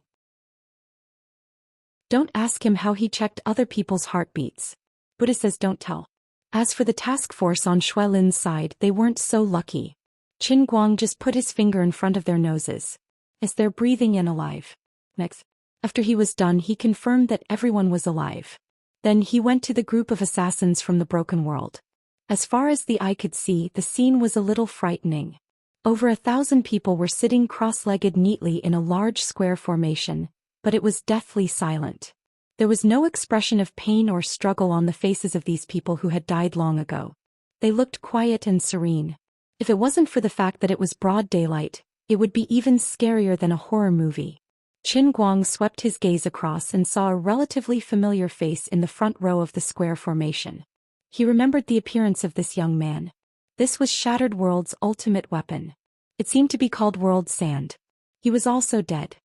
Don't ask him how he checked other people's heartbeats. Buddha says don't tell. As for the task force on Shui Lin's side, they weren't so lucky. Qin Guang just put his finger in front of their noses. As they're breathing and alive. Next. After he was done, he confirmed that everyone was alive. Then he went to the group of assassins from the broken world. As far as the eye could see, the scene was a little frightening. Over 1,000 people were sitting cross-legged neatly in a large square formation, but it was deathly silent. There was no expression of pain or struggle on the faces of these people who had died long ago. They looked quiet and serene. If it wasn't for the fact that it was broad daylight, it would be even scarier than a horror movie. Qin Guang swept his gaze across and saw a relatively familiar face in the front row of the square formation. He remembered the appearance of this young man. This was Shattered World's ultimate weapon. It seemed to be called World Sand. He was also dead.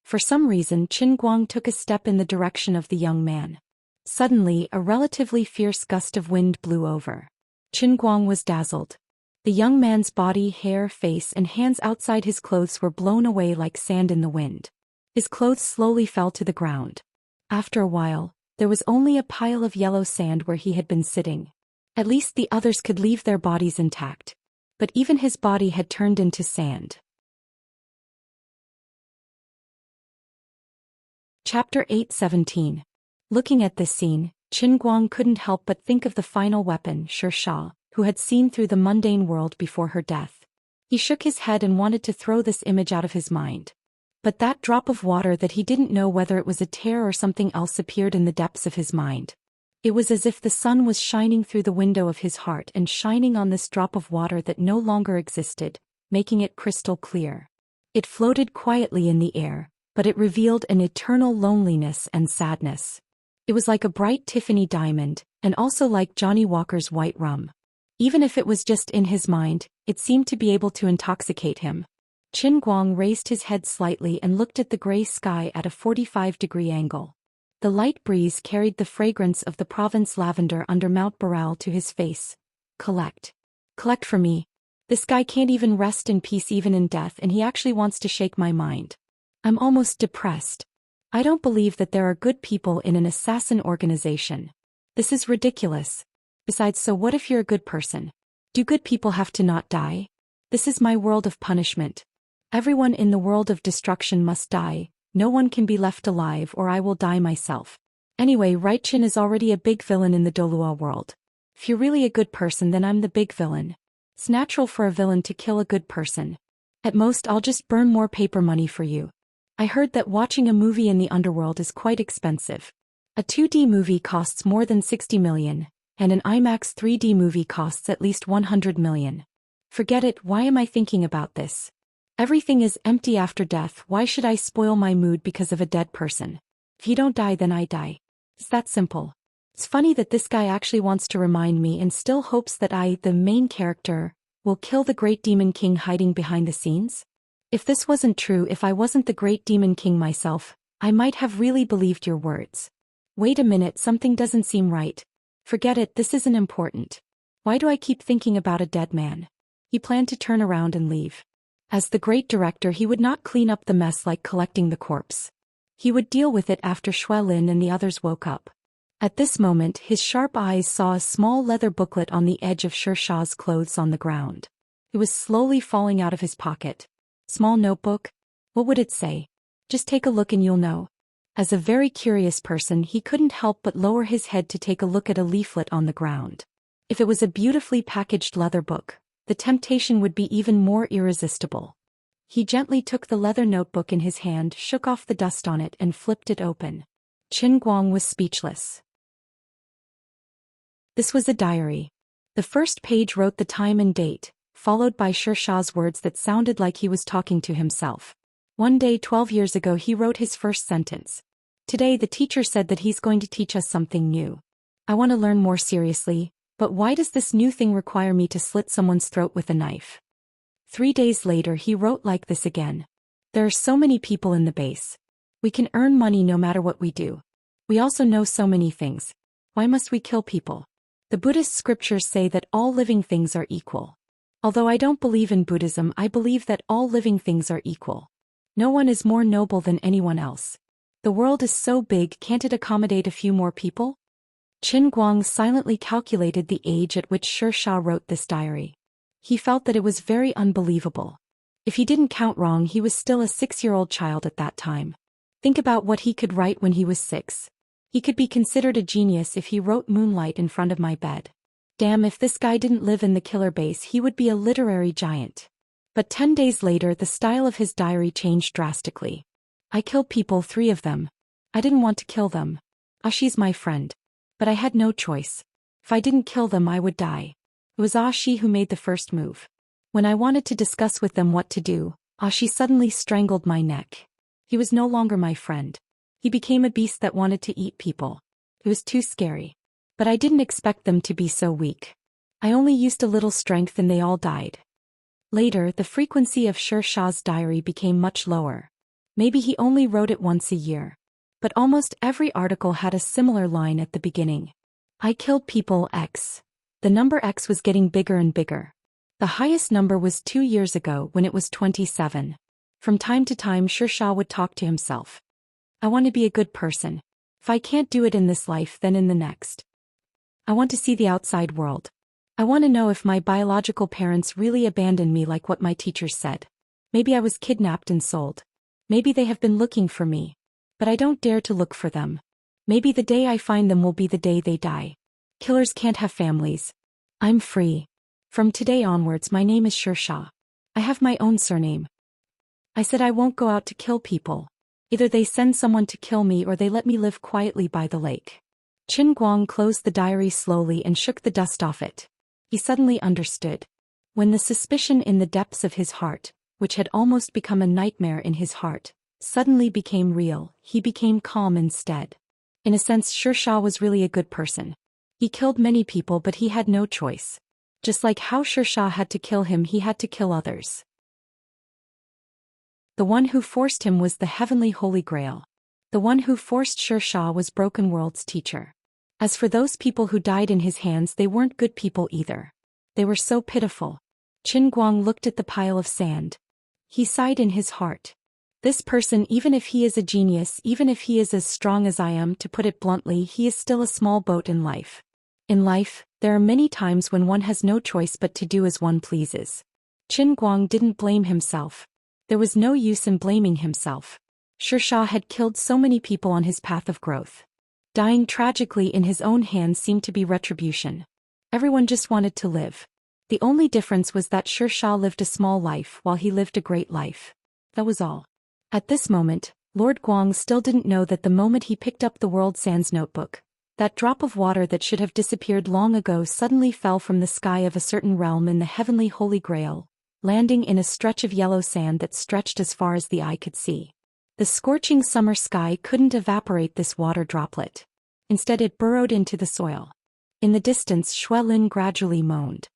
For some reason, Qin Guang took a step in the direction of the young man. Suddenly, a relatively fierce gust of wind blew over. Qin Guang was dazzled. The young man's body, hair, face, and hands outside his clothes were blown away like sand in the wind. His clothes slowly fell to the ground. After a while, there was only a pile of yellow sand where he had been sitting. At least the others could leave their bodies intact. But even his body had turned into sand. Chapter 8:17. Looking at this scene, Qin Guang couldn't help but think of the final weapon, Xianxia, who had seen through the mundane world before her death. He shook his head and wanted to throw this image out of his mind. But that drop of water that he didn't know whether it was a tear or something else appeared in the depths of his mind. It was as if the sun was shining through the window of his heart and shining on this drop of water that no longer existed, making it crystal clear. It floated quietly in the air, but it revealed an eternal loneliness and sadness. It was like a bright Tiffany diamond, and also like Johnny Walker's white rum. Even if it was just in his mind, it seemed to be able to intoxicate him. Qin Guang raised his head slightly and looked at the gray sky at a 45-degree angle. The light breeze carried the fragrance of the province lavender under Mount Boreal to his face. Collect. Collect for me. This guy can't even rest in peace even in death, and he actually wants to shake my mind. I'm almost depressed. I don't believe that there are good people in an assassin organization. This is ridiculous. Besides, so what if you're a good person? Do good people have to not die? This is my world of punishment. Everyone in the world of destruction must die. No one can be left alive, or I will die myself. Anyway, right, Qin is already a big villain in the Dolua world. If you're really a good person, then I'm the big villain. It's natural for a villain to kill a good person. At most, I'll just burn more paper money for you. I heard that watching a movie in the underworld is quite expensive. A 2D movie costs more than 60 million, and an IMAX 3D movie costs at least 100 million. Forget it, why am I thinking about this? Everything is empty after death. Why should I spoil my mood because of a dead person? If you don't die, then I die. It's that simple. It's funny that this guy actually wants to remind me and still hopes that I, the main character, will kill the great demon king hiding behind the scenes. If this wasn't true, if I wasn't the great demon king myself, I might have really believed your words. Wait a minute, something doesn't seem right. Forget it, this isn't important. Why do I keep thinking about a dead man? He planned to turn around and leave. As the great director, he would not clean up the mess like collecting the corpse. He would deal with it after Shui Lin and the others woke up. At this moment, his sharp eyes saw a small leather booklet on the edge of Xia's clothes on the ground. It was slowly falling out of his pocket. Small notebook? What would it say? Just take a look and you'll know. As a very curious person, he couldn't help but lower his head to take a look at a leaflet on the ground. If it was a beautifully packaged leather book, the temptation would be even more irresistible. He gently took the leather notebook in his hand, shook off the dust on it, and flipped it open. Qin Guang was speechless. This was a diary. The first page wrote the time and date, followed by Xia's words that sounded like he was talking to himself. One day 12 years ago he wrote his first sentence. Today the teacher said that he's going to teach us something new. I want to learn more seriously. But why does this new thing require me to slit someone's throat with a knife? 3 days later he wrote like this again. There are so many people in the base. We can earn money no matter what we do. We also know so many things. Why must we kill people? The Buddhist scriptures say that all living things are equal. Although I don't believe in Buddhism, I believe that all living things are equal. No one is more noble than anyone else. The world is so big, can't it accommodate a few more people? Qin Guang silently calculated the age at which Xia wrote this diary. He felt that it was very unbelievable. If he didn't count wrong, he was still a 6-year-old child at that time. Think about what he could write when he was 6. He could be considered a genius if he wrote "Moonlight in front of my bed." Damn, if this guy didn't live in the killer base, he would be a literary giant. But 10 days later the style of his diary changed drastically. I killed people, 3 of them. I didn't want to kill them. She's my friend. But I had no choice. If I didn't kill them, I would die. It was Shi who made the first move. When I wanted to discuss with them what to do, Shi suddenly strangled my neck. He was no longer my friend. He became a beast that wanted to eat people. It was too scary. But I didn't expect them to be so weak. I only used a little strength and they all died. Later, the frequency of Xia's diary became much lower. Maybe he only wrote it once a year. But almost every article had a similar line at the beginning. I killed people X. The number X was getting bigger and bigger. The highest number was 2 years ago when it was 27. From time to time Xia would talk to himself. I want to be a good person. If I can't do it in this life, then in the next. I want to see the outside world. I want to know if my biological parents really abandoned me like what my teachers said. Maybe I was kidnapped and sold. Maybe they have been looking for me. but I don't dare to look for them. Maybe the day I find them will be the day they die. Killers can't have families. I'm free. From today onwards my name is Xianxia. I have my own surname. I said I won't go out to kill people. Either they send someone to kill me or they let me live quietly by the lake. Qin Guang closed the diary slowly and shook the dust off it. He suddenly understood. When the suspicion in the depths of his heart, which had almost become a nightmare in his heart, suddenly became real, he became calm instead. In a sense, Xianxia was really a good person. He killed many people but he had no choice. Just like how Xianxia had to kill him, he had to kill others. The one who forced him was the heavenly Holy Grail. The one who forced Xianxia was Broken World's teacher. As for those people who died in his hands, they weren't good people either. They were so pitiful. Qin Guang looked at the pile of sand. He sighed in his heart. This person, even if he is a genius, even if he is as strong as I am, to put it bluntly, he is still a small boat in life. In life, there are many times when one has no choice but to do as one pleases. Qin Guang didn't blame himself. There was no use in blaming himself. Xianxia had killed so many people on his path of growth. Dying tragically in his own hands seemed to be retribution. Everyone just wanted to live. The only difference was that Xianxia lived a small life while he lived a great life. That was all. At this moment, Lord Guang still didn't know that the moment he picked up the World Sands notebook, that drop of water that should have disappeared long ago suddenly fell from the sky of a certain realm in the heavenly Holy Grail, landing in a stretch of yellow sand that stretched as far as the eye could see. The scorching summer sky couldn't evaporate this water droplet. Instead it burrowed into the soil. In the distance Shui Lin gradually moaned.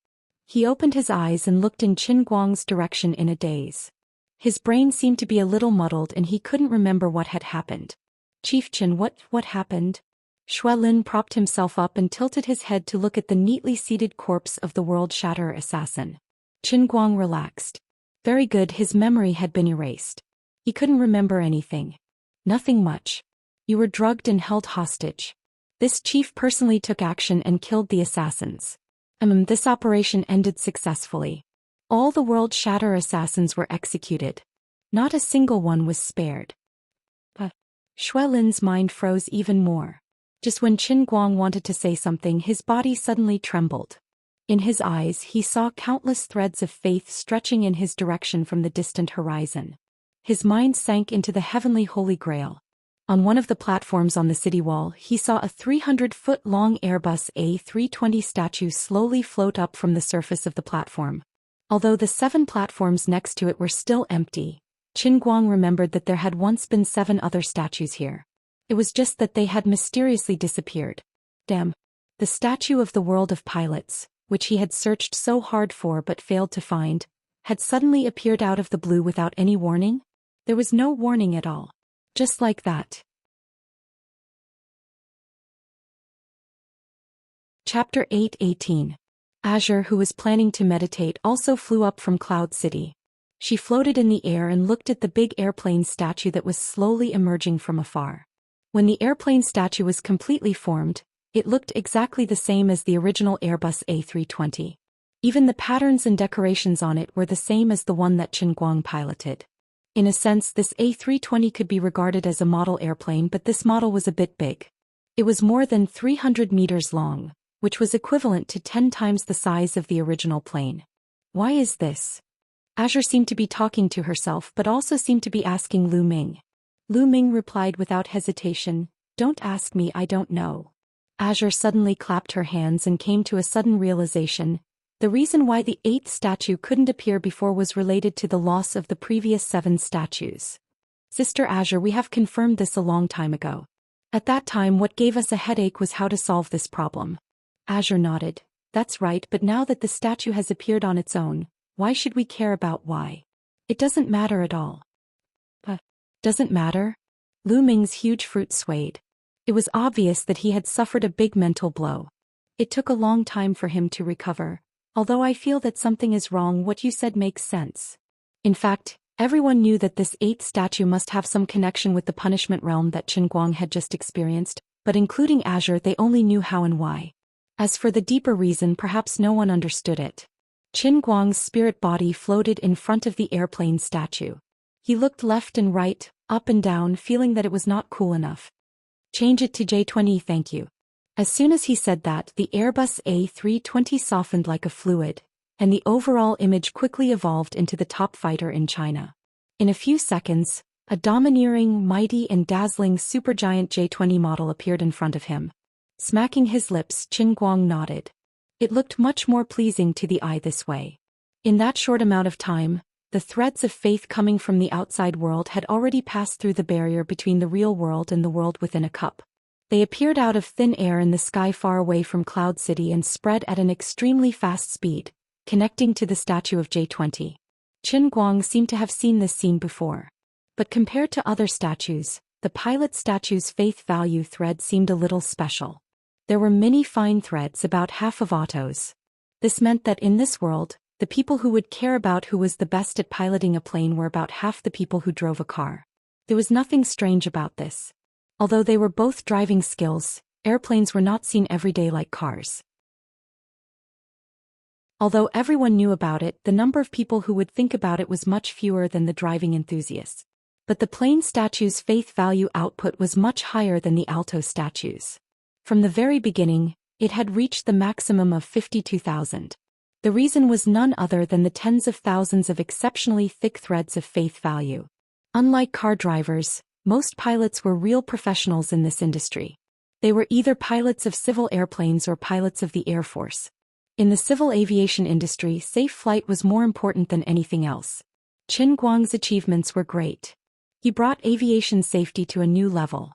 He opened his eyes and looked in Qin Guang's direction in a daze. His brain seemed to be a little muddled and he couldn't remember what had happened. Chief Qin, what happened? Shui Lin propped himself up and tilted his head to look at the neatly seated corpse of the World Shatterer assassin. Qin Guang relaxed. Very good, his memory had been erased. He couldn't remember anything. Nothing much. You were drugged and held hostage. This chief personally took action and killed the assassins. This operation ended successfully. All the World Shatterer assassins were executed. Not a single one was spared. But Shui Lin's mind froze even more. Just when Qin Guang wanted to say something, his body suddenly trembled. In his eyes he saw countless threads of faith stretching in his direction from the distant horizon. His mind sank into the heavenly Holy Grail. On one of the platforms on the city wall, he saw a 300-foot-long Airbus A320 statue slowly float up from the surface of the platform. Although the 7 platforms next to it were still empty, Qin Guang remembered that there had once been 7 other statues here. It was just that they had mysteriously disappeared. Damn. The statue of the world of pilots, which he had searched so hard for but failed to find, had suddenly appeared out of the blue without any warning? There was no warning at all. Just like that. Chapter 8:18. Azure, who was planning to meditate, also flew up from Cloud City. She floated in the air and looked at the big airplane statue that was slowly emerging from afar. When the airplane statue was completely formed, it looked exactly the same as the original Airbus A320. Even the patterns and decorations on it were the same as the one that Qin Guang piloted. In a sense, this A320 could be regarded as a model airplane, but this model was a bit big. It was more than 300 meters long, which was equivalent to 10 times the size of the original plane. Why is this? Azure seemed to be talking to herself but also seemed to be asking Lu Ming. Lu Ming replied without hesitation, "Don't ask me, I don't know." Azure suddenly clapped her hands and came to a sudden realization. The reason why the 8th statue couldn't appear before was related to the loss of the previous 7 statues. Sister Azure, we have confirmed this a long time ago. At that time what gave us a headache was how to solve this problem. Azure nodded. That's right, but now that the statue has appeared on its own, why should we care about why? It doesn't matter at all. Doesn't matter? Lu Ming's huge fruit swayed. It was obvious that he had suffered a big mental blow. It took a long time for him to recover. Although I feel that something is wrong, what you said makes sense. In fact, everyone knew that this 8th statue must have some connection with the punishment realm that Qin Guang had just experienced, but including Azure, they only knew how and why. As for the deeper reason, perhaps no one understood it. Qin Guang's spirit body floated in front of the airplane statue. He looked left and right, up and down, feeling that it was not cool enough. Change it to J20, thank you. As soon as he said that, the Airbus A320 softened like a fluid, and the overall image quickly evolved into the top fighter in China. In a few seconds, a domineering, mighty and dazzling supergiant J20 model appeared in front of him. Smacking his lips, Qin Guang nodded. It looked much more pleasing to the eye this way. In that short amount of time, the threads of faith coming from the outside world had already passed through the barrier between the real world and the world within a cup. They appeared out of thin air in the sky far away from Cloud City and spread at an extremely fast speed, connecting to the statue of J20. Qin Guang seemed to have seen this scene before. But compared to other statues, the pilot statue's faith value thread seemed a little special. There were many fine threads, about half of Otto's. This meant that in this world, the people who would care about who was the best at piloting a plane were about half the people who drove a car. There was nothing strange about this. Although they were both driving skills, airplanes were not seen every day like cars. Although everyone knew about it, the number of people who would think about it was much fewer than the driving enthusiasts. But the plane statue's faith value output was much higher than the Alto statue's. From the very beginning, it had reached the maximum of 52,000. The reason was none other than the tens of thousands of exceptionally thick threads of faith value. Unlike car drivers, most pilots were real professionals in this industry. They were either pilots of civil airplanes or pilots of the Air Force. In the civil aviation industry, safe flight was more important than anything else. Qin Guang's achievements were great. He brought aviation safety to a new level.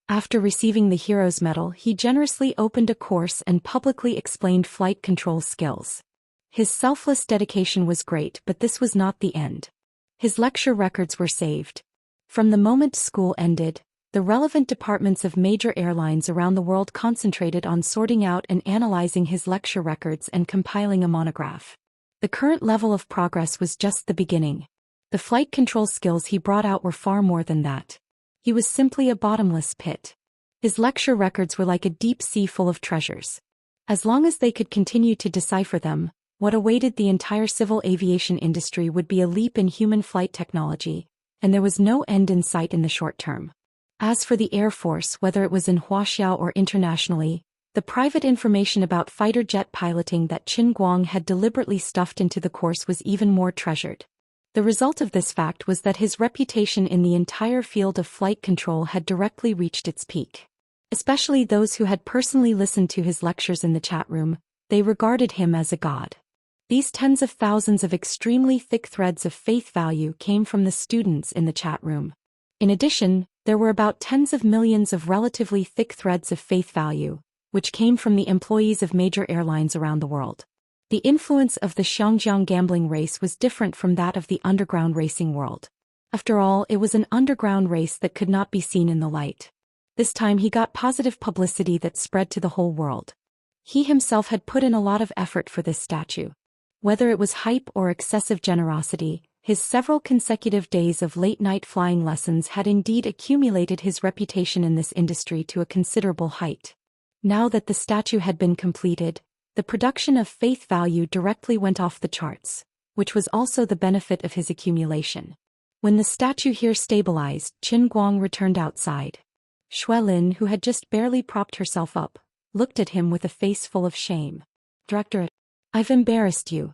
After receiving the Hero's Medal, he generously opened a course and publicly explained flight control skills. His selfless dedication was great, but this was not the end. His lecture records were saved. From the moment school ended, the relevant departments of major airlines around the world concentrated on sorting out and analyzing his lecture records and compiling a monograph. The current level of progress was just the beginning. The flight control skills he brought out were far more than that. He was simply a bottomless pit. His lecture records were like a deep sea full of treasures. As long as they could continue to decipher them, what awaited the entire civil aviation industry would be a leap in human flight technology, and there was no end in sight in the short term. As for the Air Force, whether it was in Wuxia or internationally, the private information about fighter jet piloting that Qin Guang had deliberately stuffed into the course was even more treasured. The result of this fact was that his reputation in the entire field of flight control had directly reached its peak. Especially those who had personally listened to his lectures in the chat room, they regarded him as a god. These tens of thousands of extremely thick threads of faith value came from the students in the chat room. In addition, there were about tens of millions of relatively thick threads of faith value, which came from the employees of major airlines around the world. The influence of the Xianxia gambling race was different from that of the underground racing world. After all, it was an underground race that could not be seen in the light. This time he got positive publicity that spread to the whole world. He himself had put in a lot of effort for this statue. Whether it was hype or excessive generosity, his several consecutive days of late-night flying lessons had indeed accumulated his reputation in this industry to a considerable height. Now that the statue had been completed, the production of faith value directly went off the charts, which was also the benefit of his accumulation. When the statue here stabilized, Qin Guang returned outside. Xuelin, who had just barely propped herself up, looked at him with a face full of shame. "Director, I've embarrassed you."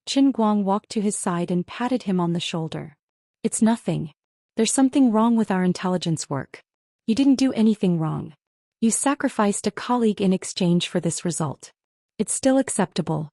Qin Guang walked to his side and patted him on the shoulder. "It's nothing. There's something wrong with our intelligence work. You didn't do anything wrong. You sacrificed a colleague in exchange for this result. It's still acceptable."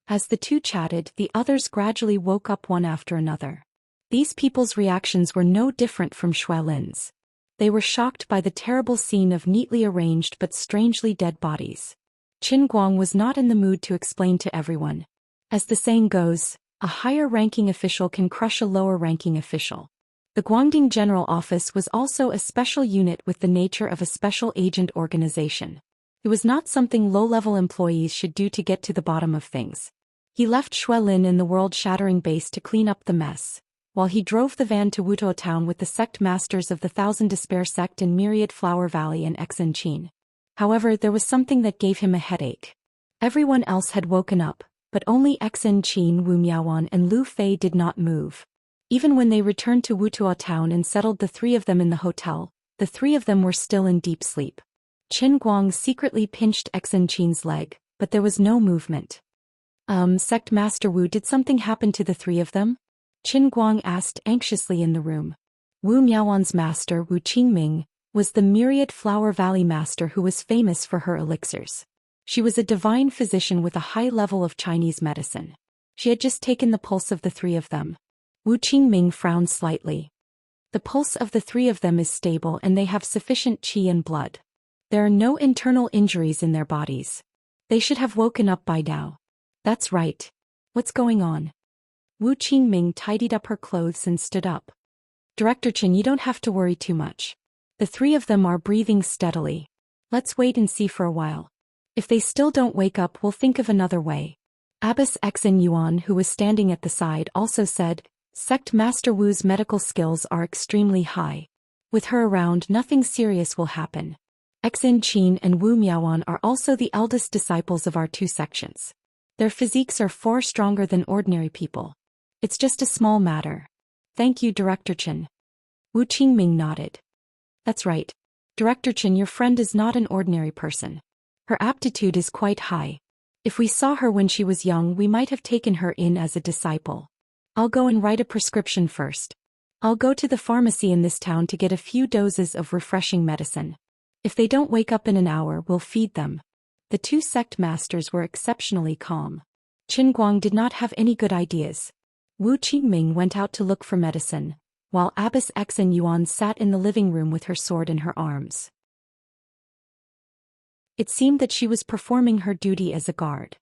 As the two chatted, the others gradually woke up one after another. These people's reactions were no different from Xuelin's. They were shocked by the terrible scene of neatly arranged but strangely dead bodies. Qin Guang was not in the mood to explain to everyone. As the saying goes, a higher-ranking official can crush a lower-ranking official. The Guangding General Office was also a special unit with the nature of a special agent organization. It was not something low-level employees should do to get to the bottom of things. He left Xuelin in the world-shattering base to clean up the mess, while he drove the van to Wutuo town with the sect masters of the Thousand Despair sect in Myriad Flower Valley and Xinqin. However, there was something that gave him a headache. Everyone else had woken up, but only Xinqin, Wu Miaoan and Lu Fei did not move. Even when they returned to Wutua town and settled the three of them in the hotel, the three of them were still in deep sleep. Qin Guang secretly pinched Xin Qin's leg, but there was no movement. Sect Master Wu, did something happen to the three of them? Qin Guang asked anxiously in the room. Wu Miaowan's master, Wu Qingming, was the Myriad Flower Valley master who was famous for her elixirs. She was a divine physician with a high level of Chinese medicine. She had just taken the pulse of the three of them. Wu Qingming frowned slightly. The pulse of the three of them is stable and they have sufficient qi and blood. There are no internal injuries in their bodies. They should have woken up by now. That's right. What's going on? Wu Qingming tidied up her clothes and stood up. Director Chen, you don't have to worry too much. The three of them are breathing steadily. Let's wait and see for a while. If they still don't wake up, we'll think of another way. Abbess Xin Yuan, who was standing at the side, also said, Sect Master Wu's medical skills are extremely high. With her around, nothing serious will happen. Xin Qin and Wu Miaowan are also the eldest disciples of our two sections. Their physiques are far stronger than ordinary people. It's just a small matter. Thank you, Director Chen. Wu Qingming nodded. That's right. Director Chen, your friend is not an ordinary person. Her aptitude is quite high. If we saw her when she was young, we might have taken her in as a disciple. I'll go and write a prescription first. I'll go to the pharmacy in this town to get a few doses of refreshing medicine. If they don't wake up in an hour, we'll feed them. The two sect masters were exceptionally calm. Qin Guang did not have any good ideas. Wu Qingming went out to look for medicine, while Abbess Xin Yuan sat in the living room with her sword in her arms. It seemed that she was performing her duty as a guard.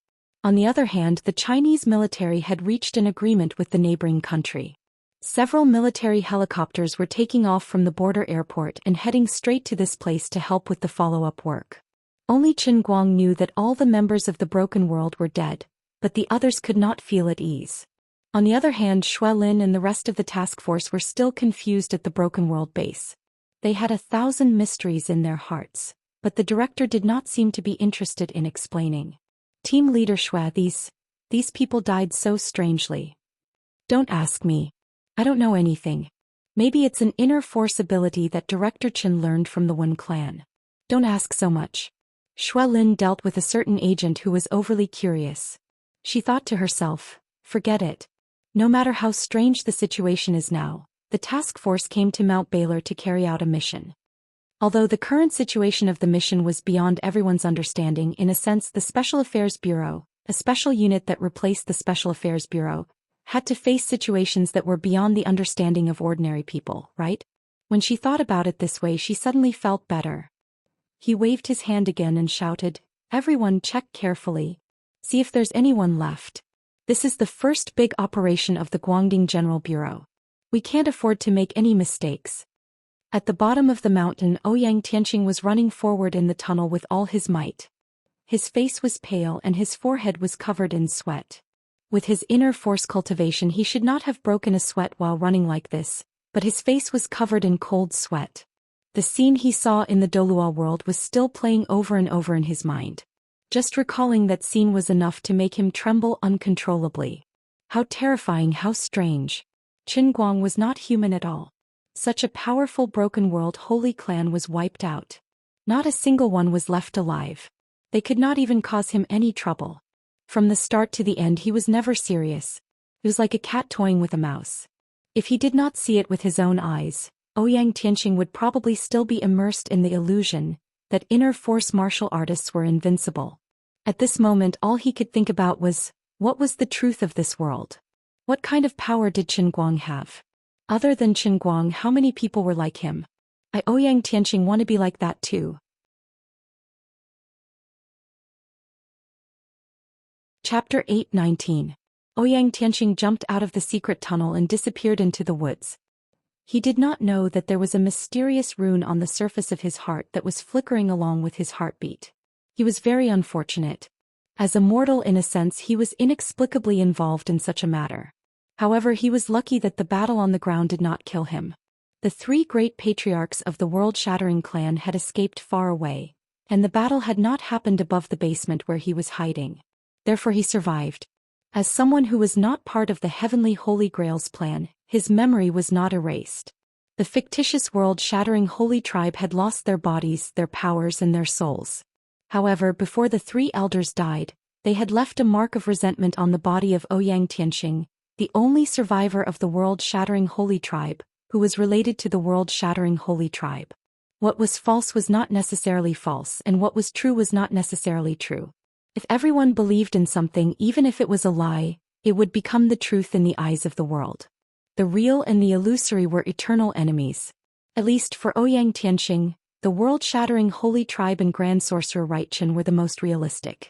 On the other hand, the Chinese military had reached an agreement with the neighboring country. Several military helicopters were taking off from the border airport and heading straight to this place to help with the follow-up work. Only Qin Guang knew that all the members of the Broken World were dead, but the others could not feel at ease. On the other hand, Xue Lin and the rest of the task force were still confused at the Broken World base. They had 1,000 mysteries in their hearts, but the director did not seem to be interested in explaining. Team leader Xue, these people died so strangely. Don't ask me. I don't know anything. Maybe it's an inner force ability that Director Chen learned from the Wen clan. Don't ask so much. Xue Lin dealt with a certain agent who was overly curious. She thought to herself, forget it. No matter how strange the situation is now, the task force came to Mount Baylor to carry out a mission. Although the current situation of the mission was beyond everyone's understanding, in a sense the Special Affairs Bureau, a special unit that replaced the Special Affairs Bureau, had to face situations that were beyond the understanding of ordinary people, right? When she thought about it this way, she suddenly felt better. He waved his hand again and shouted, everyone check carefully. See if there's anyone left. This is the first big operation of the Guangding General Bureau. We can't afford to make any mistakes. At the bottom of the mountain, Ouyang Tianqing was running forward in the tunnel with all his might. His face was pale and his forehead was covered in sweat. With his inner force cultivation, he should not have broken a sweat while running like this, but his face was covered in cold sweat. The scene he saw in the Dolua world was still playing over and over in his mind. Just recalling that scene was enough to make him tremble uncontrollably. How terrifying, how strange. Qin Guang was not human at all. Such a powerful Broken World holy clan was wiped out. Not a single one was left alive. They could not even cause him any trouble. From the start to the end, he was never serious. It was like a cat toying with a mouse. If he did not see it with his own eyes, Ouyang Tianqing would probably still be immersed in the illusion that inner force martial artists were invincible. At this moment, all he could think about was, what was the truth of this world? What kind of power did Qin Guang have? Other than Qin Guang, how many people were like him? Ouyang Tianqing want to be like that too. Chapter 8:19. Ouyang Tianqing jumped out of the secret tunnel and disappeared into the woods. He did not know that there was a mysterious rune on the surface of his heart that was flickering along with his heartbeat. He was very unfortunate. As a mortal, in a sense, he was inexplicably involved in such a matter. However, he was lucky that the battle on the ground did not kill him. The three great patriarchs of the world-shattering clan had escaped far away, and the battle had not happened above the basement where he was hiding. Therefore he survived. As someone who was not part of the Heavenly Holy Grail's plan, His memory was not erased. The fictitious world-shattering holy tribe had lost their bodies, their powers and their souls. However, before the three elders died, they had left a mark of resentment on the body of Ouyang Tianxing, the only survivor of the world-shattering holy tribe, who was related to the world-shattering holy tribe. What was false was not necessarily false, and what was true was not necessarily true. If everyone believed in something, even if it was a lie, it would become the truth in the eyes of the world. The real and the illusory were eternal enemies. At least for Ouyang Tianxing, the world-shattering holy tribe and grand sorcerer Chen were the most realistic.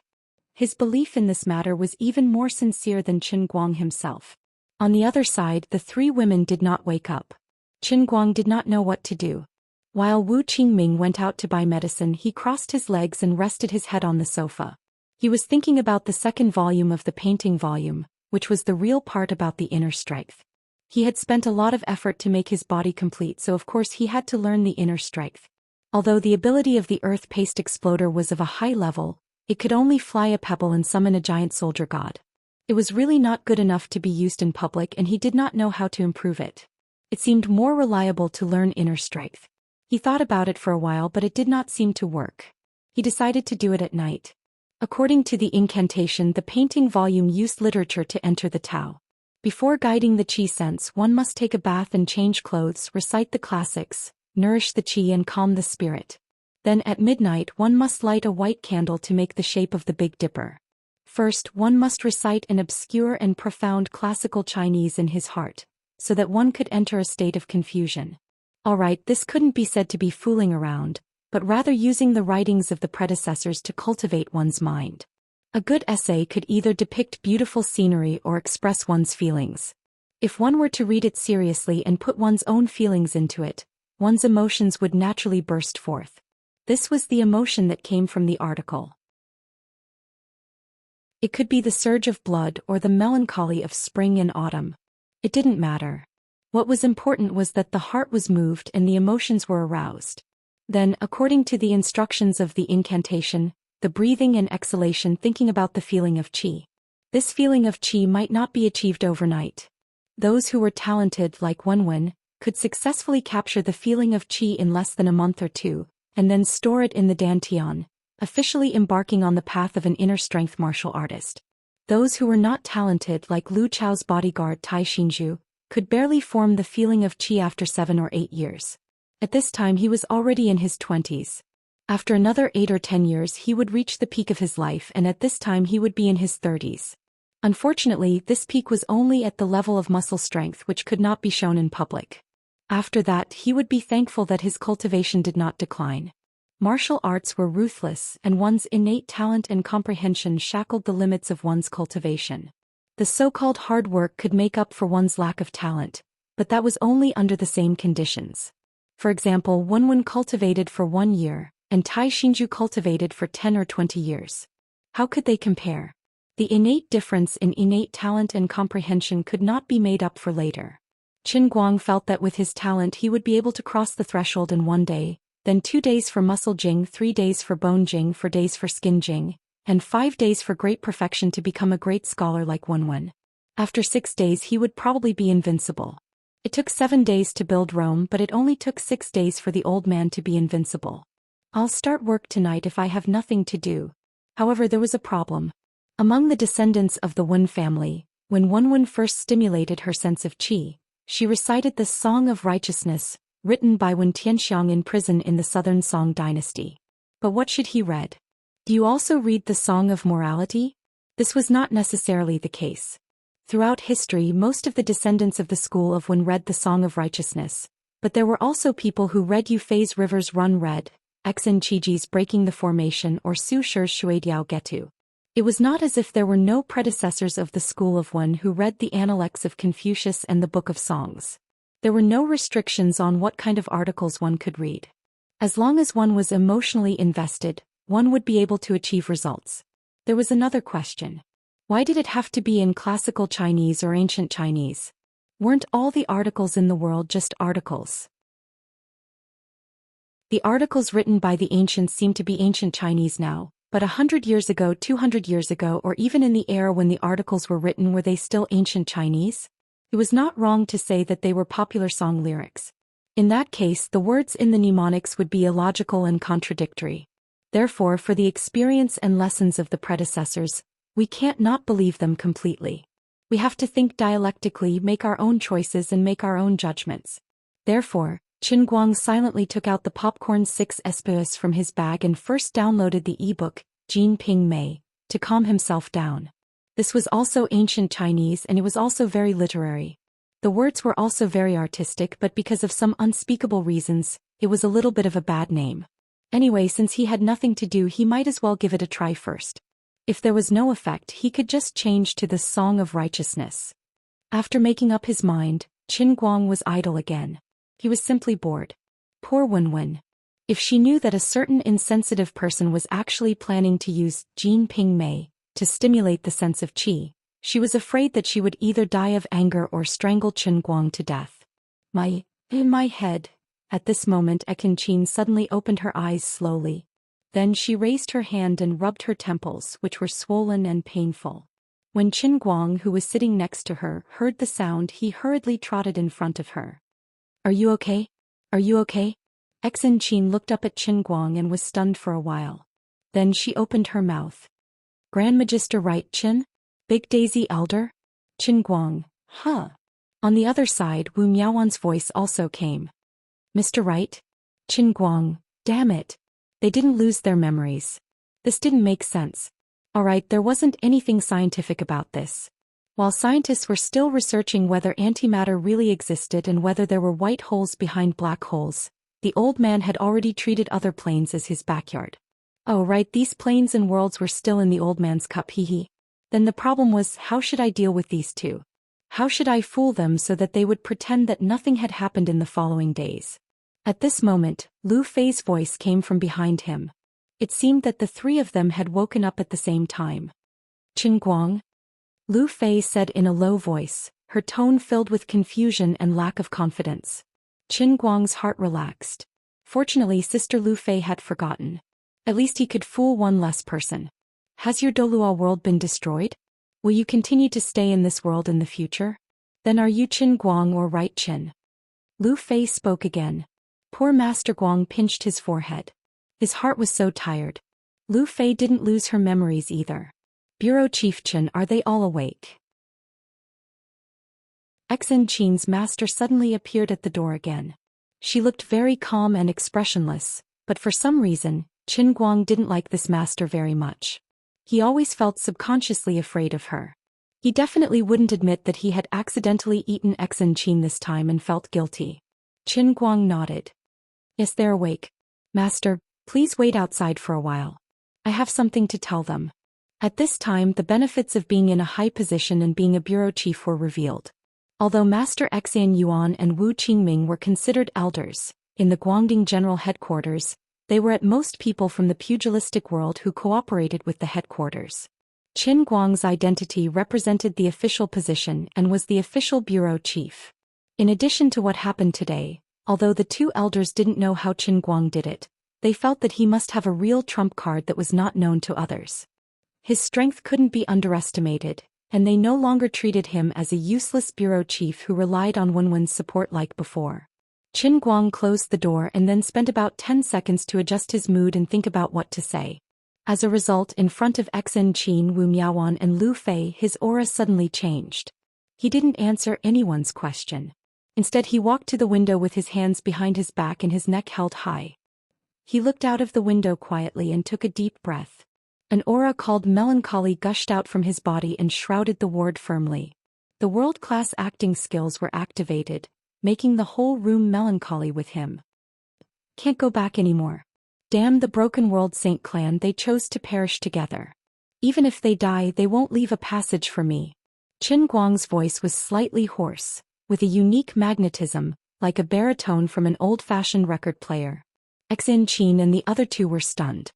His belief in this matter was even more sincere than Qin Guang himself. On the other side, the three women did not wake up. Qin Guang did not know what to do. While Wu Qingming went out to buy medicine, he crossed his legs and rested his head on the sofa. He was thinking about the second volume of the painting volume, which was the real part about the inner strength. He had spent a lot of effort to make his body complete, so of course he had to learn the inner strength. Although the ability of the earth-paste exploder was of a high level, it could only fly a pebble and summon a giant soldier god. It was really not good enough to be used in public, and he did not know how to improve it. It seemed more reliable to learn inner strength. He thought about it for a while, but it did not seem to work. He decided to do it at night. According to the incantation, the painting volume used literature to enter the Tao. Before guiding the qi sense, one must take a bath and change clothes, recite the classics, nourish the qi and calm the spirit. Then at midnight one must light a white candle to make the shape of the Big Dipper. First, one must recite an obscure and profound classical Chinese in his heart, so that one could enter a state of confusion. Alright, this couldn't be said to be fooling around, but rather using the writings of the predecessors to cultivate one's mind. A good essay could either depict beautiful scenery or express one's feelings. If one were to read it seriously and put one's own feelings into it, one's emotions would naturally burst forth. This was the emotion that came from the article. It could be the surge of blood or the melancholy of spring and autumn. It didn't matter. What was important was that the heart was moved and the emotions were aroused. Then, according to the instructions of the incantation, the breathing and exhalation, thinking about the feeling of qi. This feeling of qi might not be achieved overnight. Those who were talented, like Wenwen, could successfully capture the feeling of qi in less than a month or two, and then store it in the dantian, officially embarking on the path of an inner strength martial artist. Those who were not talented, like Lu Chao's bodyguard Tai Xinju, could barely form the feeling of qi after 7 or 8 years. At this time he was already in his 20s. After another 8 or 10 years he would reach the peak of his life, and at this time he would be in his 30s. Unfortunately, this peak was only at the level of muscle strength, which could not be shown in public. After that, he would be thankful that his cultivation did not decline. Martial arts were ruthless, and one's innate talent and comprehension shackled the limits of one's cultivation. The so-called hard work could make up for one's lack of talent, but that was only under the same conditions. For example, Wenwen cultivated for 1 year, and Tai Xinju cultivated for 10 or 20 years. How could they compare? The innate difference in innate talent and comprehension could not be made up for later. Qin Guang felt that with his talent he would be able to cross the threshold in 1 day, then 2 days for muscle jing, 3 days for bone jing, 4 days for skin jing, and 5 days for great perfection to become a great scholar like Wenwen. After 6 days he would probably be invincible. It took 7 days to build Rome, but it only took 6 days for the old man to be invincible. I'll start work tonight if I have nothing to do. However, there was a problem. Among the descendants of the Wen family, when Wenwen first stimulated her sense of qi, she recited the Song of Righteousness, written by Wen Tianxiang in prison in the Southern Song dynasty. But what should he read? Do you also read the Song of Morality? This was not necessarily the case. Throughout history, most of the descendants of the school of Wen read the Song of Righteousness, but there were also people who read Yufei's Rivers Run Red, Xen Qiji's Breaking the Formation, or Su Shi's Shuidiao Getu. It was not as if there were no predecessors of the school of Wen who read the Analects of Confucius and the Book of Songs. There were no restrictions on what kind of articles one could read. As long as one was emotionally invested, one would be able to achieve results. There was another question. Why did it have to be in classical Chinese or ancient Chinese? Weren't all the articles in the world just articles? The articles written by the ancients seem to be ancient Chinese now, but 100 years ago, 200 years ago, or even in the era when the articles were written, were they still ancient Chinese? It was not wrong to say that they were popular song lyrics. In that case, the words in the mnemonics would be illogical and contradictory. Therefore, for the experience and lessons of the predecessors, we can't not believe them completely. We have to think dialectically, make our own choices and make our own judgments. Therefore, Qin Guang silently took out the popcorn 6 SPS from his bag and first downloaded the ebook, Jin Ping Mei, to calm himself down. This was also ancient Chinese and it was also very literary. The words were also very artistic, but because of some unspeakable reasons, it was a little bit of a bad name. Anyway, since he had nothing to do, he might as well give it a try first. If there was no effect, he could just change to the Song of Righteousness. After making up his mind, Qin Guang was idle again. He was simply bored. Poor Wenwen. If she knew that a certain insensitive person was actually planning to use Jin Ping Mei to stimulate the sense of qi, she was afraid that she would either die of anger or strangle Qin Guang to death. In my head. At this moment, Ekin Qin suddenly opened her eyes slowly. Then she raised her hand and rubbed her temples, which were swollen and painful. When Qin Guang, who was sitting next to her, heard the sound, he hurriedly trotted in front of her. Are you okay? Are you okay? Ekin Qin looked up at Qin Guang and was stunned for a while. Then she opened her mouth. Grand Magister right, Qin? Big Daisy Elder? Qin Guang, huh? On the other side, Wu Miaowan's voice also came. Mr. Wright? Qin Guang, damn it. They didn't lose their memories. This didn't make sense. Alright, there wasn't anything scientific about this. While scientists were still researching whether antimatter really existed and whether there were white holes behind black holes, the old man had already treated other planes as his backyard. Oh right, these planes and worlds were still in the old man's cup, hee. Then the problem was, how should I deal with these two? How should I fool them so that they would pretend that nothing had happened in the following days? At this moment, Lu Fei's voice came from behind him. It seemed that the three of them had woken up at the same time. Qin Guang? Lu Fei said in a low voice, her tone filled with confusion and lack of confidence. Qin Guang's heart relaxed. Fortunately, Sister Lu Fei had forgotten. At least he could fool one less person. Has your Dolua world been destroyed? Will you continue to stay in this world in the future? Then are you Qin Guang or right Qin? Lu Fei spoke again. Poor Master Guang pinched his forehead. His heart was so tired. Lu Fei didn't lose her memories either. Bureau Chief Qin, are they all awake? Ekin Qin's master suddenly appeared at the door again. She looked very calm and expressionless, but for some reason, Qin Guang didn't like this master very much. He always felt subconsciously afraid of her. He definitely wouldn't admit that he had accidentally eaten Ekin Qin this time and felt guilty. Qin Guang nodded. Yes, they're awake. Master, please wait outside for a while. I have something to tell them. At this time, the benefits of being in a high position and being a bureau chief were revealed. Although Master Xian Yuan and Wu Qingming were considered elders, in the Guangding General Headquarters, they were at most people from the pugilistic world who cooperated with the headquarters. Qin Guang's identity represented the official position and was the official bureau chief. In addition to what happened today, although the two elders didn't know how Qin Guang did it, they felt that he must have a real trump card that was not known to others. His strength couldn't be underestimated, and they no longer treated him as a useless bureau chief who relied on Wenwen's support like before. Qin Guang closed the door and then spent about 10 seconds to adjust his mood and think about what to say. As a result, in front of Ekin Qin, Wu Miaowan and Lu Fei, his aura suddenly changed. He didn't answer anyone's question. Instead, he walked to the window with his hands behind his back and his neck held high. He looked out of the window quietly and took a deep breath. An aura called melancholy gushed out from his body and shrouded the ward firmly. The world-class acting skills were activated, making the whole room melancholy with him. Can't go back anymore. Damn the Broken World Saint clan, they chose to perish together. Even if they die, they won't leave a passage for me. Qin Guang's voice was slightly hoarse, with a unique magnetism, like a baritone from an old-fashioned record player. Ekin Qin and the other two were stunned.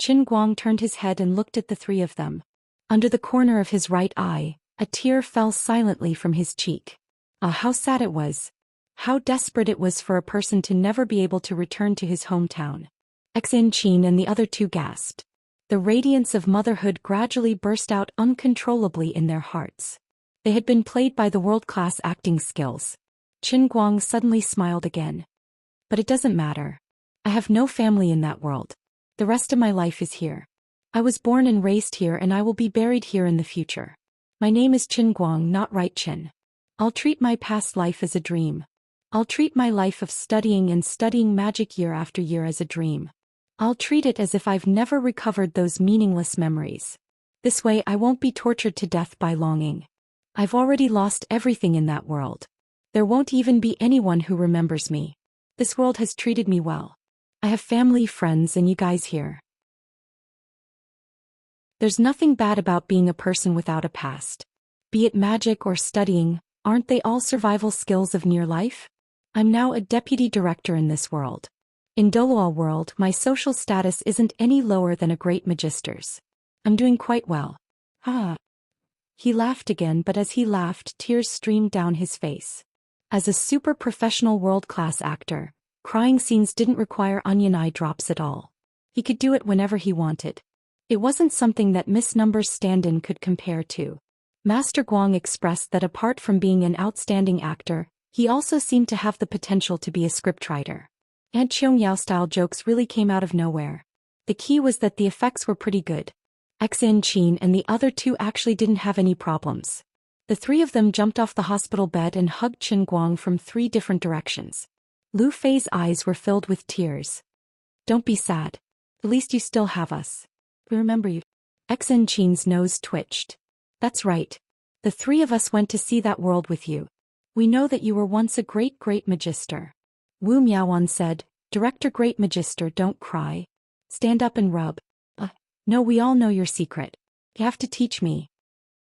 Qin Guang turned his head and looked at the three of them. Under the corner of his right eye, a tear fell silently from his cheek. Ah, how sad it was. How desperate it was for a person to never be able to return to his hometown. Ekin Qin and the other two gasped. The radiance of motherhood gradually burst out uncontrollably in their hearts. They had been played by the world-class acting skills. Qin Guang suddenly smiled again. But it doesn't matter. I have no family in that world. The rest of my life is here. I was born and raised here and I will be buried here in the future. My name is Qin Guang, not Right Qin. I'll treat my past life as a dream. I'll treat my life of studying and studying magic year after year as a dream. I'll treat it as if I've never recovered those meaningless memories. This way I won't be tortured to death by longing. I've already lost everything in that world. There won't even be anyone who remembers me. This world has treated me well. I have family, friends, and you guys here. There's nothing bad about being a person without a past. Be it magic or studying, aren't they all survival skills of near life? I'm now a deputy director in this world. In Dolual world, my social status isn't any lower than a great magister's. I'm doing quite well. Ah. He laughed again, but as he laughed, tears streamed down his face. As a super professional world-class actor, crying scenes didn't require onion eye drops at all. He could do it whenever he wanted. It wasn't something that Miss Numbers stand-in could compare to. Master Guang expressed that apart from being an outstanding actor, he also seemed to have the potential to be a scriptwriter. Aunt Xianxia-style jokes really came out of nowhere. The key was that the effects were pretty good. Xianxia and the other two actually didn't have any problems. The three of them jumped off the hospital bed and hugged Qin Guang from 3 different directions. Lu Fei's eyes were filled with tears. Don't be sad. At least you still have us. We remember you. Xianxia's nose twitched. That's right. The 3 of us went to see that world with you. We know that you were once a great magister. Wu Miaoan said, Director Great Magister, don't cry. Stand up and rub. No, we all know your secret. You have to teach me.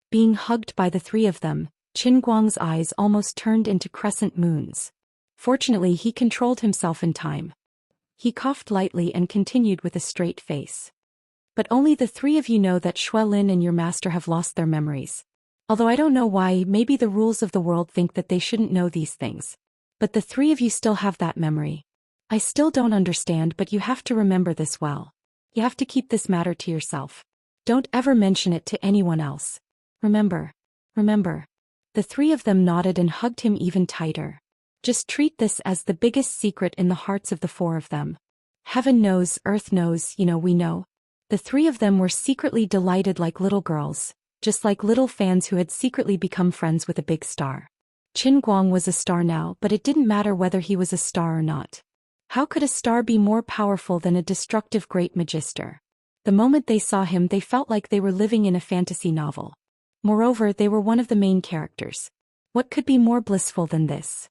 Being hugged by the 3 of them, Qin Guang's eyes almost turned into crescent moons. Fortunately, he controlled himself in time. He coughed lightly and continued with a straight face. But only the 3 of you know that Shui Lin and your master have lost their memories. Although I don't know why, maybe the rules of the world think that they shouldn't know these things. But the 3 of you still have that memory. I still don't understand, but you have to remember this well. You have to keep this matter to yourself. Don't ever mention it to anyone else. Remember. Remember. The 3 of them nodded and hugged him even tighter. Just treat this as the biggest secret in the hearts of the 4 of them. Heaven knows, earth knows, we know. The 3 of them were secretly delighted like little girls, just like little fans who had secretly become friends with a big star. Qin Guang was a star now, but it didn't matter whether he was a star or not. How could a star be more powerful than a destructive great magister? The moment they saw him, they felt like they were living in a fantasy novel. Moreover, they were one of the main characters. What could be more blissful than this?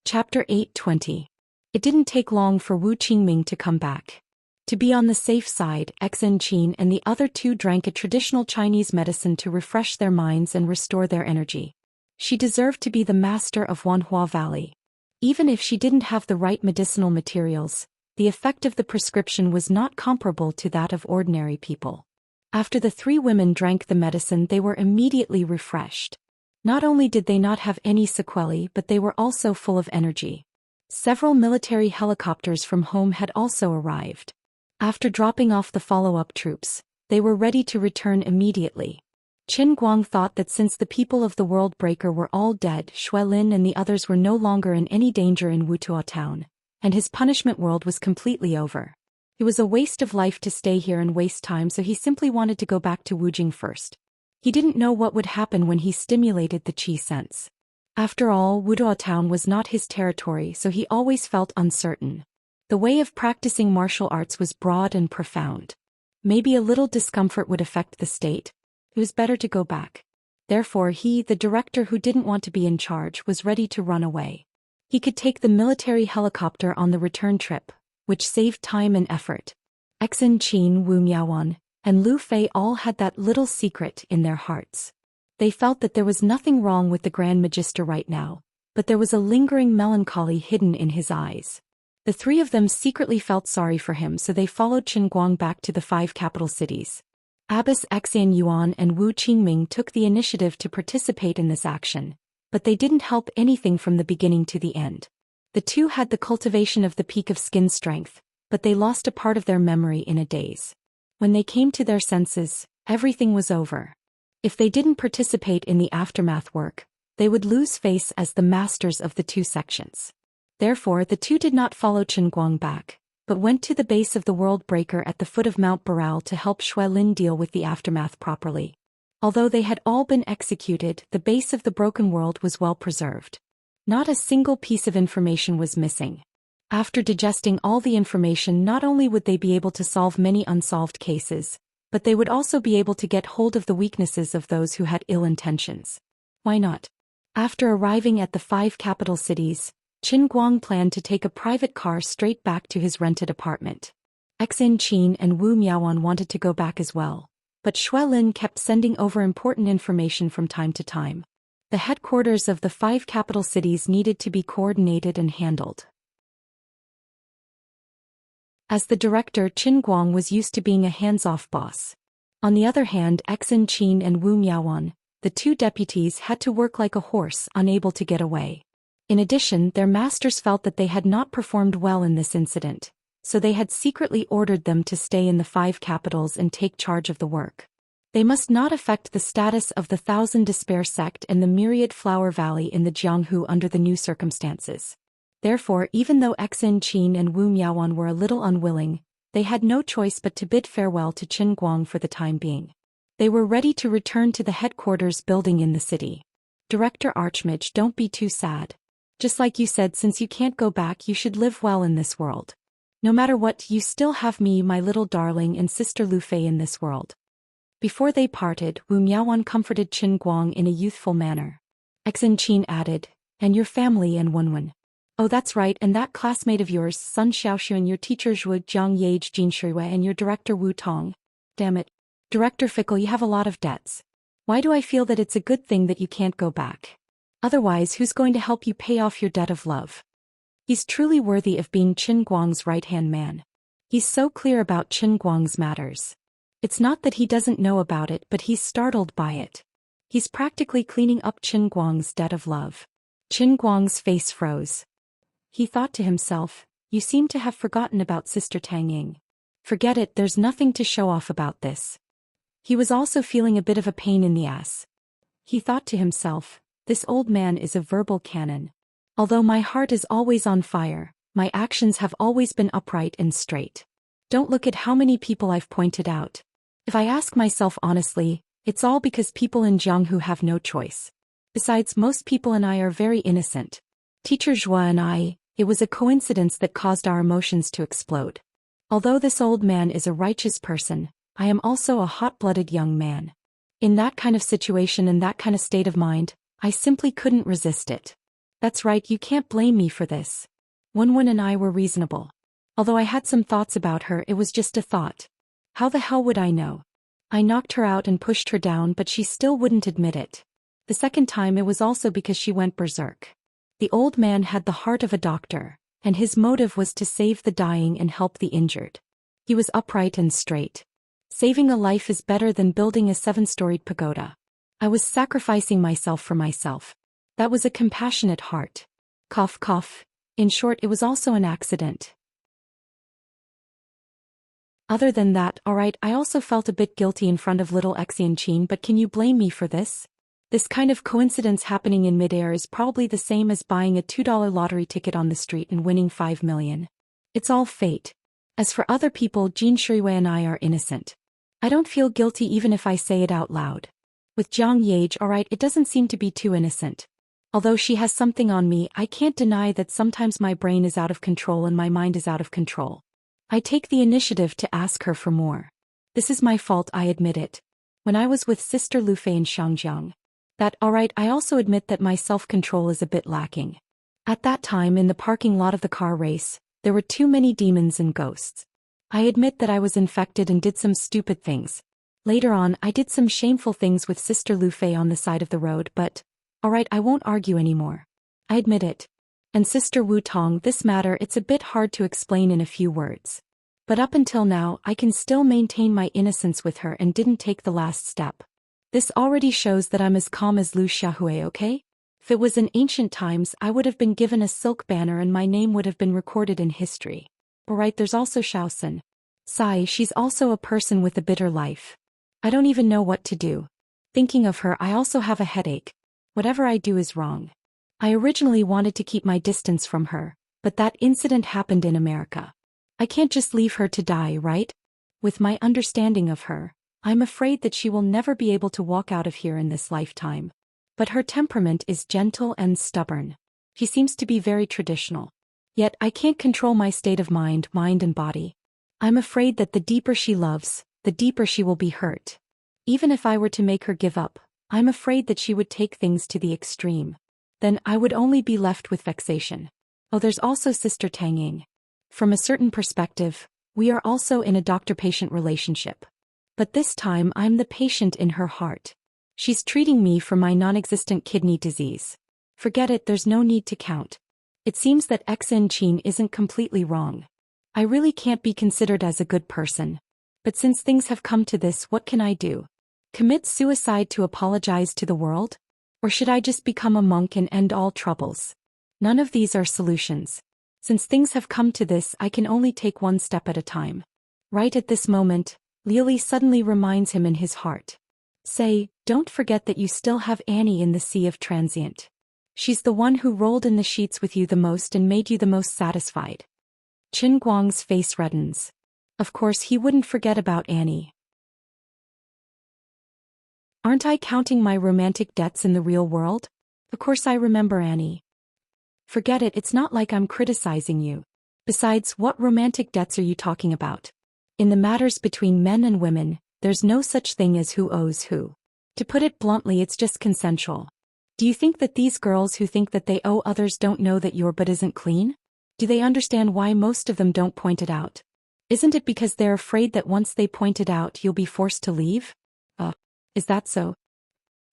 Chapter 8:20. It didn't take long for Wu Qingming to come back. To be on the safe side, Xianxia and the other 2 drank a traditional Chinese medicine to refresh their minds and restore their energy. She deserved to be the master of Wanhua Valley. Even if she didn't have the right medicinal materials, the effect of the prescription was not comparable to that of ordinary people. After the 3 women drank the medicine, they were immediately refreshed. Not only did they not have any sequelae, but they were also full of energy. Several military helicopters from home had also arrived. After dropping off the follow-up troops, they were ready to return immediately. Qin Guang thought that since the people of the World Breaker were all dead, Shui Lin and the others were no longer in any danger in Wutuo town, and his punishment world was completely over. It was a waste of life to stay here and waste time, so he simply wanted to go back to Wujing first. He didn't know what would happen when he stimulated the qi sense. After all, Wutuo town was not his territory, so he always felt uncertain. The way of practicing martial arts was broad and profound. Maybe a little discomfort would affect the state. It was better to go back. Therefore he, the director who didn't want to be in charge, was ready to run away. He could take the military helicopter on the return trip, which saved time and effort. Xianxia, Wu Miaoan, and Lu Fei all had that little secret in their hearts. They felt that there was nothing wrong with the Grand Magister right now, but there was a lingering melancholy hidden in his eyes. The 3 of them secretly felt sorry for him, so they followed Qin Guang back to the 5 capital cities. Abbess Xianyuan and Wu Qingming took the initiative to participate in this action, but they didn't help anything from the beginning to the end. The 2 had the cultivation of the peak of skin strength, but they lost a part of their memory in a daze. When they came to their senses, everything was over. If they didn't participate in the aftermath work, they would lose face as the masters of the two sections. Therefore the two did not follow Chen Guang back, but went to the base of the World Breaker at the foot of Mount Baral to help Shui Lin deal with the aftermath properly. Although they had all been executed, the base of the broken world was well preserved. Not a single piece of information was missing. After digesting all the information, not only would they be able to solve many unsolved cases, but they would also be able to get hold of the weaknesses of those who had ill intentions. Why not? After arriving at the 5 capital cities, Qin Guang planned to take a private car straight back to his rented apartment. Xin Qin and Wu Miaoan wanted to go back as well, but Shui Lin kept sending over important information from time to time. The headquarters of the 5 capital cities needed to be coordinated and handled. As the director, Qin Guang was used to being a hands-off boss. On the other hand, Xin Qin and Wu Miaoan, the 2 deputies, had to work like a horse, unable to get away. In addition, their masters felt that they had not performed well in this incident, so they had secretly ordered them to stay in the 5 capitals and take charge of the work. They must not affect the status of the Thousand Despair sect and the Myriad Flower Valley in the Jianghu under the new circumstances. Therefore, even though Xin Qin and Wu Miaoan were a little unwilling, they had no choice but to bid farewell to Qin Guang for the time being. They were ready to return to the headquarters building in the city. Director Archmage, don't be too sad. Just like you said, since you can't go back, you should live well in this world. No matter what, you still have me, my little darling, and Sister Lu Fei in this world. Before they parted, Wu Miaoan comforted Qin Guang in a youthful manner. Xin Qin added, and your family and Wenwen. Oh, that's right, and that classmate of yours, Sun Xiaoxiu, and your teacher Zhu Jiang Yage Jin Shuiwei, and your director Wu Tong. Damn it. Director Fickle, you have a lot of debts. Why do I feel that it's a good thing that you can't go back? Otherwise, who's going to help you pay off your debt of love? He's truly worthy of being Qin Guang's right-hand man. He's so clear about Qin Guang's matters. It's not that he doesn't know about it, but he's startled by it. He's practically cleaning up Qin Guang's debt of love. Qin Guang's face froze. He thought to himself, you seem to have forgotten about Sister Tang Ying. Forget it, there's nothing to show off about this. He was also feeling a bit of a pain in the ass. He thought to himself, this old man is a verbal cannon. Although my heart is always on fire, my actions have always been upright and straight. Don't look at how many people I've pointed out. If I ask myself honestly, it's all because people in Jianghu have no choice. Besides, most people and I are very innocent. Teacher Zhua and I, it was a coincidence that caused our emotions to explode. Although this old man is a righteous person, I am also a hot-blooded young man. In that kind of situation and that kind of state of mind, I simply couldn't resist it. That's right, you can't blame me for this. Wenwen and I were reasonable. Although I had some thoughts about her, it was just a thought. How the hell would I know? I knocked her out and pushed her down, but she still wouldn't admit it. The second time it was also because she went berserk. The old man had the heart of a doctor, and his motive was to save the dying and help the injured. He was upright and straight. Saving a life is better than building a 7-storied pagoda. I was sacrificing myself for myself. That was a compassionate heart. Cough, cough. In short, it was also an accident. Other than that, alright, I also felt a bit guilty in front of little Xianxia, but can you blame me for this? This kind of coincidence happening in midair is probably the same as buying a $2 lottery ticket on the street and winning 5 million. It's all fate. As for other people, Jin Shuiwei and I are innocent. I don't feel guilty even if I say it out loud. With Jiang Yage, alright, it doesn't seem to be too innocent. Although she has something on me, I can't deny that sometimes my brain is out of control and my mind is out of control. I take the initiative to ask her for more. This is my fault, I admit it. When I was with Sister Lu Fei in Xianxia. That, alright, I also admit that my self-control is a bit lacking. At that time in the parking lot of the car race, there were too many demons and ghosts. I admit that I was infected and did some stupid things. Later on, I did some shameful things with Sister Lu Fei on the side of the road, but, alright, I won't argue anymore. I admit it. And Sister Wu Tong, this matter, it's a bit hard to explain in a few words. But up until now, I can still maintain my innocence with her and didn't take the last step. This already shows that I'm as calm as Lu Xiaohui, okay? If it was in ancient times, I would have been given a silk banner and my name would have been recorded in history. Alright, there's also Xiaosun. Sigh, she's also a person with a bitter life. I don't even know what to do. Thinking of her, I also have a headache. Whatever I do is wrong. I originally wanted to keep my distance from her, but that incident happened in America. I can't just leave her to die, right? With my understanding of her, I'm afraid that she will never be able to walk out of here in this lifetime. But her temperament is gentle and stubborn. She seems to be very traditional. Yet I can't control my state of mind and body. I'm afraid that the deeper she loves, the deeper she will be hurt. Even if I were to make her give up, I'm afraid that she would take things to the extreme. Then I would only be left with vexation. Oh, there's also Sister Tangying. From a certain perspective, we are also in a doctor-patient relationship. But this time I'm the patient in her heart. She's treating me for my non-existent kidney disease. Forget it, there's no need to count. It seems that Xianxia isn't completely wrong. I really can't be considered as a good person. But since things have come to this, what can I do? Commit suicide to apologize to the world? Or should I just become a monk and end all troubles? None of these are solutions. Since things have come to this, I can only take one step at a time. Right at this moment, Lily suddenly reminds him in his heart. Say, don't forget that you still have Annie in the sea of transient. She's the one who rolled in the sheets with you the most and made you the most satisfied. Qin Guang's face reddens. Of course he wouldn't forget about Annie. Aren't I counting my romantic debts in the real world? Of course I remember Annie. Forget it, it's not like I'm criticizing you. Besides, what romantic debts are you talking about? In the matters between men and women, there's no such thing as who owes who. To put it bluntly, it's just consensual. Do you think that these girls who think that they owe others don't know that your butt isn't clean? Do they understand why most of them don't point it out? Isn't it because they're afraid that once they point it out you'll be forced to leave? Is that so?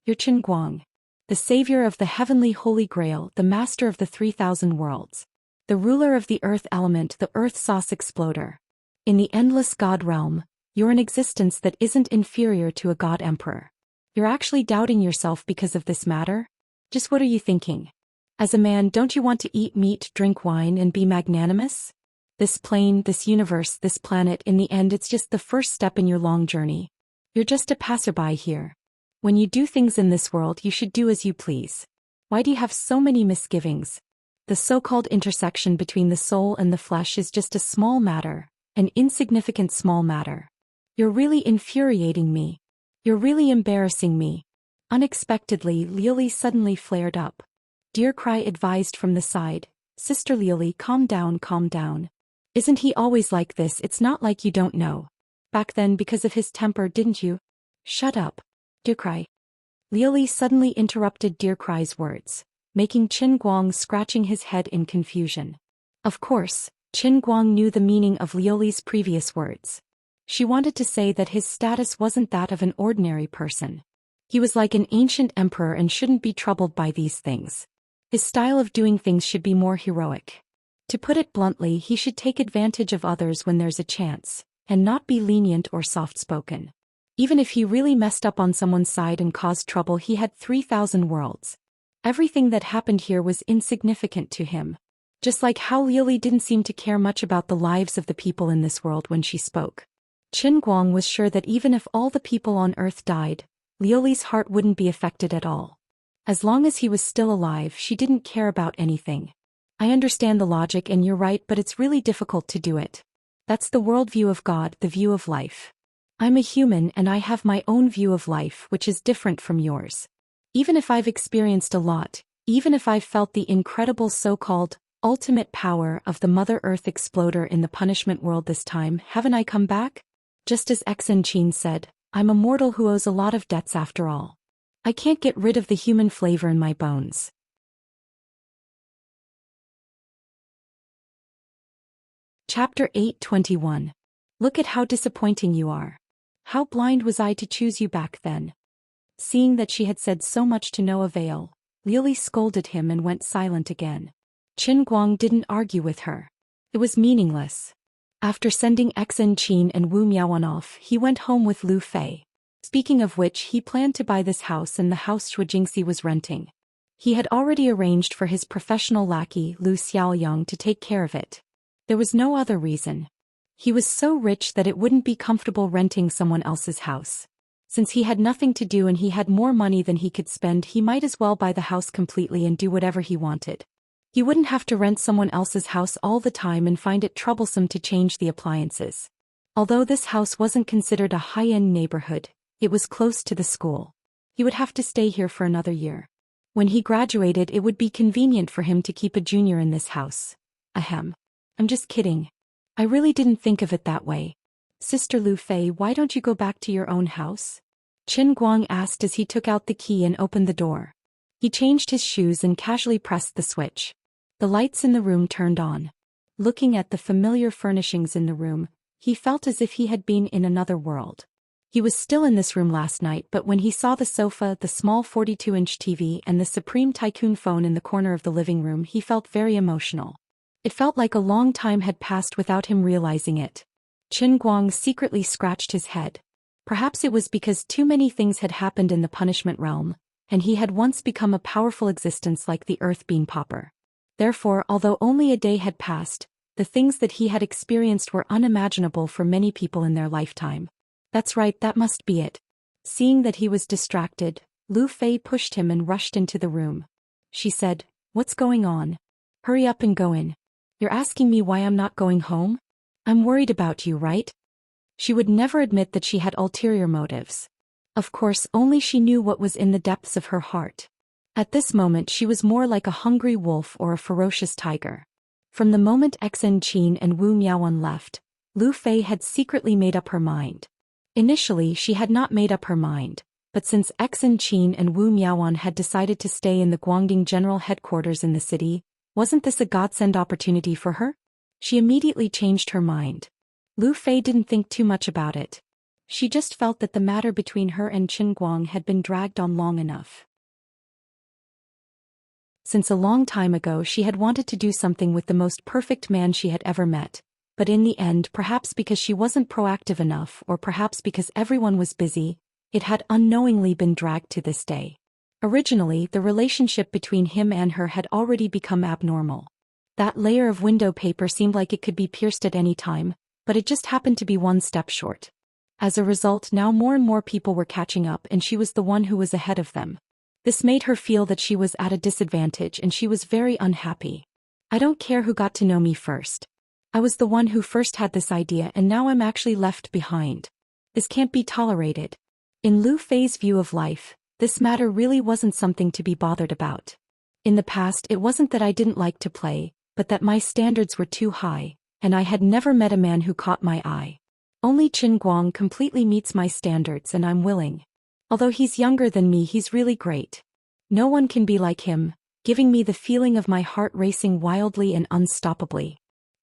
You're Qin Guang, the savior of the heavenly holy grail, the master of the 3,000 worlds, the ruler of the earth element, the earth sauce exploder. In the endless god realm, you're an existence that isn't inferior to a god emperor. You're actually doubting yourself because of this matter? Just what are you thinking? As a man, don't you want to eat meat, drink wine, and be magnanimous? This plane, this universe, this planet, in the end it's just the first step in your long journey. You're just a passerby here. When you do things in this world, you should do as you please. Why do you have so many misgivings? The so-called intersection between the soul and the flesh is just a small matter, an insignificant small matter. You're really infuriating me. You're really embarrassing me. Unexpectedly, Lily suddenly flared up. Dear Cry advised from the side, Sister Lily, calm down, calm down. Isn't he always like this? It's not like you don't know. Back then because of his temper, didn't you? Shut up. Dear Cry. Lily suddenly interrupted Dear Cry's words, making Qin Guang scratching his head in confusion. Of course, Qin Guang knew the meaning of Liuli's previous words. She wanted to say that his status wasn't that of an ordinary person. He was like an ancient emperor and shouldn't be troubled by these things. His style of doing things should be more heroic. To put it bluntly, he should take advantage of others when there's a chance, and not be lenient or soft-spoken. Even if he really messed up on someone's side and caused trouble, he had 3,000 worlds. Everything that happened here was insignificant to him. Just like how Lily didn't seem to care much about the lives of the people in this world when she spoke. Qin Guang was sure that even if all the people on Earth died, Liuli's heart wouldn't be affected at all. As long as he was still alive, she didn't care about anything. I understand the logic and you're right, but it's really difficult to do it. That's the worldview of God, the view of life. I'm a human and I have my own view of life, which is different from yours. Even if I've experienced a lot, even if I've felt the incredible so-called ultimate power of the Mother Earth exploder in the punishment world this time, haven't I come back? Just as Xianxia said, I'm a mortal who owes a lot of debts after all. I can't get rid of the human flavor in my bones. Chapter 8:21. Look at how disappointing you are. How blind was I to choose you back then? Seeing that she had said so much to no avail, Lily scolded him and went silent again. Qin Guang didn't argue with her. It was meaningless. After sending Xianxia and Wu Miaoan off, he went home with Lu Fei. Speaking of which, he planned to buy this house and the house Shui Jingxi was renting. He had already arranged for his professional lackey Lu Xiaoyang to take care of it. There was no other reason. He was so rich that it wouldn't be comfortable renting someone else's house. Since he had nothing to do and he had more money than he could spend, he might as well buy the house completely and do whatever he wanted. He wouldn't have to rent someone else's house all the time and find it troublesome to change the appliances. Although this house wasn't considered a high-end neighborhood, it was close to the school. He would have to stay here for another year. When he graduated, it would be convenient for him to keep a junior in this house. Ahem. I'm just kidding. I really didn't think of it that way. Sister Lu Fei, why don't you go back to your own house? Qin Guang asked as he took out the key and opened the door. He changed his shoes and casually pressed the switch. The lights in the room turned on. Looking at the familiar furnishings in the room, he felt as if he had been in another world. He was still in this room last night, but when he saw the sofa, the small 42-inch TV, and the Supreme Tycoon phone in the corner of the living room, he felt very emotional. It felt like a long time had passed without him realizing it. Qin Guang secretly scratched his head. Perhaps it was because too many things had happened in the punishment realm, and he had once become a powerful existence like the Earth Bean Popper. Therefore, although only a day had passed, the things that he had experienced were unimaginable for many people in their lifetime. That's right, that must be it. Seeing that he was distracted, Lu Fei pushed him and rushed into the room. She said, "What's going on? Hurry up and go in. You're asking me why I'm not going home? I'm worried about you, right?" She would never admit that she had ulterior motives. Of course, only she knew what was in the depths of her heart. At this moment she was more like a hungry wolf or a ferocious tiger. From the moment Xen Qin and Wu Miaowan left, Lu Fei had secretly made up her mind. Initially she had not made up her mind, but since Xen Qin and Wu Miaowan had decided to stay in the Guangding General Headquarters in the city, wasn't this a godsend opportunity for her? She immediately changed her mind. Lu Fei didn't think too much about it. She just felt that the matter between her and Qin Guang had been dragged on long enough. Since a long time ago she had wanted to do something with the most perfect man she had ever met, but in the end, perhaps because she wasn't proactive enough or perhaps because everyone was busy, it had unknowingly been dragged to this day. Originally, the relationship between him and her had already become abnormal. That layer of window paper seemed like it could be pierced at any time, but it just happened to be one step short. As a result, now more and more people were catching up and she was the one who was ahead of them. This made her feel that she was at a disadvantage and she was very unhappy. I don't care who got to know me first. I was the one who first had this idea and now I'm actually left behind. This can't be tolerated. In Lu Fei's view of life, this matter really wasn't something to be bothered about. In the past, it wasn't that I didn't like to play, but that my standards were too high, and I had never met a man who caught my eye. Only Qin Guang completely meets my standards and I'm willing. Although he's younger than me, he's really great. No one can be like him, giving me the feeling of my heart racing wildly and unstoppably.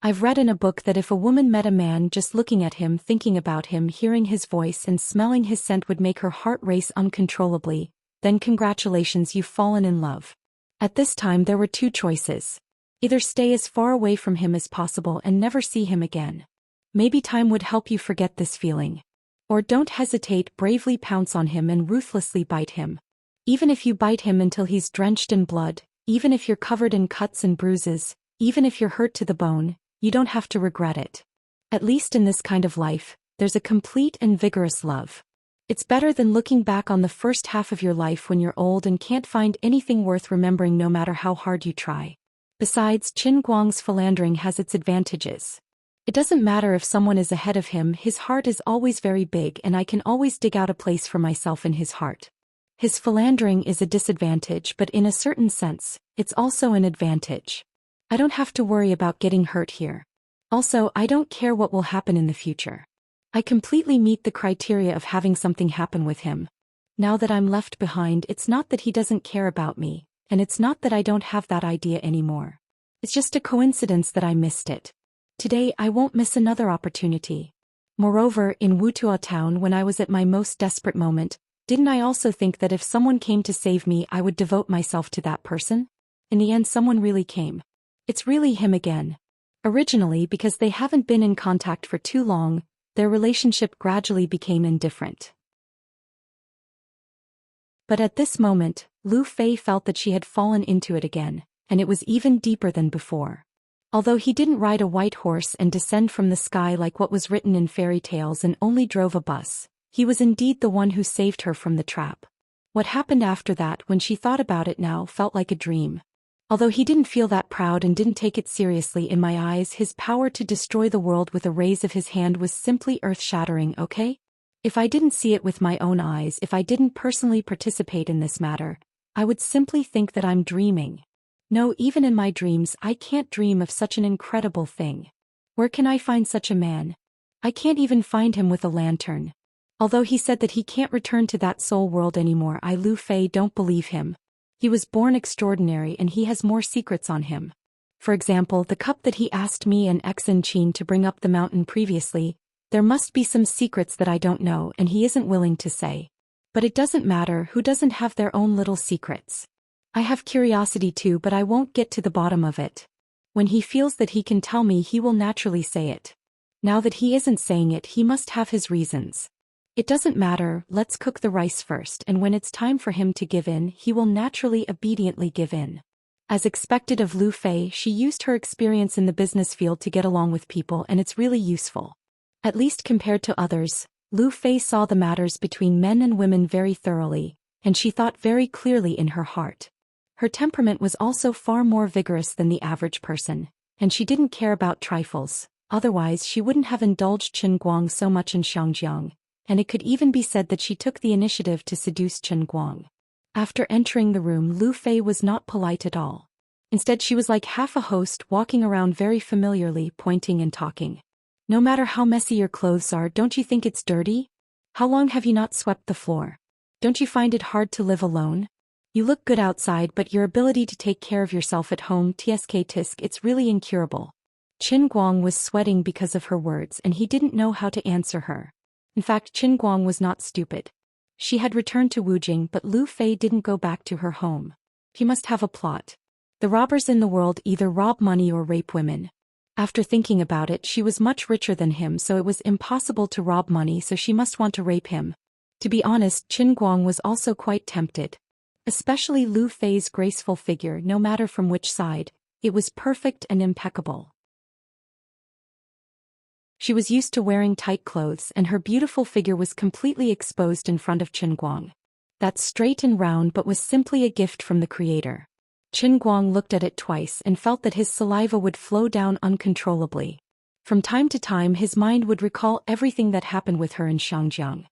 I've read in a book that if a woman met a man just looking at him, thinking about him, hearing his voice and smelling his scent would make her heart race uncontrollably, then congratulations, you've fallen in love. At this time there were two choices. Either stay as far away from him as possible and never see him again. Maybe time would help you forget this feeling. Or don't hesitate, bravely pounce on him and ruthlessly bite him. Even if you bite him until he's drenched in blood, even if you're covered in cuts and bruises, even if you're hurt to the bone, you don't have to regret it. At least in this kind of life, there's a complete and vigorous love. It's better than looking back on the first half of your life when you're old and can't find anything worth remembering no matter how hard you try. Besides, Qin Guang's philandering has its advantages. It doesn't matter if someone is ahead of him, his heart is always very big and I can always dig out a place for myself in his heart. His philandering is a disadvantage, but in a certain sense, it's also an advantage. I don't have to worry about getting hurt here. Also, I don't care what will happen in the future. I completely meet the criteria of having something happen with him. Now that I'm left behind, it's not that he doesn't care about me, and it's not that I don't have that idea anymore. It's just a coincidence that I missed it. Today I won't miss another opportunity. Moreover, in Wutua town when I was at my most desperate moment, didn't I also think that if someone came to save me I would devote myself to that person? In the end someone really came. It's really him again. Originally, because they haven't been in contact for too long, their relationship gradually became indifferent. But at this moment, Lu Fei felt that she had fallen into it again, and it was even deeper than before. Although he didn't ride a white horse and descend from the sky like what was written in fairy tales and only drove a bus, he was indeed the one who saved her from the trap. What happened after that, when she thought about it now, felt like a dream. Although he didn't feel that proud and didn't take it seriously, in my eyes his power to destroy the world with a raise of his hand was simply earth-shattering, okay? If I didn't see it with my own eyes, if I didn't personally participate in this matter, I would simply think that I'm dreaming. No, even in my dreams I can't dream of such an incredible thing. Where can I find such a man? I can't even find him with a lantern. Although he said that he can't return to that soul world anymore, I Lu Fei don't believe him. He was born extraordinary and he has more secrets on him. For example, the cup that he asked me and Xen Qin to bring up the mountain previously, there must be some secrets that I don't know and he isn't willing to say. But it doesn't matter, who doesn't have their own little secrets? I have curiosity too, but I won't get to the bottom of it. When he feels that he can tell me, he will naturally say it. Now that he isn't saying it, he must have his reasons. It doesn't matter, let's cook the rice first, and when it's time for him to give in, he will naturally obediently give in. As expected of Lu Fei, she used her experience in the business field to get along with people, and it's really useful. At least compared to others, Lu Fei saw the matters between men and women very thoroughly, and she thought very clearly in her heart. Her temperament was also far more vigorous than the average person, and she didn't care about trifles, otherwise she wouldn't have indulged Chen Guang so much in Xianxia. And it could even be said that she took the initiative to seduce Chen Guang. After entering the room, Lu Fei was not polite at all. Instead, she was like half a host, walking around very familiarly, pointing and talking. No matter how messy your clothes are, don't you think it's dirty? How long have you not swept the floor? Don't you find it hard to live alone? You look good outside, but your ability to take care of yourself at home, tisk, it's really incurable. Chen Guang was sweating because of her words, and he didn't know how to answer her. In fact, Chen Guang was not stupid. She had returned to Wujing, but Lu Fei didn't go back to her home. He must have a plot. The robbers in the world either rob money or rape women. After thinking about it, she was much richer than him, so it was impossible to rob money, so she must want to rape him. To be honest, Chen Guang was also quite tempted. Especially Lu Fei's graceful figure, no matter from which side, it was perfect and impeccable. She was used to wearing tight clothes, and her beautiful figure was completely exposed in front of Chen Guang. That's straight and round, but was simply a gift from the Creator. Chen Guang looked at it twice and felt that his saliva would flow down uncontrollably. From time to time his mind would recall everything that happened with her in Xianxia.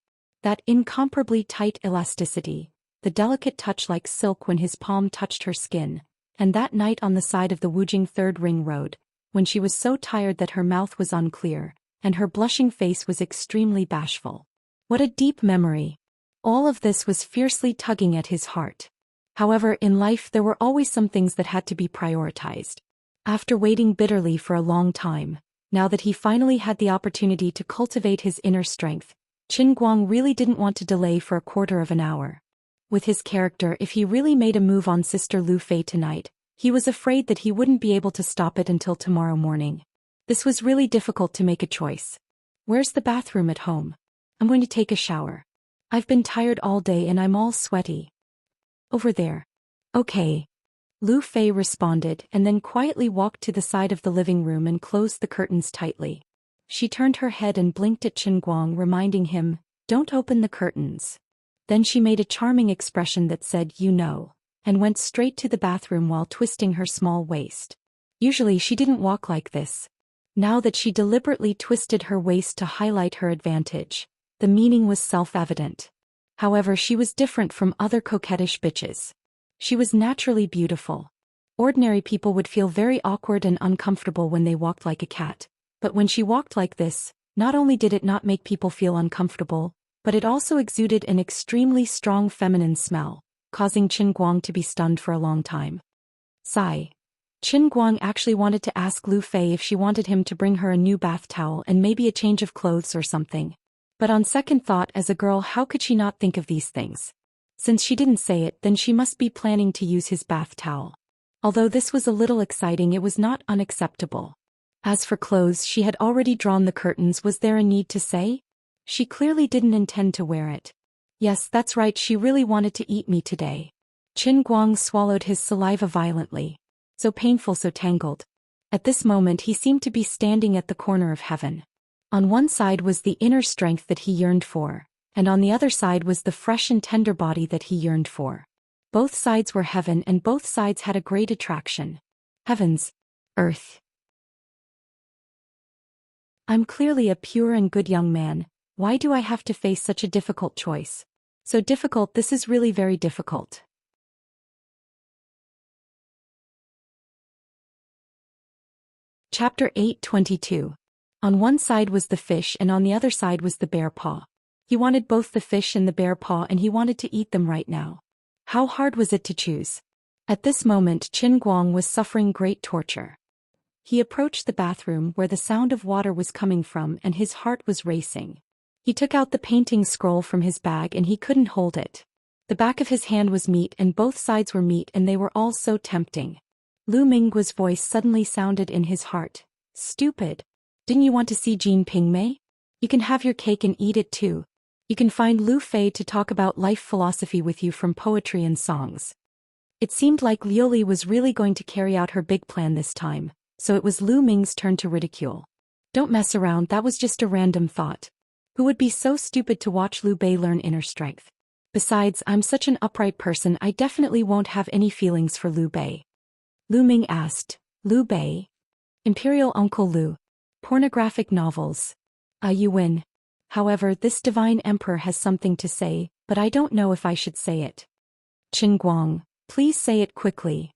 That incomparably tight elasticity, the delicate touch like silk when his palm touched her skin, and that night on the side of the Wujing Third Ring Road, when she was so tired that her mouth was unclear, and her blushing face was extremely bashful. What a deep memory. All of this was fiercely tugging at his heart. However, in life there were always some things that had to be prioritized. After waiting bitterly for a long time, now that he finally had the opportunity to cultivate his inner strength, Chen Guang really didn't want to delay for a quarter of an hour. With his character, if he really made a move on Sister Lu Fei tonight, he was afraid that he wouldn't be able to stop it until tomorrow morning. This was really difficult to make a choice. Where's the bathroom at home? I'm going to take a shower. I've been tired all day and I'm all sweaty. Over there. Okay. Lu Fei responded and then quietly walked to the side of the living room and closed the curtains tightly. She turned her head and blinked at Chen Guang, reminding him, "Don't open the curtains." Then she made a charming expression that said, "You know," and went straight to the bathroom while twisting her small waist. Usually she didn't walk like this. Now that she deliberately twisted her waist to highlight her advantage, the meaning was self-evident. However, she was different from other coquettish bitches. She was naturally beautiful. Ordinary people would feel very awkward and uncomfortable when they walked like a cat, but when she walked like this, not only did it not make people feel uncomfortable, but it also exuded an extremely strong feminine smell, causing Chen Guang to be stunned for a long time. Sigh. Chen Guang actually wanted to ask Lu Fei if she wanted him to bring her a new bath towel and maybe a change of clothes or something. But on second thought, as a girl, how could she not think of these things? Since she didn't say it, then she must be planning to use his bath towel. Although this was a little exciting, it was not unacceptable. As for clothes, she had already drawn the curtains. Was there a need to say? She clearly didn't intend to wear it. Yes, that's right, she really wanted to eat me today. Chen Guang swallowed his saliva violently. So painful, so tangled. At this moment he seemed to be standing at the corner of heaven. On one side was the inner strength that he yearned for, and on the other side was the fresh and tender body that he yearned for. Both sides were heaven and both sides had a great attraction. Heavens, earth. I'm clearly a pure and good young man. Why do I have to face such a difficult choice? So difficult, this is really very difficult. Chapter 8:22. On one side was the fish and on the other side was the bear paw. He wanted both the fish and the bear paw and he wanted to eat them right now. How hard was it to choose? At this moment Qin Guang was suffering great torture. He approached the bathroom where the sound of water was coming from and his heart was racing. He took out the painting scroll from his bag and he couldn't hold it. The back of his hand was meat and both sides were meat and they were all so tempting. Lu Mingguo's voice suddenly sounded in his heart. Stupid. Didn't you want to see Jean Pingmei? You can have your cake and eat it too. You can find Lu Fei to talk about life philosophy with you from poetry and songs. It seemed like Liu Li was really going to carry out her big plan this time, so it was Lu Ming's turn to ridicule. Don't mess around, that was just a random thought. Who would be so stupid to watch Liu Bei learn inner strength? Besides, I'm such an upright person, I definitely won't have any feelings for Liu Bei. Lu Ming asked, Liu Bei? Imperial Uncle Liu. Pornographic novels. You win. However, this divine emperor has something to say, but I don't know if I should say it. Qin Guang, please say it quickly.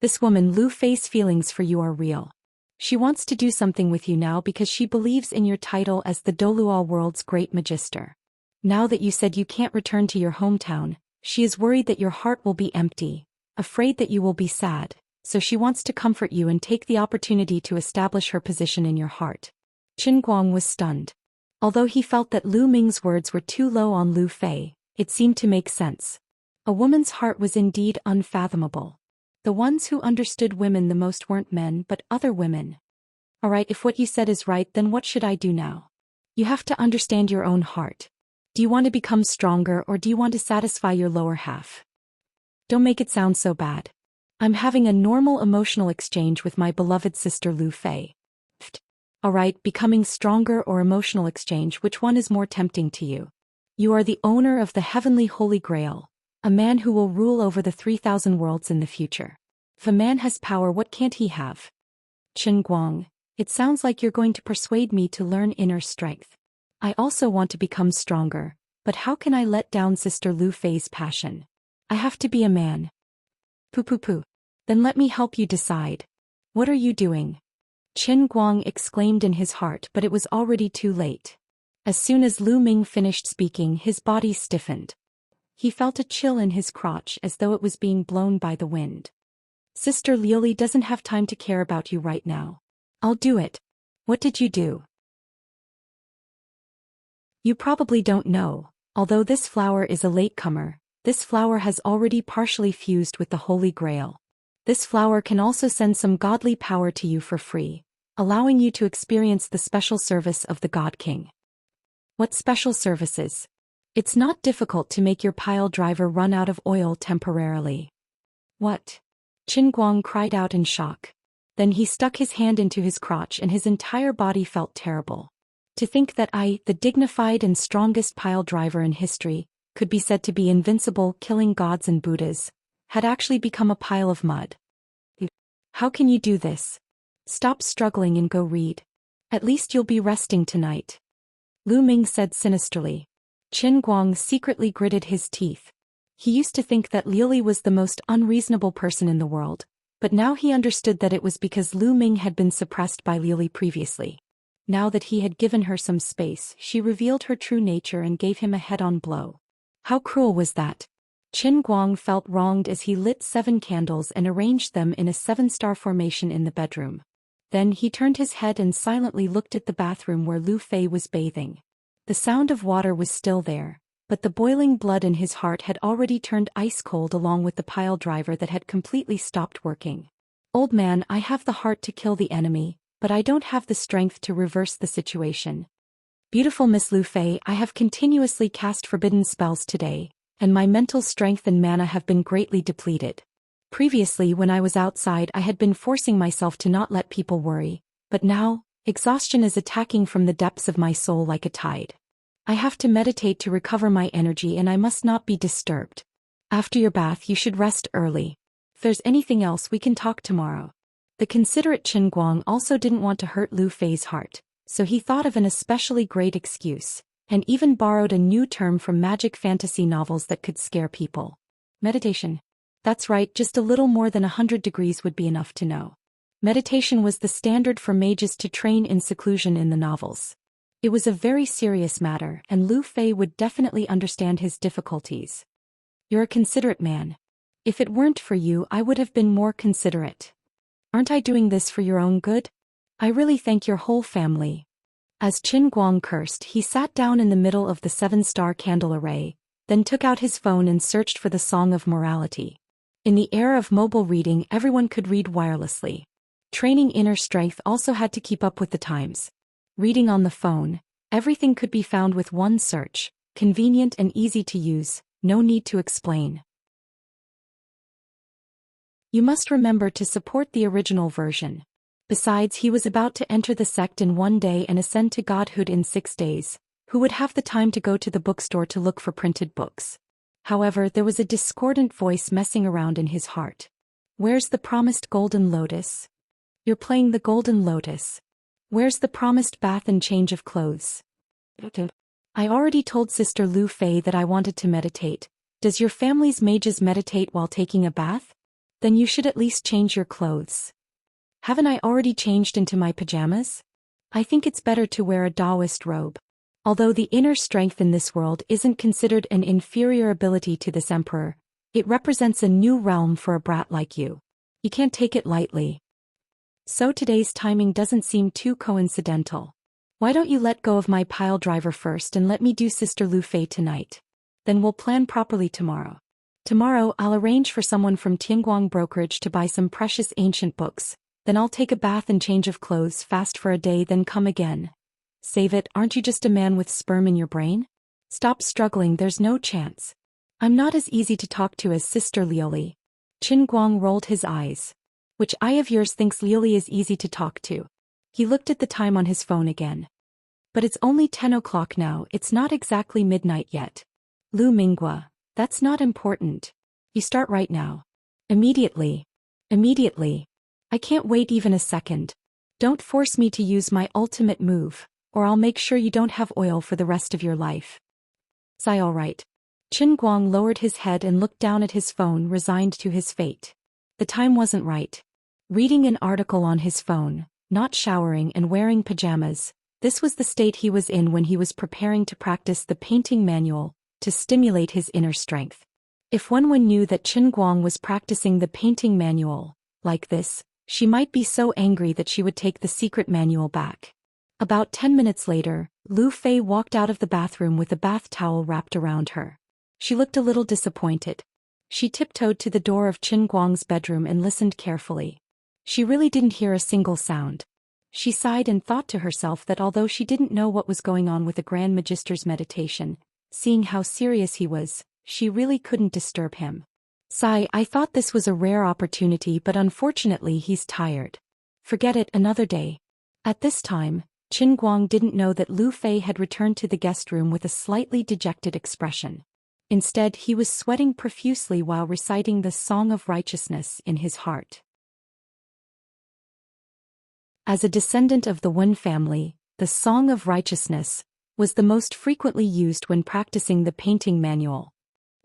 This woman Lu Fei's feelings for you are real. She wants to do something with you now because she believes in your title as the Doluo world's great magister. Now that you said you can't return to your hometown, she is worried that your heart will be empty, afraid that you will be sad, so she wants to comfort you and take the opportunity to establish her position in your heart. Qin Guang was stunned. Although he felt that Lu Ming's words were too low on Lu Fei, it seemed to make sense. A woman's heart was indeed unfathomable. The ones who understood women the most weren't men but other women. Alright, if what you said is right, then what should I do now? You have to understand your own heart. Do you want to become stronger or do you want to satisfy your lower half? Don't make it sound so bad. I'm having a normal emotional exchange with my beloved sister Lu Fei. Alright, becoming stronger or emotional exchange, which one is more tempting to you? You are the owner of the heavenly Holy Grail, a man who will rule over the 3,000 worlds in the future. If a man has power, what can't he have? Qin Guang, it sounds like you're going to persuade me to learn inner strength. I also want to become stronger, but how can I let down Sister Lu Fei's passion? I have to be a man. Poo. Then let me help you decide. What are you doing? Qin Guang exclaimed in his heart, but it was already too late. As soon as Lu Ming finished speaking, his body stiffened. He felt a chill in his crotch as though it was being blown by the wind. Sister Liu Li doesn't have time to care about you right now. I'll do it. What did you do? You probably don't know, although this flower is a latecomer, this flower has already partially fused with the Holy Grail. This flower can also send some godly power to you for free, allowing you to experience the special service of the God King. What special services? It's not difficult to make your pile driver run out of oil temporarily. What? Qin Guang cried out in shock. Then he stuck his hand into his crotch and his entire body felt terrible. To think that I, the dignified and strongest pile driver in history, could be said to be invincible, killing gods and Buddhas, had actually become a pile of mud. How can you do this? Stop struggling and go read. At least you'll be resting tonight. Lu Ming said sinisterly. Qin Guang secretly gritted his teeth. He used to think that Liu Li was the most unreasonable person in the world, but now he understood that it was because Lu Ming had been suppressed by Liu Li previously. Now that he had given her some space, she revealed her true nature and gave him a head-on blow. How cruel was that? Qin Guang felt wronged as he lit 7 candles and arranged them in a 7-star formation in the bedroom. Then he turned his head and silently looked at the bathroom where Lu Fei was bathing. The sound of water was still there, but the boiling blood in his heart had already turned ice cold along with the pile driver that had completely stopped working. Old man, I have the heart to kill the enemy, but I don't have the strength to reverse the situation. Beautiful Miss Lu Fei, I have continuously cast forbidden spells today, and my mental strength and mana have been greatly depleted. Previously, when I was outside, I had been forcing myself to not let people worry, but now, exhaustion is attacking from the depths of my soul like a tide. I have to meditate to recover my energy, and I must not be disturbed. After your bath, you should rest early. If there's anything else, we can talk tomorrow. The considerate Qin Guang also didn't want to hurt Lu Fei's heart, so he thought of an especially great excuse, and even borrowed a new term from magic fantasy novels that could scare people. Meditation. That's right, just a little more than 100 degrees would be enough to know. Meditation was the standard for mages to train in seclusion in the novels. It was a very serious matter, and Lu Fei would definitely understand his difficulties. You're a considerate man. If it weren't for you, I would have been more considerate. Aren't I doing this for your own good? I really thank your whole family. As Qin Guang cursed, he sat down in the middle of the 7-star candle array, then took out his phone and searched for the Song of Morality. In the era of mobile reading, everyone could read wirelessly. Training inner strength also had to keep up with the times. Reading on the phone, everything could be found with one search, convenient and easy to use, no need to explain. You must remember to support the original version. Besides, he was about to enter the sect in 1 day and ascend to godhood in 6 days. Who would have the time to go to the bookstore to look for printed books? However, there was a discordant voice messing around in his heart. Where's the promised golden lotus? You're playing the golden lotus. Where's the promised bath and change of clothes? I already told Sister Lu Fei that I wanted to meditate. Does your family's mages meditate while taking a bath? Then you should at least change your clothes. Haven't I already changed into my pajamas? I think it's better to wear a Taoist robe. Although the inner strength in this world isn't considered an inferior ability to this emperor, it represents a new realm for a brat like you. You can't take it lightly. So today's timing doesn't seem too coincidental. Why don't you let go of my pile driver first and let me do Sister Lu Fei tonight? Then we'll plan properly tomorrow. Tomorrow I'll arrange for someone from Tianguang brokerage to buy some precious ancient books, then I'll take a bath and change of clothes fast for a day, then come again. Save it, aren't you just a man with sperm in your brain? Stop struggling, there's no chance. I'm not as easy to talk to as Sister Lioli. Qin Guang rolled his eyes. Which eye of yours thinks Lioli is easy to talk to? He looked at the time on his phone again. But it's only 10 o'clock now, it's not exactly midnight yet. Lu Minghua, that's not important. You start right now. Immediately. Immediately. I can't wait even a second. Don't force me to use my ultimate move, or I'll make sure you don't have oil for the rest of your life. Sigh, all right. Qin Guang lowered his head and looked down at his phone, resigned to his fate. The time wasn't right. Reading an article on his phone, not showering and wearing pajamas, this was the state he was in when he was preparing to practice the painting manual, to stimulate his inner strength. If Wen knew that Qin Guang was practicing the painting manual, like this, she might be so angry that she would take the secret manual back. About 10 minutes later, Lu Fei walked out of the bathroom with a bath towel wrapped around her. She looked a little disappointed. She tiptoed to the door of Qin Guang's bedroom and listened carefully. She really didn't hear a single sound. She sighed and thought to herself that although she didn't know what was going on with the Grand Magister's meditation, seeing how serious he was, she really couldn't disturb him. Sigh, I thought this was a rare opportunity, but unfortunately he's tired. Forget it, another day. At this time, Qin Guang didn't know that Lu Fei had returned to the guest room with a slightly dejected expression. Instead, he was sweating profusely while reciting the Song of Righteousness in his heart. As a descendant of the Wen family, the Song of Righteousness was the most frequently used when practicing the painting manual.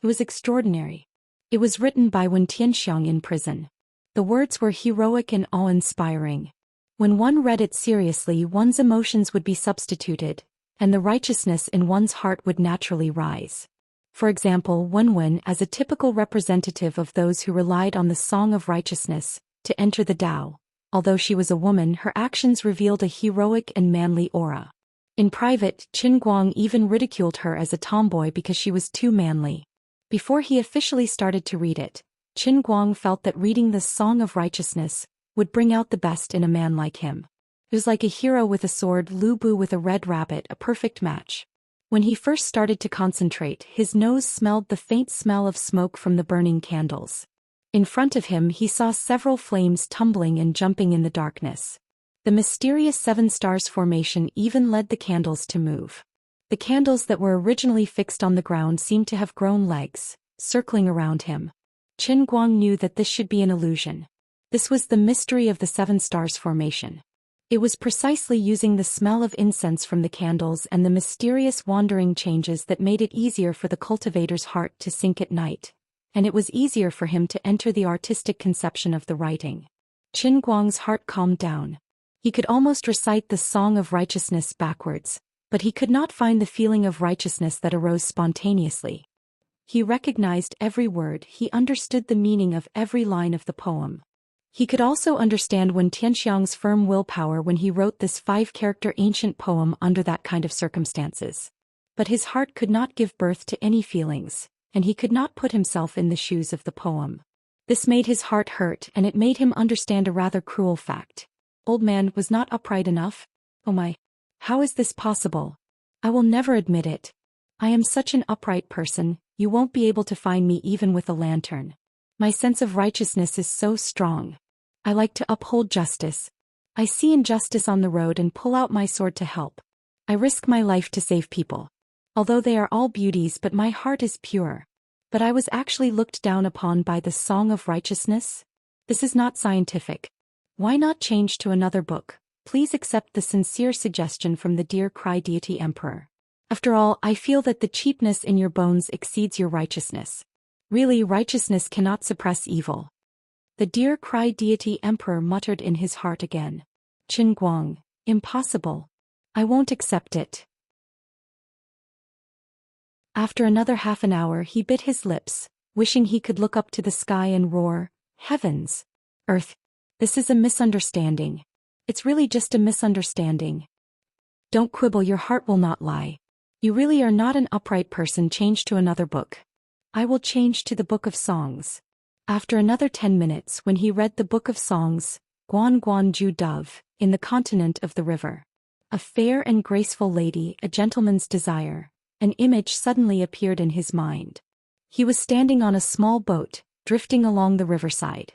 It was extraordinary. It was written by Wen Tianxiang in prison. The words were heroic and awe-inspiring. When one read it seriously, one's emotions would be substituted, and the righteousness in one's heart would naturally rise. For example, Wen, as a typical representative of those who relied on the Song of Righteousness to enter the Tao, although she was a woman, her actions revealed a heroic and manly aura. In private, Qin Guang even ridiculed her as a tomboy because she was too manly. Before he officially started to read it, Qin Guang felt that reading the Song of Righteousness would bring out the best in a man like him. It was like a hero with a sword, Lu Bu with a red rabbit, a perfect match. When he first started to concentrate, his nose smelled the faint smell of smoke from the burning candles. In front of him he saw several flames tumbling and jumping in the darkness. The mysterious 7 stars formation even led the candles to move. The candles that were originally fixed on the ground seemed to have grown legs, circling around him. Qin Guang knew that this should be an illusion. This was the mystery of the 7 stars formation. It was precisely using the smell of incense from the candles and the mysterious wandering changes that made it easier for the cultivator's heart to sink at night, and it was easier for him to enter the artistic conception of the writing. Qin Guang's heart calmed down. He could almost recite the Song of Righteousness backwards, but he could not find the feeling of righteousness that arose spontaneously. He recognized every word, he understood the meaning of every line of the poem. He could also understand Wen Tianxiang's firm willpower when he wrote this 5-character ancient poem under that kind of circumstances. But his heart could not give birth to any feelings, and he could not put himself in the shoes of the poem. This made his heart hurt, and it made him understand a rather cruel fact. Old man was not upright enough? Oh my! How is this possible? I will never admit it. I am such an upright person, you won't be able to find me even with a lantern. My sense of righteousness is so strong. I like to uphold justice. I see injustice on the road and pull out my sword to help. I risk my life to save people. Although they are all beauties, but my heart is pure. But I was actually looked down upon by the Song of Righteousness? This is not scientific. Why not change to another book? Please accept the sincere suggestion from the dear Cry Deity Emperor. After all, I feel that the cheapness in your bones exceeds your righteousness. Really, righteousness cannot suppress evil. The dear Cry Deity Emperor muttered in his heart again. Qin Guang, impossible. I won't accept it. After another half an hour he bit his lips, wishing he could look up to the sky and roar, Heavens! Earth! This is a misunderstanding. It's really just a misunderstanding. Don't quibble, your heart will not lie. You really are not an upright person. Change to another book. I will change to the Book of Songs. After another 10 minutes, when he read the Book of Songs, Guan Guan Ju Dove, in the continent of the river. A fair and graceful lady, a gentleman's desire. An image suddenly appeared in his mind. He was standing on a small boat, drifting along the riverside.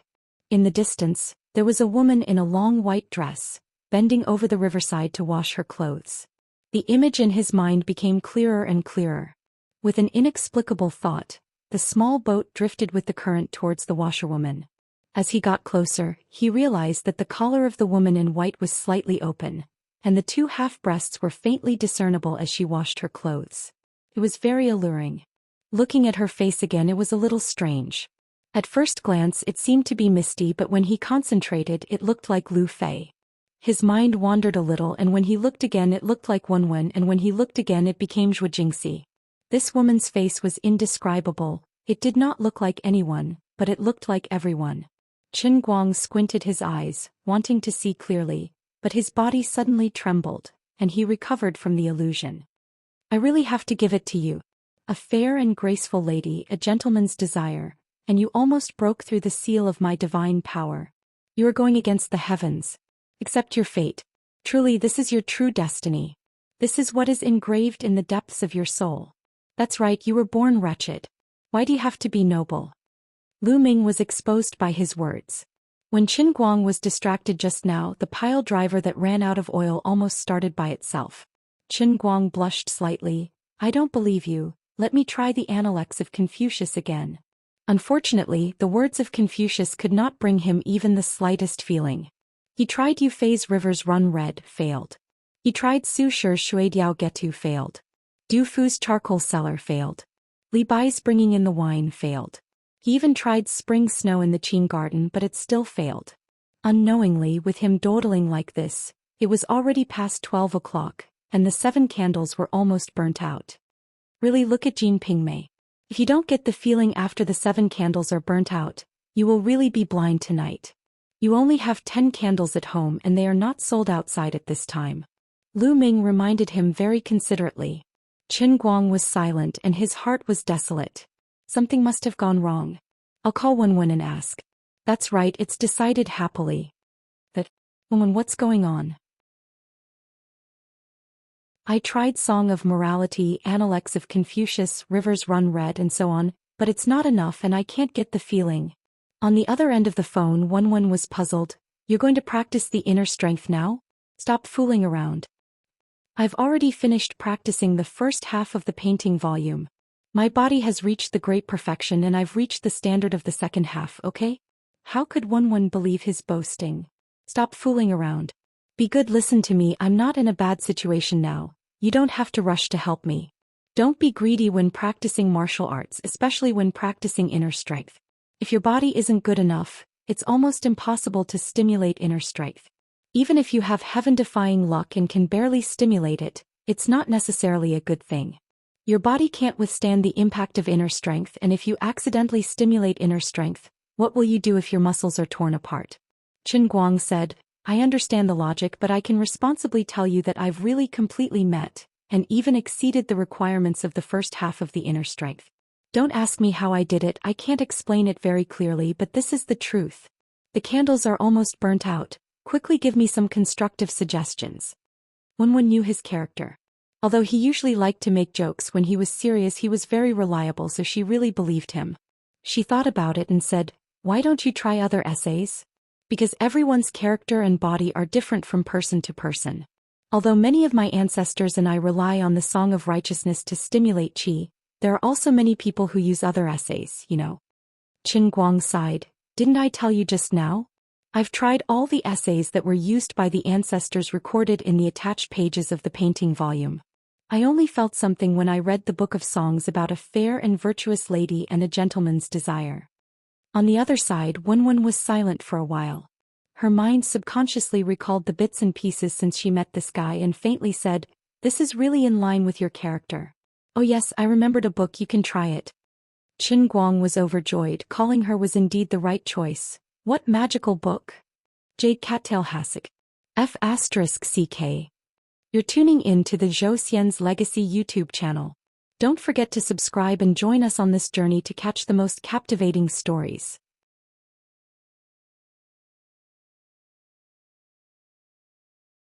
In the distance, there was a woman in a long white dress, bending over the riverside to wash her clothes. The image in his mind became clearer and clearer. With an inexplicable thought, the small boat drifted with the current towards the washerwoman. As he got closer, he realized that the collar of the woman in white was slightly open, and the 2 half-breasts were faintly discernible as she washed her clothes. It was very alluring. Looking at her face again, it was a little strange. At first glance it seemed to be misty, but when he concentrated it looked like Lu Fei. His mind wandered a little, and when he looked again it looked like Wenwen, and when he looked again it became Zhou Jingxi. This woman's face was indescribable. It did not look like anyone, but it looked like everyone. Qin Guang squinted his eyes, wanting to see clearly, but his body suddenly trembled, and he recovered from the illusion. I really have to give it to you. A fair and graceful lady, a gentleman's desire, and you almost broke through the seal of my divine power. You are going against the heavens. Accept your fate. Truly, this is your true destiny. This is what is engraved in the depths of your soul. That's right, you were born wretched. Why do you have to be noble? Lu Ming was exposed by his words. When Qin Guang was distracted just now, the pile driver that ran out of oil almost started by itself. Qin Guang blushed slightly. I don't believe you. Let me try the Analects of Confucius again. Unfortunately, the words of Confucius could not bring him even the slightest feeling. He tried Yu Fei's rivers run red, failed. He tried Su Shi's Shui Diao Getu, failed. Du Fu's charcoal cellar, failed. Li Bai's bringing in the wine, failed. He even tried spring snow in the Qin garden, but it still failed. Unknowingly, with him dawdling like this, it was already past 12 o'clock, and the 7 candles were almost burnt out. Really, look at Jean Pingmei. If you don't get the feeling after the 7 candles are burnt out, you will really be blind tonight. You only have 10 candles at home and they are not sold outside at this time. Lu Ming reminded him very considerately. Qin Guang was silent and his heart was desolate. Something must have gone wrong. I'll call Wenwen and ask. That's right, it's decided happily. But, Wenwen, what's going on? I tried Song of Morality, Analects of Confucius, Rivers Run Red and so on, but it's not enough and I can't get the feeling. On the other end of the phone, Wenwen was puzzled. You're going to practice the inner strength now? Stop fooling around. I've already finished practicing the first half of the painting volume. My body has reached the great perfection and I've reached the standard of the second half, okay? How could Wenwen believe his boasting? Stop fooling around. Be good, listen to me, I'm not in a bad situation now. You don't have to rush to help me. Don't be greedy when practicing martial arts, especially when practicing inner strength. If your body isn't good enough, it's almost impossible to stimulate inner strength. Even if you have heaven-defying luck and can barely stimulate it, it's not necessarily a good thing. Your body can't withstand the impact of inner strength, and if you accidentally stimulate inner strength, what will you do if your muscles are torn apart? Qin Guang said, I understand the logic, but I can responsibly tell you that I've really completely met, and even exceeded the requirements of the first half of the inner strength. Don't ask me how I did it, I can't explain it very clearly, but this is the truth. The candles are almost burnt out. Quickly give me some constructive suggestions. Wenwen knew his character. Although he usually liked to make jokes, when he was serious he was very reliable, so she really believed him. She thought about it and said, why don't you try other essays? Because everyone's character and body are different from person to person. Although many of my ancestors and I rely on the Song of Righteousness to stimulate qi, there are also many people who use other essays, you know. Qin Guang sighed. Didn't I tell you just now? I've tried all the essays that were used by the ancestors recorded in the attached pages of the painting volume. I only felt something when I read the Book of Songs about a fair and virtuous lady and a gentleman's desire. On the other side, Wenwen was silent for a while. Her mind subconsciously recalled the bits and pieces since she met this guy and faintly said, this is really in line with your character. Oh yes, I remembered a book, you can try it. Qin Guang was overjoyed, calling her was indeed the right choice. What magical book? Jade Cattail Hasek. F***CK. You're tuning in to the Zhou Xian's Legacy YouTube channel. Don't forget to subscribe and join us on this journey to catch the most captivating stories.